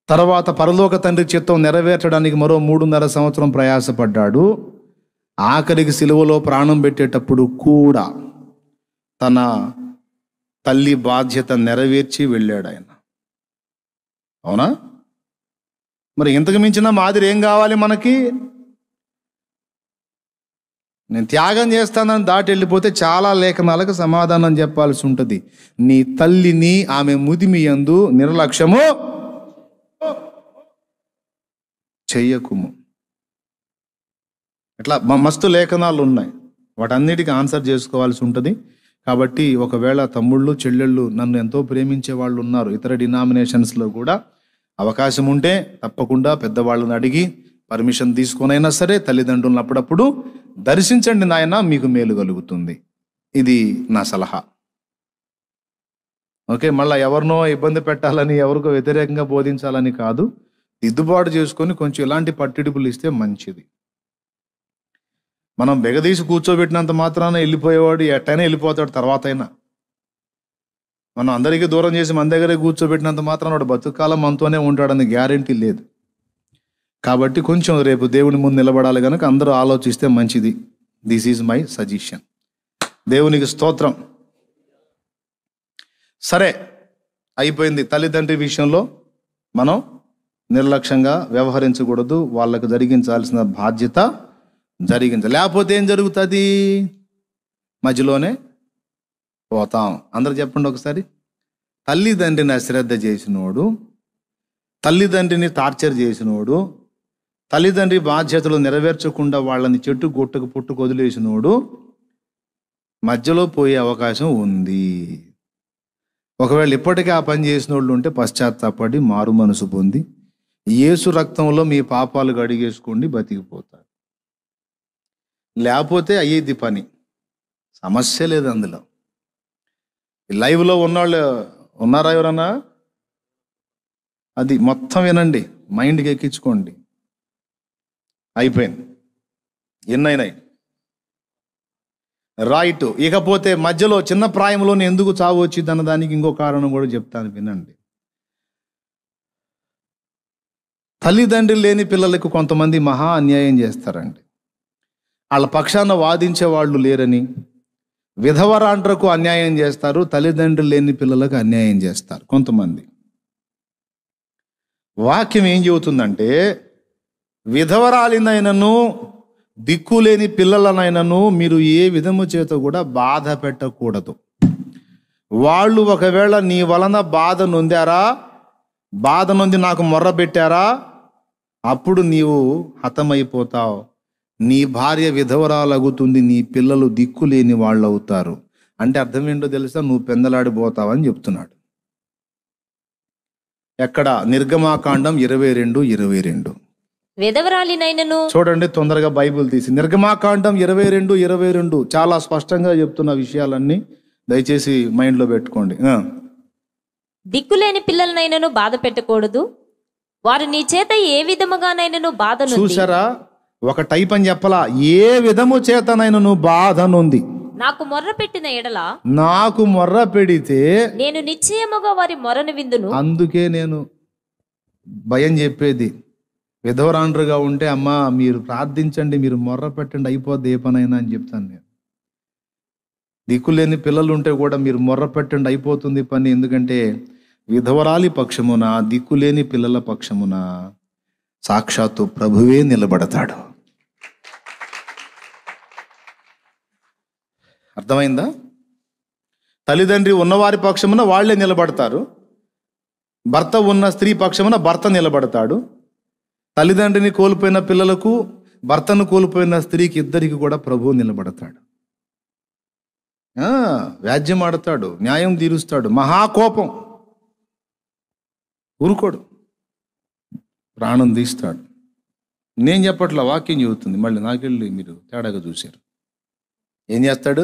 తర్వాత పరలోక తండ్రి చిత్తం నెరవేర్చడానికి మరో 3.5 సంవత్సరం ప్రయాసపడ్డాడు. ఆఖరికి సిలువలో ప్రాణం పెట్టేటప్పుడు కూడా తన తల్లి బాధ్యత నెరవేర్చి వెళ్ళాడు ఆయన. అవునా? మరి ఇంతకు మించిన మాదిరి ఏం కావాలి మనకి? నేను త్యాగం చేస్తానని దాటి వెళ్ళిపోతే చాలా లేఖనాలకు సమాధానం చెప్పాల్సి ఉంటుంది. నీ తల్లిని ఆమె ముదిమి యందు నిర్లక్ష్యము చెయ్యకుము. ఇట్లా మస్తు లేఖనాలు ఉన్నాయి, వాటన్నిటికీ ఆన్సర్ చేసుకోవాల్సి ఉంటుంది. కాబట్టి ఒకవేళ తమ్ముళ్ళు చెల్లెళ్ళు నన్ను ఎంతో ప్రేమించే వాళ్ళు ఉన్నారు, ఇతర డినామినేషన్స్లో కూడా అవకాశం ఉంటే తప్పకుండా పెద్దవాళ్ళని అడిగి పర్మిషన్ తీసుకొనైనా సరే తల్లిదండ్రులను అప్పుడప్పుడు దర్శించండి నాయన, మీకు మేలు కలుగుతుంది. ఇది నా సలహా. ఓకే, మళ్ళీ ఎవరినో ఇబ్బంది పెట్టాలని, ఎవరికో వ్యతిరేకంగా బోధించాలని కాదు, దిద్దుబాటు చేసుకొని కొంచెం ఇలాంటి పట్టిడుపులు ఇస్తే మంచిది. మనం బెగదీసి కూర్చోబెట్టినంత మాత్రాన వెళ్ళిపోయేవాడు ఎట్టైనా వెళ్ళిపోతాడు. తర్వాత అయినా మనం అందరికీ దూరం చేసి మన దగ్గరే కూర్చోబెట్టినంత మాత్రాన వాడు బతుకాలం మనతోనే ఉంటాడని గ్యారెంటీ లేదు. కాబట్టి కొంచెం రేపు దేవుని ముందు నిలబడాలి కనుక అందరూ ఆలోచిస్తే మంచిది. This is my suggestion. దేవునికి స్తోత్రం. సరే, అయిపోయింది. తల్లిదండ్రి విషయంలో మనం నిర్లక్ష్యంగా వ్యవహరించకూడదు, వాళ్ళకు జరిగించాల్సిన బాధ్యత జరిగించాలి. లేకపోతే ఏం జరుగుతుంది? మధ్యలోనే పోతాం. అందరు చెప్పండి ఒకసారి. తల్లిదండ్రిని అశ్రద్ధ చేసినోడు, తల్లిదండ్రిని టార్చర్ చేసినోడు, తల్లిదండ్రి బాధ్యతలు నెరవేర్చకుండా వాళ్ళని చెట్టు గుట్టకు పుట్టుకు వదిలేసినోడు మధ్యలో పోయే అవకాశం ఉంది. ఒకవేళ ఇప్పటికీ ఆ పని చేసిన వాళ్ళు ఉంటే పశ్చాత్తాపడి మారు మనసు పొంది యేసు రక్తంలో మీ పాపాలు కడిగేసుకోండి, బతికిపోతారు. లేకపోతే అయ్యేది పని, సమస్య లేదు అందులో. లైవ్లో ఉన్నవాళ్ళు ఉన్నారా ఎవరన్నా? అది మొత్తం వినండి, మైండ్కి ఎక్కించుకోండి. అయిపోయింది. ఎన్నైనాయి రైట్. ఇకపోతే మధ్యలో చిన్న ప్రాయంలోనే ఎందుకు చావు వచ్చింది అన్న దానికి ఇంకో కారణం కూడా చెప్తాను, వినండి. తల్లిదండ్రులు లేని పిల్లలకు కొంతమంది మహా అన్యాయం చేస్తారండి. వాళ్ళ పక్షాన వాదించే వాళ్ళు లేరని విధవరాండ్రకు అన్యాయం చేస్తారు, తల్లిదండ్రులు లేని పిల్లలకు అన్యాయం చేస్తారు కొంతమంది. వాక్యం ఏం చెబుతుందంటే, విధవరాలినైనను దిక్కులేని పిల్లలనైనను మీరు ఏ విధము చేత కూడా బాధ పెట్టకూడదు. వాళ్ళు ఒకవేళ నీ వలన బాధ నొందారా, బాధ నొంది నాకు మొర్ర పెట్టారా, అప్పుడు నీవు హతమైపోతావు. నీ భార్య విధవరాలగుతుంది, నీ పిల్లలు దిక్కులేని వాళ్ళు అవుతారు. అంటే అర్థం ఏంటో తెలుసా? నువ్వు పెందలాడిపోతావని చెప్తున్నాడు. ఎక్కడ? నిర్గమాకాండం 22:22. విధవరాలినైనను, చూడండి తొందరగా బైబిల్ తీసి, నిర్గమాకాండం 22:22 చాలా స్పష్టంగా చెప్తున్న విషయాలన్నీ దయచేసి మైండ్లో పెట్టుకోండి. దిక్కులేని పిల్లలనైనను బాధ పెట్టకూడదు, వారు నీ చేత ఏ విధముగానైనను బాధ నొంది. చూసారా? ఒక టైప్ అని చెప్పలా, ఏ విధము చేతనైనను బాధ నొంది నాకు మొర్ర పెట్టిన ఎడల, నాకు మొర్ర పెడితే నేను నిశ్చయముగా వారి మొరను విందును. అందుకే నేను భయం చెప్పేది, విధవరాండ్రుగా ఉంటే అమ్మా మీరు ప్రార్థించండి, మీరు మొర్ర పెట్టండి, అయిపోద్ది ఏ పనైనా అని చెప్తాను నేను. దిక్కులేని పిల్లలు ఉంటే కూడా మీరు మొర్ర పెట్టండి, అయిపోతుంది పని. ఎందుకంటే విధవరాలి పక్షమున, దిక్కులేని పిల్లల పక్షమున సాక్షాత్తు ప్రభువే నిలబడతాడు. అర్థమైందా? తల్లిదండ్రి ఉన్నవారి పక్షమున వాళ్లే నిలబడతారు, భర్త ఉన్న స్త్రీ పక్షమున భర్త నిలబడతాడు. తల్లిదండ్రిని కోల్పోయిన పిల్లలకు, భర్తను కోల్పోయిన స్త్రీకి, ఇద్దరికి కూడా ప్రభువు నిలబడతాడు. వ్యాజ్యం ఆడతాడు, న్యాయం తీరుస్తాడు, మహాకోపం, ఊరుకోడు, ప్రాణం తీస్తాడు. నేను చెప్పట్లా, వాక్యం చెబుతుంది. మళ్ళీ నాకెళ్ళి మీరు తేడాగా చూశారు. ఏం చేస్తాడు?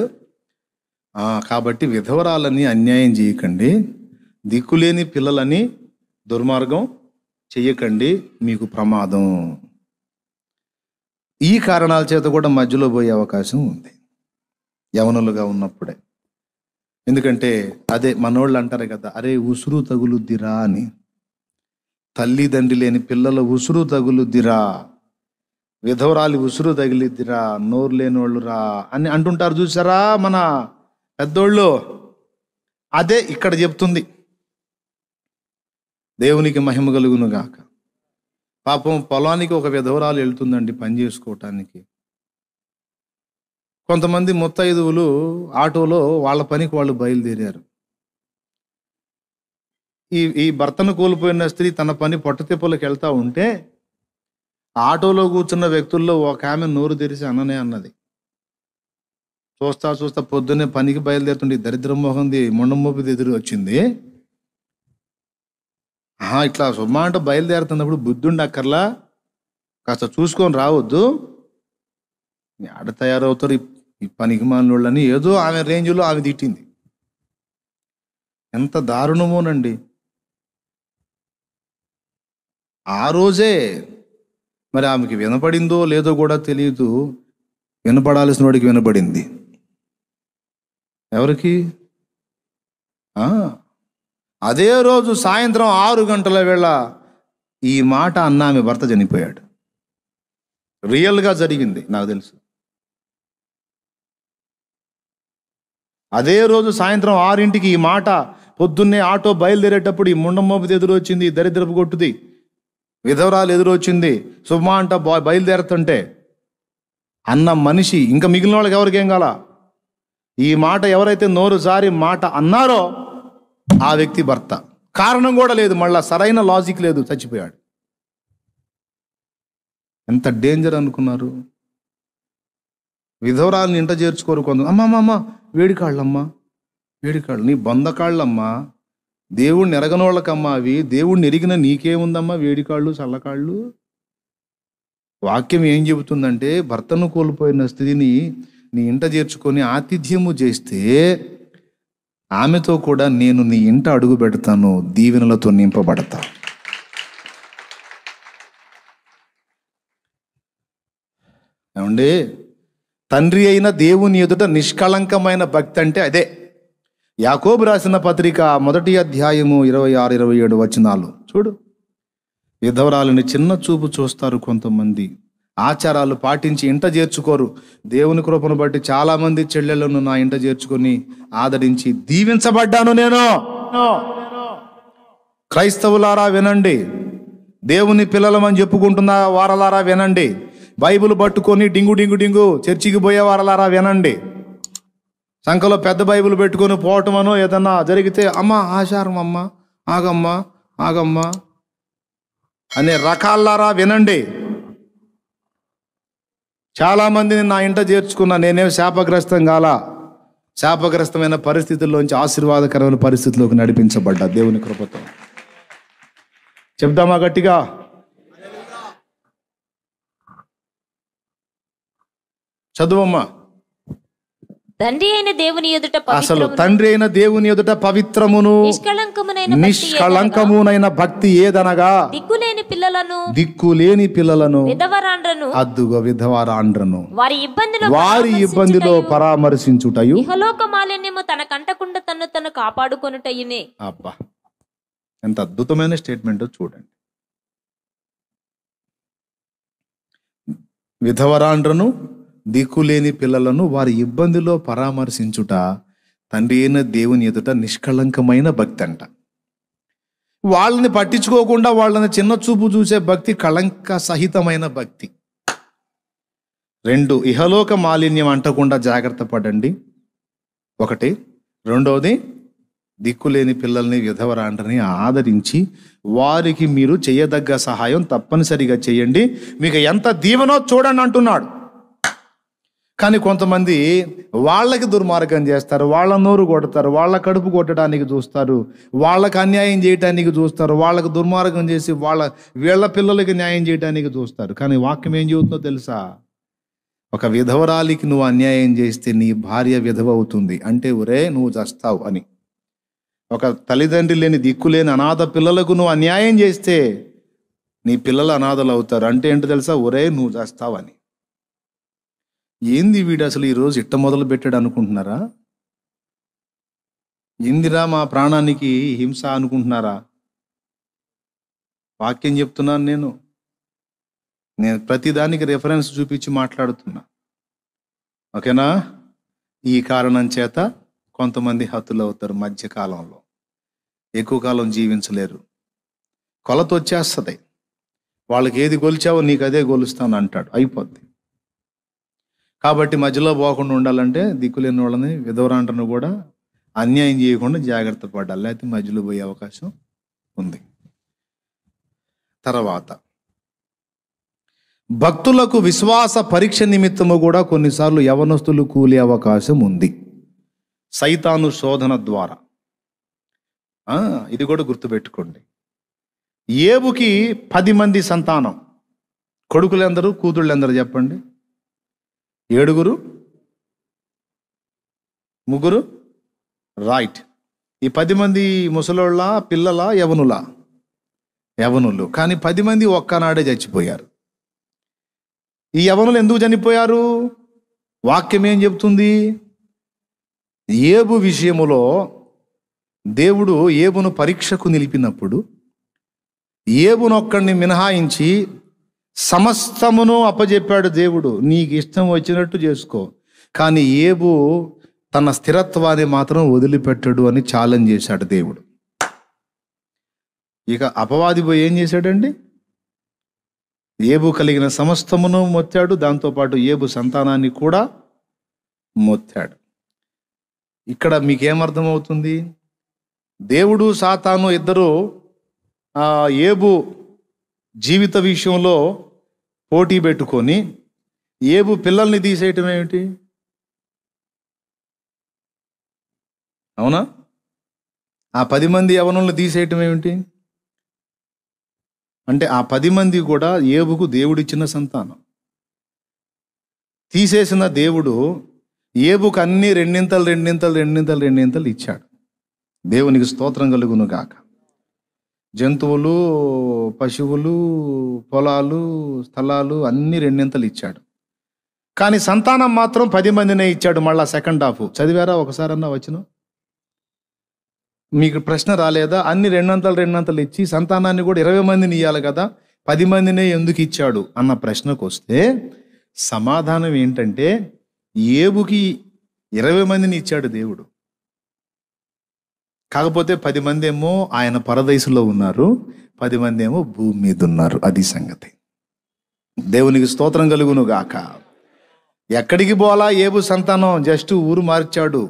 కాబట్టి విధవరాలని అన్యాయం చేయకండి, దిక్కులేని పిల్లలని దుర్మార్గం చెయ్యకండి, మీకు ప్రమాదం. ఈ కారణాల చేత కూడా మధ్యలో పోయే అవకాశం ఉంది యవనులుగా ఉన్నప్పుడే. ఎందుకంటే అదే మనోళ్ళు అంటారు కదా, అరే ఉసురు తగులుద్దిరా అని. తల్లిదండ్రి లేని పిల్లల ఉసురు తగులుద్దిరా, విధవరాలి ఉసురు తగిలిద్దిరా, నోరు లేనోళ్ళు రా అని అంటుంటారు చూసారా మన పెద్దోళ్ళు. అదే ఇక్కడ చెప్తుంది. దేవునికి మహిమ కలుగును గాక. పాపం పొలానికి ఒక విధవరాలు వెళ్తుందండి పని చేసుకోవటానికి. కొంతమంది ముత్తైదువులు ఆటోలో వాళ్ళ పనికి వాళ్ళు బయలుదేరారు. ఈ భర్తను కోల్పోయిన స్త్రీ తన పని పొట్టతిప్పలకు వెళ్తా ఉంటే ఆటోలో కూర్చున్న వ్యక్తుల్లో ఒక ఆమె నోరు తెరిచి అన్ననే అన్నది. చూస్తా చూస్తా పొద్దున్నే పనికి బయలుదేరుతుండే దరిద్రం మోహంది మొండమోపిది ఎదురు వచ్చింది. ఇట్లా సుమా అంటే బయలుదేరుతున్నప్పుడు బుద్ధుండి అక్కర్లా, కాస్త చూసుకొని రావద్దు, ఆడ తయారవుతారు ఈ పనికి మాలినోళ్ళని ఏదో ఆమె రేంజ్లో ఆమె తిట్టింది. ఎంత దారుణమోనండి. ఆ రోజే మరి ఆమెకి వినపడిందో లేదో కూడా తెలియదు, వినపడాల్సిన వాడికి వినపడింది. ఎవరికి? అదే రోజు సాయంత్రం 6 గంటల వేళ ఈ మాట అన్న ఆమె భర్త చనిపోయాడు. రియల్గా జరిగింది, నాకు తెలుసు. అదే రోజు సాయంత్రం 6ంటికి ఈ మాట, పొద్దున్నే ఆటో బయలుదేరేటప్పుడు ఈ ముండమోపు ఎదురు వచ్చింది, దరిద్రపు కొట్టుది విధవరాలు ఎదురొచ్చింది. సుమా అంట బయలుదేరుతుంటే అన్న మనిషి ఇంకా మిగిలిన వాళ్ళకి ఎవరికేం కాల. ఈ మాట ఎవరైతే నోరు జారి మాట అన్నారో ఆ వ్యక్తి భర్త. కారణం కూడా లేదు, మళ్ళా సరైన లాజిక్ లేదు, చచ్చిపోయాడు. ఎంత డేంజర్ అనుకున్నారు. విధవరాలని ఇంట చేర్చుకోరు కొంత. అమ్మమ్మ వేడికాళ్ళమ్మా, వేడికాళ్ళు నీ బొందకాళ్ళమ్మా, దేవుణ్ణి ఎరగనోళ్ళకమ్మా అవి. దేవుణ్ణి ఎరిగిన నీకేముందమ్మా వేడికాళ్ళు చల్లకాళ్ళు. వాక్యం ఏం చెబుతుందంటే, భర్తను కోల్పోయిన స్త్రీని నీ ఇంట చేర్చుకొని ఆతిథ్యము చేస్తే ఆమెతో కూడా నేను నీ ఇంట అడుగు పెడతాను, దీవెనలతో నింపబడతా. ఏమండి, తండ్రి అయిన దేవుని ఎదుట నిష్కళంకమైన భక్తి అంటే అదే. యాకోబు రాసిన పత్రిక 1వ అధ్యాయము 26-27 వచనాలు చూడు. విధవరాలని చిన్న చూపు చూస్తారు కొంతమంది, ఆచారాలు పాటించి ఇంట చేర్చుకోరు. దేవుని కృపను బట్టి చాలా మంది చెల్లెలను నా ఇంట చేర్చుకొని ఆదరించి దీవించబడ్డాను నేను. క్రైస్తవులారా వినండి, దేవుని పిల్లలమని చెప్పుకుంటున్న వారలారా వినండి, బైబిల్ పట్టుకొని డింగు డింగు డింగు చర్చికి పోయే వారలారా వినండి. సంఖలో పెద్ద బైబిల్ పెట్టుకొని పోవటమనో ఏదన్నా జరిగితే అమ్మా ఆచారం అమ్మా ఆగమ్మా ఆగమ్మా అనే రకాలారా వినండి. చాలామందిని నా ఇంట చేర్చుకున్నా, నేనేం శాపగ్రస్తం కాలా. శాపగ్రస్తమైన పరిస్థితుల్లోంచి ఆశీర్వాదకరమైన పరిస్థితుల్లోకి నడిపించబడ్డా దేవుని కృపతో. చెప్దామా గట్టిగా? చదువమ్మా. తండ్రి అయిన దేవుని ఎదుట అసలు తండ్రి అయిన దేవుని ఎదుట పవిత్రమును నిష్కళంకమునైన భక్తి ఏదనగా దిక్కులేని పిల్లలను అద్దుగా విధవరాండ్రను వారి ఇబ్బందిలో పరామర్శించుటయు ఇహలోక మాలిన్యము తన కంటకుండా తను కాపాడుకొనుటయునే. అబ్బా, ఎంత అద్భుతమైన స్టేట్మెంట్ చూడండి. విధవరాండ్రను దిక్కులేని పిల్లలను వారి ఇబ్బందిలో పరామర్శించుట తండ్రి అయిన దేవుని ఎదుట నిష్కళంకమైన భక్తి అంట. వాళ్ళని పట్టించుకోకుండా వాళ్ళని చిన్న చూపు చూసే భక్తి కళంక సహితమైన భక్తి. 2, ఇహలోక మాలిన్యం అంటకుండా జాగ్రత్త పడండి. 1. 2వది, దిక్కులేని పిల్లల్ని విధవరాండ్రని ఆదరించి వారికి మీరు చేయదగ్గ సహాయం తప్పనిసరిగా చేయండి, మీకు ఎంత దీవెనో చూడండి అంటున్నాడు. కానీ కొంతమంది వాళ్ళకి దుర్మార్గం చేస్తారు, వాళ్ళ నోరు కొడతారు, వాళ్ళ కడుపు కొట్టడానికి చూస్తారు, వాళ్ళకి అన్యాయం చేయడానికి చూస్తారు, వాళ్ళకు దుర్మార్గం చేసి వీళ్ళ పిల్లలకి న్యాయం చేయడానికి చూస్తారు. కానీ వాక్యం ఏం చెబుతుందో తెలుసా? ఒక విధవరాలికి నువ్వు అన్యాయం చేస్తే నీ భార్య విధవ అవుతుంది అంటే ఒరే నువ్వు చస్తావు అని. ఒక తల్లిదండ్రి లేని దిక్కులేని అనాథ పిల్లలకు నువ్వు అన్యాయం చేస్తే నీ పిల్లలు అనాథలు అవుతారు అంటే ఏంటో తెలుసా? ఒరే నువ్వు చస్తావు అని. ఏంది వీడు అసలు ఈరోజు ఇట్ట మొదలు పెట్టాడు అనుకుంటున్నారా? ఏందిరా మా ప్రాణానికి హింస అనుకుంటున్నారా? వాక్యం చెప్తున్నాను నేను ప్రతిదానికి రెఫరెన్స్ చూపించి మాట్లాడుతున్నా. ఓకేనా? ఈ కారణం చేత కొంతమంది హతులవుతారు మధ్యకాలంలో, ఎక్కువ కాలం జీవించలేరు. కొలత వచ్చేస్తుంది. వాళ్ళకి ఏది గొలిచావో నీకు అదే గొలుస్తాను అంటాడు, అయిపోద్ది. కాబట్టి మధ్యలో పోకుండా ఉండాలంటే దిక్కులేని వాళ్ళని, విధవరాంటను కూడా అన్యాయం చేయకుండా జాగ్రత్త పడాలి, లేకపోతే మధ్యలో పోయే అవకాశం ఉంది. తర్వాత భక్తులకు విశ్వాస పరీక్ష నిమిత్తము కూడా కొన్నిసార్లు యవనస్తులు కూలే అవకాశం ఉంది, సైతాను శోధన ద్వారా. ఇది కూడా గుర్తుపెట్టుకోండి. ఏబుకి 10 మంది సంతానం. కొడుకులెందరు, కూతుళ్ళెందరు చెప్పండి? 7, 3. రైట్. ఈ 10 మంది ముసలోళ్ళ, పిల్లల, యవనులు. కానీ 10 మంది ఒక్కనాడే చచ్చిపోయారు. ఈ యవనులు ఎందుకు చనిపోయారు? వాక్యం ఏం చెప్తుంది? ఏబు విషయములో దేవుడు ఏబును పరీక్షకు నిలిపినప్పుడు ఏబునొక్కడిని మినహాయించి సమస్తమును అప్పజెప్పాడు దేవుడు. నీకు ఇష్టం వచ్చినట్టు చేసుకో, కానీ ఏబు తన స్థిరత్వాన్ని మాత్రం వదిలిపెట్టడు అని ఛాలెంజ్ చేశాడు దేవుడు. ఇక అపవాది పోయి ఏం చేశాడండి? ఏబు కలిగిన సమస్తమును మొత్తాడు, దాంతోపాటు ఏబు సంతానాన్ని కూడా మొత్తాడు. ఇక్కడ మీకేమర్థమవుతుంది? దేవుడు సాతాను ఇద్దరు ఏబు జీవిత విషయంలో పోటీ పెట్టుకొని ఏబు పిల్లల్ని తీసేయటం ఏమిటి? అవునా? ఆ 10 మంది యవనుల్ని తీసేయటం ఏమిటి? అంటే ఆ 10 మంది కూడా ఏబుకు దేవుడిచ్చిన సంతానం. తీసేసిన దేవుడు ఏబుకు అన్ని రెండింతలు ఇచ్చాడు. దేవునికి స్తోత్రం కలుగును గాక. జంతువులు, పశువులు, పొలాలు, స్థలాలు అన్ని 2 ఇచ్చాడు. కానీ సంతానం మాత్రం 10 మందినే ఇచ్చాడు. మళ్ళా సెకండ్ హాఫ్ చదివారా ఒకసారన్నా వచ్చిన? మీకు ప్రశ్న రాలేదా? అన్ని 2 ఇచ్చి సంతానాన్ని కూడా 20 మందిని ఇవ్వాలి కదా, 10 మందినే ఎందుకు ఇచ్చాడు అన్న ప్రశ్నకు వస్తే సమాధానం ఏంటంటే, ఏబుకి 20 మందిని ఇచ్చాడు దేవుడు. కాకపోతే 10 మంది ఏమో ఆయన పరదేశంలో ఉన్నారు, 10 మంది ఏమో భూమి మీద ఉన్నారు. అది సంగతి. దేవునికి స్తోత్రం కలుగును గాక. ఎక్కడికి పోలా ఏబు సంతానం? జస్ట్ ఊరు మార్చాడు.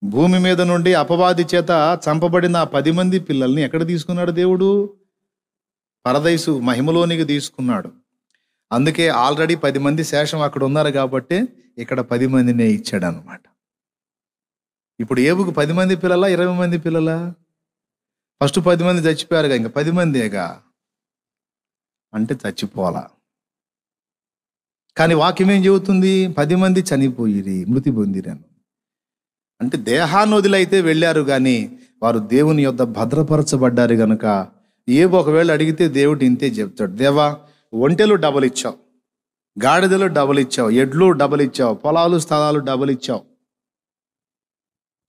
భూమి మీద నుండి అపవాది చేత చంపబడిన 10 మంది పిల్లల్ని ఎక్కడ తీసుకున్నాడు దేవుడు? పరదేశు మహిమలోనికి తీసుకున్నాడు. అందుకే ఆల్రెడీ 10 మంది శేషం అక్కడ ఉన్నారు కాబట్టి ఇక్కడ 10 మందినే ఇచ్చాడు అనమాట. ఇప్పుడు ఏబుకు 10 మంది పిల్లలా, 20 మంది పిల్లలా? ఫస్ట్ 10 మంది చచ్చిపోయారుగా, ఇంకా 10 మందేగా అంటే చచ్చిపోలా. కానీ వాక్యం ఏం చెబుతుంది? 10 మంది చనిపోయిరి, మృతి పొందిరను. అంటే దేహాన్ని వదిలైతే వెళ్ళారు, కానీ వారు దేవుని యొద్ద భద్రపరచబడ్డారు గనుక ఏబు ఒకవేళ అడిగితే దేవుడు ఇంతే చెప్తాడు. దేవా, ఒంటెలు డబల్ ఇచ్చావు, గాడిదలు డబల్ ఇచ్చావు, ఎడ్లు డబల్ ఇచ్చావు, పొలాలు స్థలాలు డబల్ ఇచ్చావు.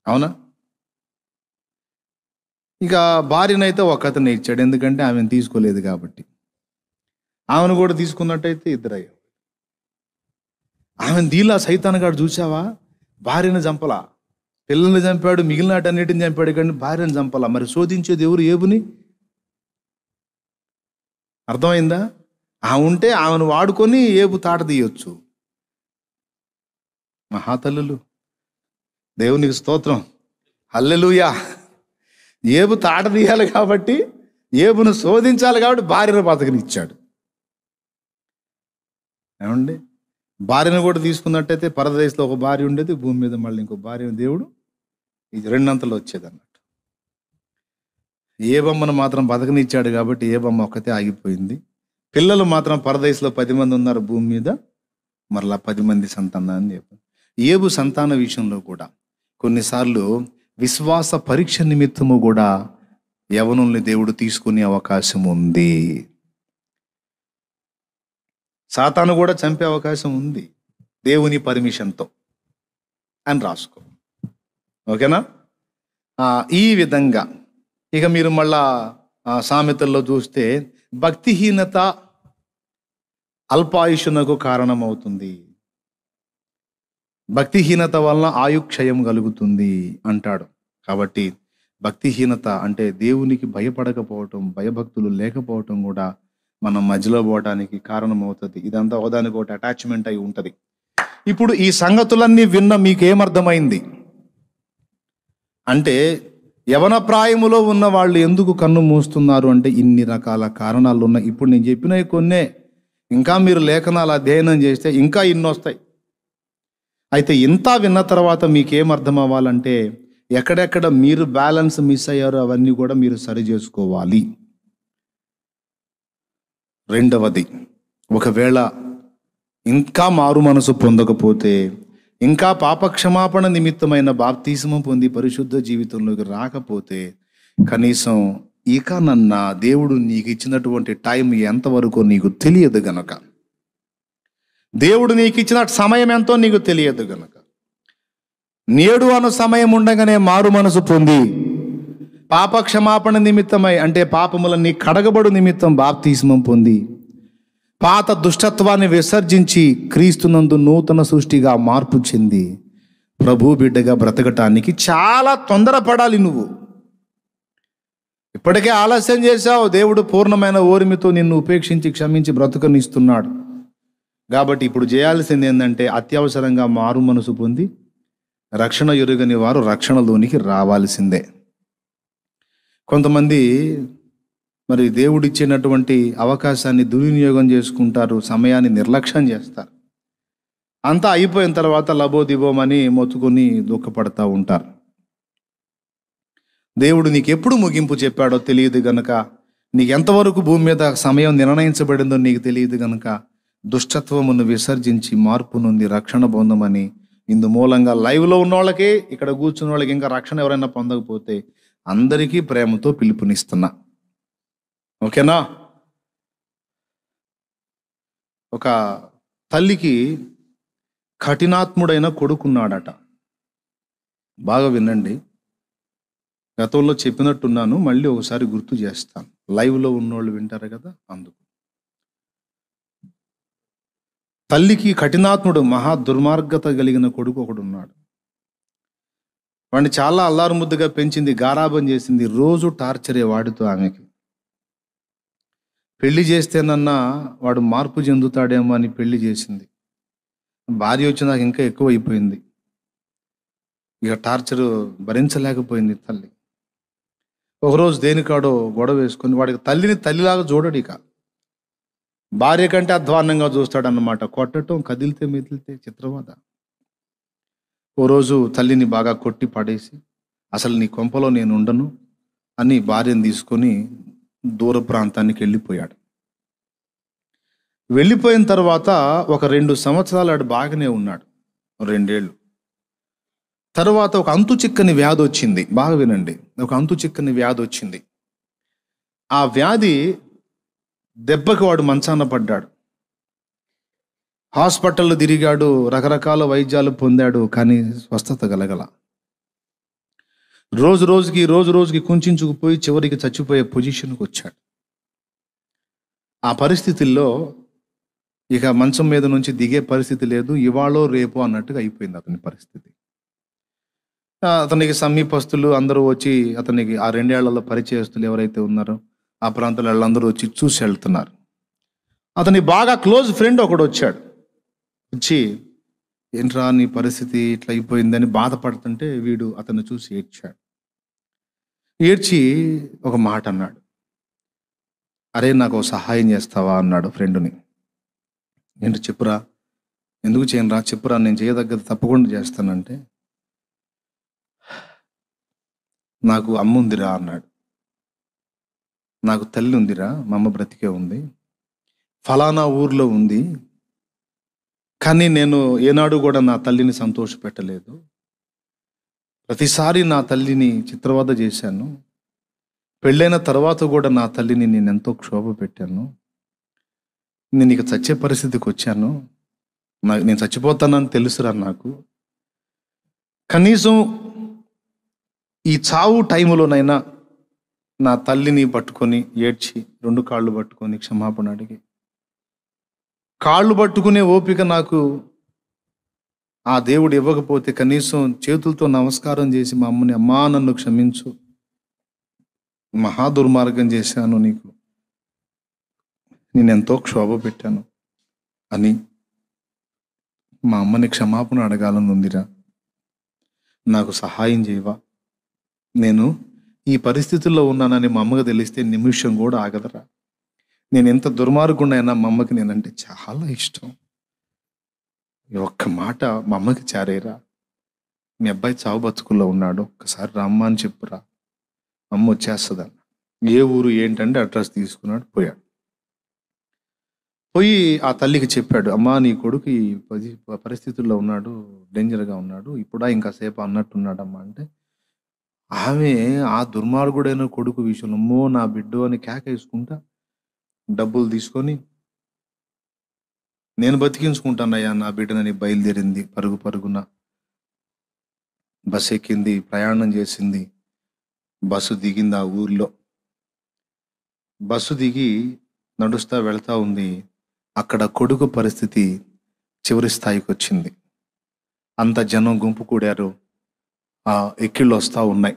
అవునా? ఇక భార్యనైతే ఒక్కతనే ఇచ్చాడు, ఎందుకంటే ఆమెను తీసుకోలేదు కాబట్టి. ఆమెను కూడా తీసుకున్నట్టయితే 2 అయ్యావు. ఆమెను దీలా సైతానుగాడు చూసావా? భార్యను చంపలా, పిల్లల్ని చంపాడు, మిగిలిన వాటన్నిటిని చంపాడు, కానీ భార్యను చంపలా. మరి శోధించేది ఎవరు? ఏబుని. అర్థమైందా? ఉంటే ఆమెను వాడుకొని ఏబు తాట తీయొచ్చు. మహాతల్లులు, దేవునికి స్తోత్రం, హల్లెలూయా. ఏబు తాట తీయాలి కాబట్టి, ఏబును శోధించాలి కాబట్టి భార్యను బతకనిచ్చాడు. ఏమండి? భార్యను కూడా తీసుకున్నట్టయితే పరదేశంలో ఒక భార్య ఉండేది, భూమి మీద మళ్ళీ ఇంకో భార్య దేవుడు ఇది 2 వచ్చేది అన్నట్టు. ఏబమ్మను మాత్రం బతకనిచ్చాడు కాబట్టి ఏబమ్మ ఒక్కతే ఆగిపోయింది. పిల్లలు మాత్రం పరదేశంలో 10 మంది ఉన్నారు, భూమి మీద మరలా 10 మంది సంతానాన్ని చెప్పారు. ఏబు సంతాన విషయంలో కూడా కొన్నిసార్లు విశ్వాస పరీక్ష నిమిత్తము కూడా యవనుల్ని దేవుడు తీసుకునే అవకాశం ఉంది. సాతాను కూడా చంపే అవకాశం ఉంది దేవుని పర్మిషన్తో అని రాసుకో. ఓకేనా? ఈ విధంగా ఇక మీరు మళ్ళా సామెతల్లో చూస్తే భక్తిహీనత అల్పాయుషునకు కారణమవుతుంది, భక్తిహీనత వలన ఆయుక్షయం కలుగుతుంది అంటాడు. కాబట్టి భక్తిహీనత అంటే దేవునికి భయపడకపోవటం, భయభక్తులు లేకపోవటం కూడా మనం మధ్యలో పోవడానికి కారణమవుతుంది. ఇదంతా ఒకదానికి ఒకటి అటాచ్మెంట్ అయి ఉంటుంది. ఇప్పుడు ఈ సంగతులన్నీ విన్న మీకేమర్థమైంది అంటే, యవన ప్రాయములో ఉన్న వాళ్ళు ఎందుకు కన్ను మూస్తున్నారు అంటే ఇన్ని రకాల కారణాలు ఉన్నాయి. ఇప్పుడు నేను చెప్పినవి కొన్నే, ఇంకా మీరు లేఖనాలు అధ్యయనం చేస్తే ఇంకా ఇన్ని వస్తాయి. అయితే ఇంత విన్న తర్వాత మీకేం అర్థం అవ్వాలంటే, ఎక్కడెక్కడ మీరు బ్యాలెన్స్ మిస్ అయ్యారో అవన్నీ కూడా మీరు సరి చేసుకోవాలి. రెండవది, ఒకవేళ ఇంకా మారు మనసు పొందకపోతే, ఇంకా పాపక్షమాపణ నిమిత్తమైన బాప్తిస్మం పొంది పరిశుద్ధ జీవితంలోకి రాకపోతే, కనీసం ఇక దేవుడు నీకు ఇచ్చినటువంటి టైం ఎంతవరకు నీకు తెలియదు గనక, దేవుడు నీకు ఇచ్చిన సమయం ఎంతో నీకు తెలియదు గనక, నేడు అను సమయం ఉండగానే మారు మనసు పొంది పాపక్షమాపణ నిమిత్తమై అంటే పాపములన్నీ కడగబడు నిమిత్తం బాప్తిస్మం పొంది పాత దుష్టత్వాన్ని విసర్జించి క్రీస్తునందు నూతన సృష్టిగా మార్పు చెంది ప్రభు బిడ్డగా బ్రతకటానికి చాలా తొందరపడాలి. నువ్వు ఇప్పటికే ఆలస్యం చేశావు. దేవుడు పూర్ణమైన ఓర్మితో నిన్ను ఉపేక్షించి క్షమించి బ్రతుకనిస్తున్నాడు. కాబట్టి ఇప్పుడు చేయాల్సింది ఏంటంటే, అత్యవసరంగా మారు మనసు పొంది రక్షణ ఎరుగని వారు రక్షణలోనికి రావాల్సిందే. కొంతమంది మరి దేవుడిచ్చినటువంటి అవకాశాన్ని దుర్వినియోగం చేసుకుంటారు, సమయాన్ని నిర్లక్ష్యం చేస్తారు. అంతా అయిపోయిన తర్వాత లబోదిబోమని మొత్తుకొని దుఃఖపడతా ఉంటారు. దేవుడు నీకు ఎప్పుడు ముగింపు చెప్పాడో తెలియదు గనక, నీకు ఎంతవరకు భూమి మీద సమయం నిర్ణయించబడిందో నీకు తెలియదు గనక, దుష్టత్వమును విసర్జించి మార్పు నుండి రక్షణ పొందమని ఇందు మూలంగా లైవ్లో ఉన్న వాళ్ళకి, ఇక్కడ కూర్చున్న వాళ్ళకి ఇంకా రక్షణ ఎవరైనా పొందకపోతే అందరికీ ప్రేమతో పిలుపునిస్తున్నా. ఓకేనా? ఒక తల్లికి కఠినాత్ముడైన కొడుకున్నాడట. బాగా వినండి, గతంలో చెప్పినట్టున్నాను, మళ్ళీ ఒకసారి గుర్తు చేస్తాను. లైవ్లో ఉన్నోళ్ళు వింటారు కదా, అందుకు. తల్లికి కఠినాత్ముడు, మహా దుర్మార్గత కలిగిన కొడుకు ఒకడున్నాడు. వాడిని చాలా అల్లారు ముద్దుగా పెంచింది, గారాబం చేసింది, రోజు టార్చరే వాడితో ఆమెకి. పెళ్లి చేస్తేనన్నా వాడు మార్పు చెందుతాడేమో అని పెళ్లి చేసింది. భార్య వచ్చినాక ఇంకా ఎక్కువ అయిపోయింది. ఇక టార్చర్ భరించలేకపోయింది తల్లి. ఒకరోజు దేనికాడో గొడవ వేసుకొని, వాడికి తల్లిని తల్లిలాగా చూడడు, ఇక భార్య కంటే అధ్వాన్నంగా చూస్తాడన్నమాట. కొట్టడం, కదిలితే మెదిలితే చిత్రవాద. ఓ రోజు తల్లిని బాగా కొట్టి పడేసి, అసలు నీ కొంపలో నేను ఉండను అని భార్యను తీసుకొని దూర ప్రాంతానికి వెళ్ళిపోయాడు. వెళ్ళిపోయిన తర్వాత ఒక 2 సంవత్సరాలు ఆడు బాగానే ఉన్నాడు, 2 ఏళ్ళు. తర్వాత ఒక అంతు చిక్కని వ్యాధి వచ్చింది. బాగా వినండి, ఒక అంతు చిక్కని వ్యాధి వచ్చింది. ఆ వ్యాధి దెబ్బకి వాడు మంచాన పడ్డాడు. హాస్పిటల్లో తిరిగాడు, రకరకాల వైద్యాలు పొందాడు, కానీ స్వస్థత కలగల. రోజు రోజుకి కుంచుకుపోయి చివరికి చచ్చిపోయే పొజిషన్కి వచ్చాడు. ఆ పరిస్థితుల్లో ఇక మంచం మీద నుంచి దిగే పరిస్థితి లేదు, ఇవాళో రేపో అన్నట్టుగా అయిపోయింది అతని పరిస్థితి. అతనికి సమీపస్తులు అందరూ వచ్చి, అతనికి ఆ 2 ఏళ్లలో పరిచయస్తులు ఎవరైతే ఉన్నారో ఆ ప్రాంతాల వాళ్ళందరూ వచ్చి చూసి వెళ్తున్నారు. అతని బాగా క్లోజ్ ఫ్రెండ్ ఒకడు వచ్చాడు. వచ్చి, ఏంట్రా నీ పరిస్థితి ఇట్లా అయిపోయిందని బాధపడుతుంటే వీడు అతన్ని చూసి ఏడ్చాడు. ఏడ్చి ఒక మాట అన్నాడు, అరే నాకు సహాయం చేస్తావా అన్నాడు ఫ్రెండ్ని. ఏంటి చెప్పురా, ఎందుకు చేయనురా చెప్పురా, నేను చేయదగ్గది తప్పకుండా చేస్తానంటే, నాకు అమ్మ ఉందిరా అన్నాడు. నాకు తల్లి ఉందిరా, మా అమ్మ బ్రతికే ఉంది, ఫలానా ఊర్లో ఉంది, కానీ నేను ఏనాడు కూడా నా తల్లిని సంతోషపెట్టలేదు. ప్రతిసారి నా తల్లిని చిత్రవద చేశాను. పెళ్ళైన తర్వాత కూడా నా తల్లిని నేను ఎంతో క్షోభ పెట్టాను. నేను ఇక చచ్చే పరిస్థితికి వచ్చాను. నేను చచ్చిపోతానని తెలుసురా నాకు. కనీసం ఈ చావు టైంలోనైనా నా తల్లిని పట్టుకొని ఏడ్చి 2 కాళ్ళు పట్టుకొని క్షమాపణ అడిగి, కాళ్ళు పట్టుకునే ఓపిక నాకు ఆ దేవుడు ఇవ్వకపోతే కనీసం చేతులతో నమస్కారం చేసి మా అమ్మని, అమ్మా నన్ను క్షమించు, మహా దుర్మార్గం చేశాను, నీకు నేనెంతో క్షోభ పెట్టాను అని మా అమ్మని క్షమాపణ అడగాలని ఉందిరా, నాకు సహాయం చేయవా, నేను ఈ పరిస్థితుల్లో ఉన్నానని మా అమ్మకు తెలిస్తే నిమిషం కూడా ఆగదరా, నేను ఎంత దుర్మార్గుండైనా మా అమ్మకి నేనంటే చాలా ఇష్టం, ఒక్క మాట మా అమ్మకి చారేరా, మీ అబ్బాయి చావు బతుకుల్లో ఉన్నాడు, ఒక్కసారి రమ్మా అని చెప్పురా, అమ్మ వచ్చేస్తుందన్న. ఏ ఊరు ఏంటంటే అడ్రస్ తీసుకున్నాడు, పోయాడు. పోయి ఆ తల్లికి చెప్పాడు, అమ్మా నీ కొడుకు ఈ పరిస్థితుల్లో ఉన్నాడు, డేంజర్గా ఉన్నాడు, ఇప్పుడా ఇంకాసేపు అన్నట్టున్నాడమ్మా అంటే, ఆమె ఆ దుర్మార్గుడైన కొడుకు విషయంలో అమ్మో నా బిడ్డ అని కేకేసుకుంటా డబ్బులు తీసుకొని నేను బతికించుకుంటానయ్యా నా బిడ్డనని బయలుదేరింది. పరుగు పరుగున బస్సు ఎక్కింది, ప్రయాణం చేసింది. బస్సు దిగింది. ఆ ఊర్లో బస్సు దిగి నడుస్తా వెళ్తా ఉంది. అక్కడ కొడుకు పరిస్థితి చివరి స్థాయికి వచ్చింది. అంత జనం గుంపు కూడారు. ఆ ఎక్కిళ్ళు వస్తూ ఉన్నాయి.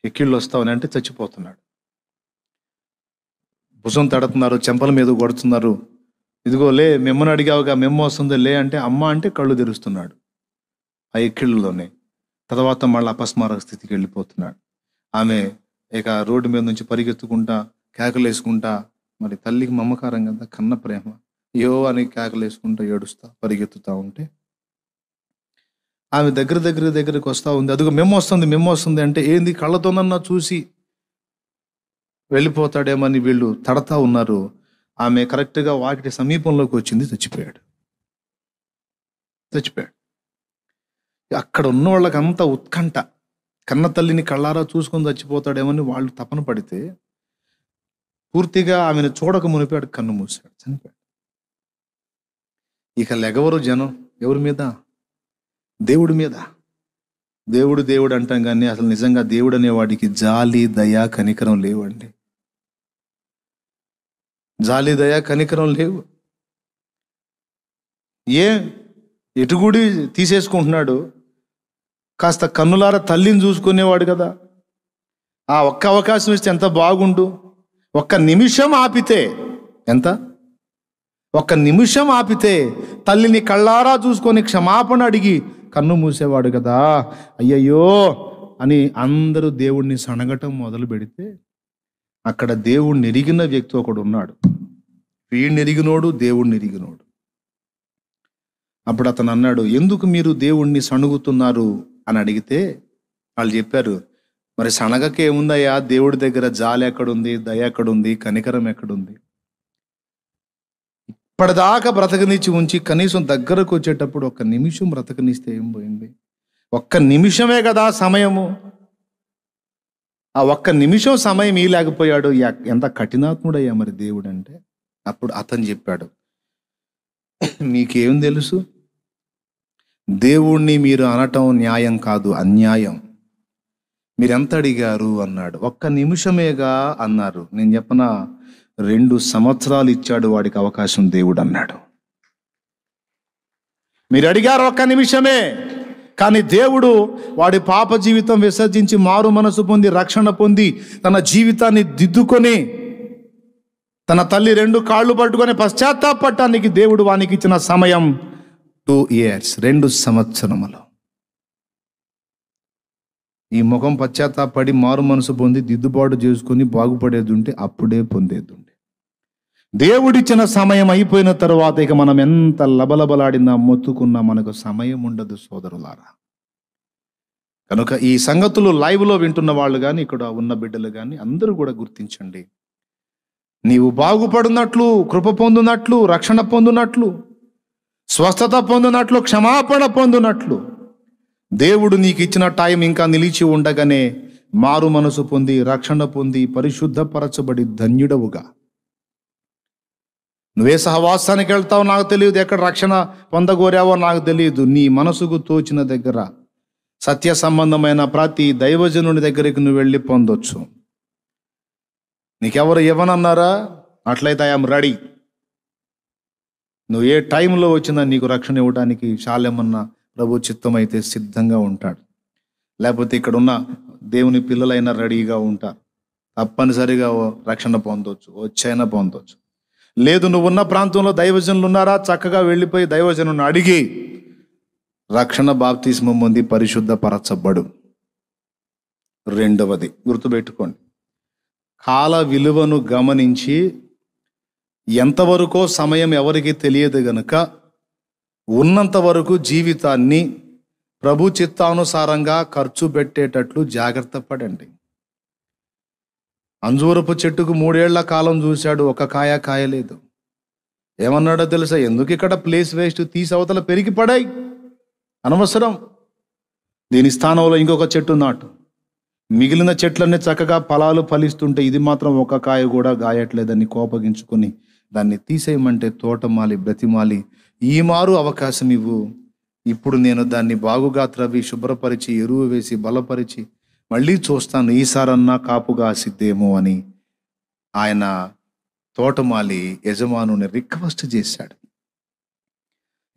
ఎక్కిళ్ళు వస్తా ఉన్నాయి అంటే చచ్చిపోతున్నాడు. భుజం తడుతున్నారు, చెంపల మీద కొడుతున్నారు. ఇదిగో లే, మెమ్మను అడిగావుగా, మెమ్మ వస్తుంది లే అంటే అమ్మ అంటే కళ్ళు తెరుస్తున్నాడు ఆ ఎక్కిళ్ళలోనే. తర్వాత మళ్ళీ అపస్మారక స్థితికి వెళ్ళిపోతున్నాడు. ఆమె ఇక రోడ్డు మీద నుంచి పరిగెత్తుకుంటా కేకలేసుకుంటా, మరి తల్లికి మమకారం కదా, కన్న ప్రేమ, యో అని కేకలేసుకుంటా ఏడుస్తా పరిగెత్తుతా ఉంటే ఆమె దగ్గరికి వస్తూ ఉంది. అదిగో మెమ్మ వస్తుంది అంటే ఏంది, కళ్ళతోనన్నా చూసి వెళ్ళిపోతాడేమని వీళ్ళు తడతా ఉన్నారు. ఆమె కరెక్ట్గా వాకిటి సమీపంలోకి వచ్చింది, చచ్చిపోయాడు. అక్కడ ఉన్న వాళ్ళకి అంత ఉత్కంఠ, కన్న తల్లిని కళ్ళారా చూసుకొని చచ్చిపోతాడేమని వాళ్ళు తపన పడితే పూర్తిగా ఆమెను చూడక మునిపాడు, కన్ను మూసాడు, చనిపోయాడు. ఇక లెగవరు జనం ఎవరి మీద? దేవుడి మీద. దేవుడు అంటాం కానీ అసలు నిజంగా దేవుడు అనేవాడికి జాలి, దయా, కనికరం లేవండి. జాలి, దయా, కనికరం లేవు. ఎటుగుడి తీసేసుకుంటున్నాడు. కాస్త కన్నులారా తల్లిని చూసుకునేవాడు కదా. ఆ ఒక్క అవకాశం ఇస్తే ఎంత బాగుండు. ఒక్క నిమిషం ఆపితే ఒక్క నిమిషం ఆపితే తల్లిని కళ్ళారా చూసుకొని క్షమాపణ అడిగి కన్ను మూసేవాడు కదా. అయ్యయ్యో అని అందరూ దేవుణ్ణి సనగటం మొదలు పెడితే అక్కడ దేవుణ్ణి ఎరిగిన వ్యక్తి ఒకడు ఉన్నాడు. వీడిని ఎరిగినోడు, దేవుణ్ణి ఎరిగినోడు. అప్పుడు అతను అన్నాడు, ఎందుకు మీరు దేవుణ్ణి సణుగుతున్నారు అని అడిగితే వాళ్ళు చెప్పారు, మరి సనగకే ఏముందయ్యా, దేవుడి దగ్గర జాలి ఎక్కడుంది, దయ ఎక్కడుంది, కనికరం ఎక్కడుంది? ఇప్పటిదాకా బ్రతకనిచ్చి ఉంచి కనీసం దగ్గరకు వచ్చేటప్పుడు ఒక్క నిమిషం బ్రతకనిస్తే ఏం పోయింది? ఒక్క నిమిషమే కదా సమయము. ఆ ఒక్క నిమిషం సమయం లేకపోయాడు. ఎంత కఠినాత్ముడయ్యా మరి దేవుడు అంటే. అప్పుడు అతను చెప్పాడు, మీకేం తెలుసు, దేవుణ్ణి మీరు అనటం న్యాయం కాదు, అన్యాయం. మీరెంత అడిగారు అన్నాడు. ఒక్క నిమిషమేగా అన్నారు. నేను చెప్పనా, 2 సంవత్సరాలు ఇచ్చాడు వాడికి అవకాశం దేవుడు అన్నాడు. మీరు అడిగారు ఒక్క నిమిషమే, కానీ దేవుడు వాడి పాప జీవితం విసర్జించి మారు మనసు పొంది రక్షణ పొంది తన జీవితాన్ని దిద్దుకొని తన తల్లి 2 కాళ్ళు పట్టుకొని పశ్చాత్తాపడటానికి దేవుడు వానికి ఇచ్చిన సమయం 2 years, 2 సంవత్సరములు. ఈ ముఖం పశ్చాత్తాపడి మారు మనసు పొంది దిద్దుబాటు చేసుకుని బాగుపడేది ఉంటే అప్పుడే పొందేది ఉంటే, దేవుడిచ్చిన సమయం అయిపోయిన తర్వాత ఇక మనం ఎంత లబలబలాడినా మొత్తుకున్నా మనకు సమయం ఉండదు సోదరులారా. కనుక ఈ సంగతులు లైవ్లో వింటున్న వాళ్ళు కానీ ఇక్కడ ఉన్న బిడ్డలు కానీ అందరూ కూడా గుర్తించండి. నీవు బాగుపడినట్లు, కృప పొందునట్లు, రక్షణ పొందునట్లు, స్వస్థత పొందునట్లు, క్షమాపణ పొందునట్లు దేవుడు నీకు ఇచ్చిన టైం ఇంకా నిలిచి ఉండగానే మారు మనసు పొంది రక్షణ పొంది పరిశుద్ధపరచబడి ధన్యుడవుగా. నువ్వే సహవాసానికి వెళ్తావో నాకు తెలియదు, ఎక్కడ రక్షణ పొందగోరావో నాకు తెలియదు. నీ మనసుకు తోచిన దగ్గర సత్య సంబంధమైన ప్రతి దైవజనుని దగ్గరికి నువ్వు వెళ్ళి పొందొచ్చు. నీకెవరు ఇవ్వనన్నారా? అట్లయితే ఐఎమ్ రెడీ. నువ్వు ఏ టైంలో వచ్చినా నీకు రక్షణ ఇవ్వడానికి శాలెమన్న ప్రభు చిత్తం అయితే సిద్ధంగా ఉంటాడు. లేకపోతే ఇక్కడ ఉన్న దేవుని పిల్లలైనా రెడీగా ఉంటారు. తప్పనిసరిగా రక్షణ పొందవచ్చు, వచ్చైనా పొందవచ్చు. లేదు, నువ్వు ఉన్న ప్రాంతంలో దైవజనులు ఉన్నారా? చక్కగా వెళ్ళిపోయి దైవజనుని అడిగి రక్షణ బాప్తిస్మం పొంది పరిశుద్ధపరచబడు. రెండవది గుర్తుపెట్టుకోండి, కాల విలువను గమనించి ఎంతవరకో సమయం ఎవరికి తెలియదు గనుక ఉన్నంత వరకు జీవితాన్ని ప్రభు చిత్తానుసారంగా ఖర్చు పెట్టేటట్లు జాగ్రత్త పడండి. అంజూరపు చెట్టుకు 3 ఏళ్ల కాలం చూశాడు, ఒక కాయ కాయలేదు. ఏమన్నాడో తెలుసా? ఎందుకు ఇక్కడ ప్లేస్ వేస్ట్, తీసి అవతల పెరిగి పడాయి, అనవసరం. దీని స్థానంలో ఇంకొక చెట్టు నాటు. మిగిలిన చెట్లన్నీ చక్కగా ఫలాలు ఫలిస్తుంటే ఇది మాత్రం ఒక కాయ కూడా గాయట్లేదని కోపగించుకొని దాన్ని తీసేయమంటే తోటమాలి బ్రతిమాలి, ఈ మారు అవకాశం ఇవ్వు, ఇప్పుడు నేను దాన్ని బాగుగా త్రవ్వి శుభ్రపరిచి ఎరువు వేసి బలపరిచి మళ్ళీ చూస్తాను, ఈసారన్నా కాపుగా సిద్ధేమో అని ఆయన తోటమాలి యజమానుని రిక్వెస్ట్ చేశాడు.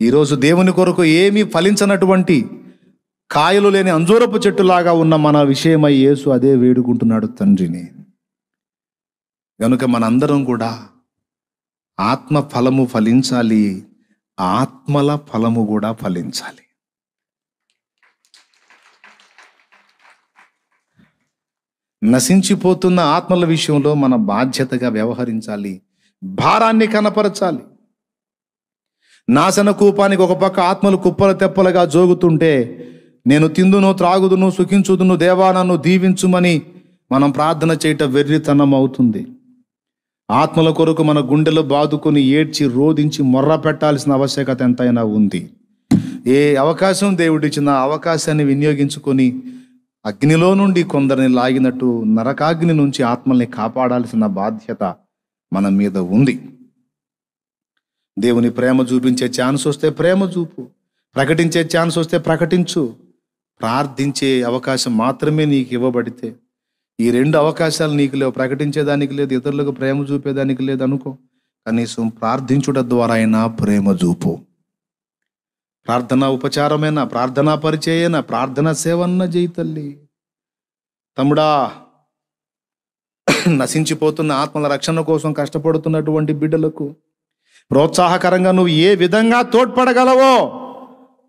ఈరోజు దేవుని కొరకు ఏమీ ఫలించనటువంటి కాయలు లేని అంజూరపు చెట్టులాగా ఉన్న మన విషయమై యేసు అదే వేడుకుంటున్నాడు తండ్రిని. కనుక మనందరం కూడా ఆత్మ ఫలము ఫలించాలి, ఆత్మల ఫలము కూడా ఫలించాలి. నశించిపోతున్న ఆత్మల విషయంలో మన బాధ్యతగా వ్యవహరించాలి, భారాన్ని కనపరచాలి. నాశన కూపానికి ఒక పక్క ఆత్మలు కుప్పల తెప్పలుగా జోగుతుంటే నేను తిందును త్రాగుదును సుఖించుదును దేవా నన్ను దీవించుమని మనం ప్రార్థన చేయటం వెర్రితనం అవుతుంది. ఆత్మల కొరకు మన గుండెలు బాదుకొని ఏడ్చి రోధించి మొర్ర పెట్టాల్సిన ఆవశ్యకత ఎంతైనా ఉంది. ఏ అవకాశం దేవుడిచ్చిన అవకాశాన్ని వినియోగించుకొని అగ్నిలో నుండి కొందరిని లాగినట్టు నరకాగ్ని నుంచి ఆత్మల్ని కాపాడాల్సిన బాధ్యత మన మీద ఉంది. దేవుని ప్రేమ చూపించే ఛాన్స్ వస్తే ప్రేమ చూపు, ప్రకటించే ఛాన్స్ వస్తే ప్రకటించు. ప్రార్థించే అవకాశం మాత్రమే నీకు ఇవ్వబడితే ఈ 2 అవకాశాలు నీకు లేవు, ప్రకటించేదానికి లేదు, ఇతరులకు ప్రేమ చూపేదానికి లేదు అనుకో, కనీసం ప్రార్థించుట ద్వారా అయినా ప్రేమ చూపు. ప్రార్థనా ఉపచారమైనా, ప్రార్థనా పరిచయైనా, ప్రార్థనా సేవన్న చేయి తల్లి. తమ్ముడా, నశించిపోతున్న ఆత్మల రక్షణ కోసం కష్టపడుతున్నటువంటి బిడ్డలకు ప్రోత్సాహకరంగా నువ్వు ఏ విధంగా తోడ్పడగలవో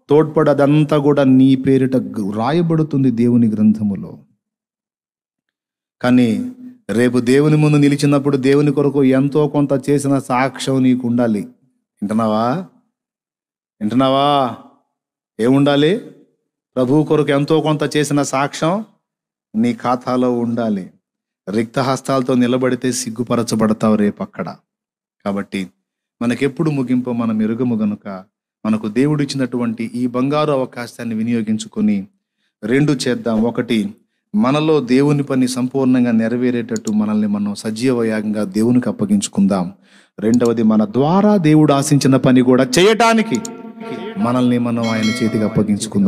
తోడ్పడదంతా కూడా నీ పేరిట రాయబడుతుంది దేవుని గ్రంథములో. కానీ రేపు దేవుని ముందు నిలిచినప్పుడు దేవుని కొరకు ఎంతో కొంత చేసిన సాక్ష్యం నీకు ఉండాలి. వింటున్నావా? ఏముండాలి? ప్రభువు కొరకు ఎంతో కొంత చేసిన సాక్ష్యం నీ ఖాతాలో ఉండాలి. రిక్త హస్తాలతో నిలబడితే సిగ్గుపరచబడతావు రేపు అక్కడ. కాబట్టి మనకెప్పుడు ముగింపు మనం ఎరుగము గనుక మనకు దేవుడిచ్చినటువంటి ఈ బంగారు అవకాశాన్ని వినియోగించుకొని 2 చేద్దాం. 1, మనలో దేవుని పని సంపూర్ణంగా నెరవేరేటట్టు మనల్ని మనం సజీవ యాగంగా దేవునికి అప్పగించుకుందాం. 2వది, మన ద్వారా దేవుడు ఆశించిన పని కూడా చేయటానికి మనల్ని మనం ఆయన చేతికి అప్పగించుకుందాం.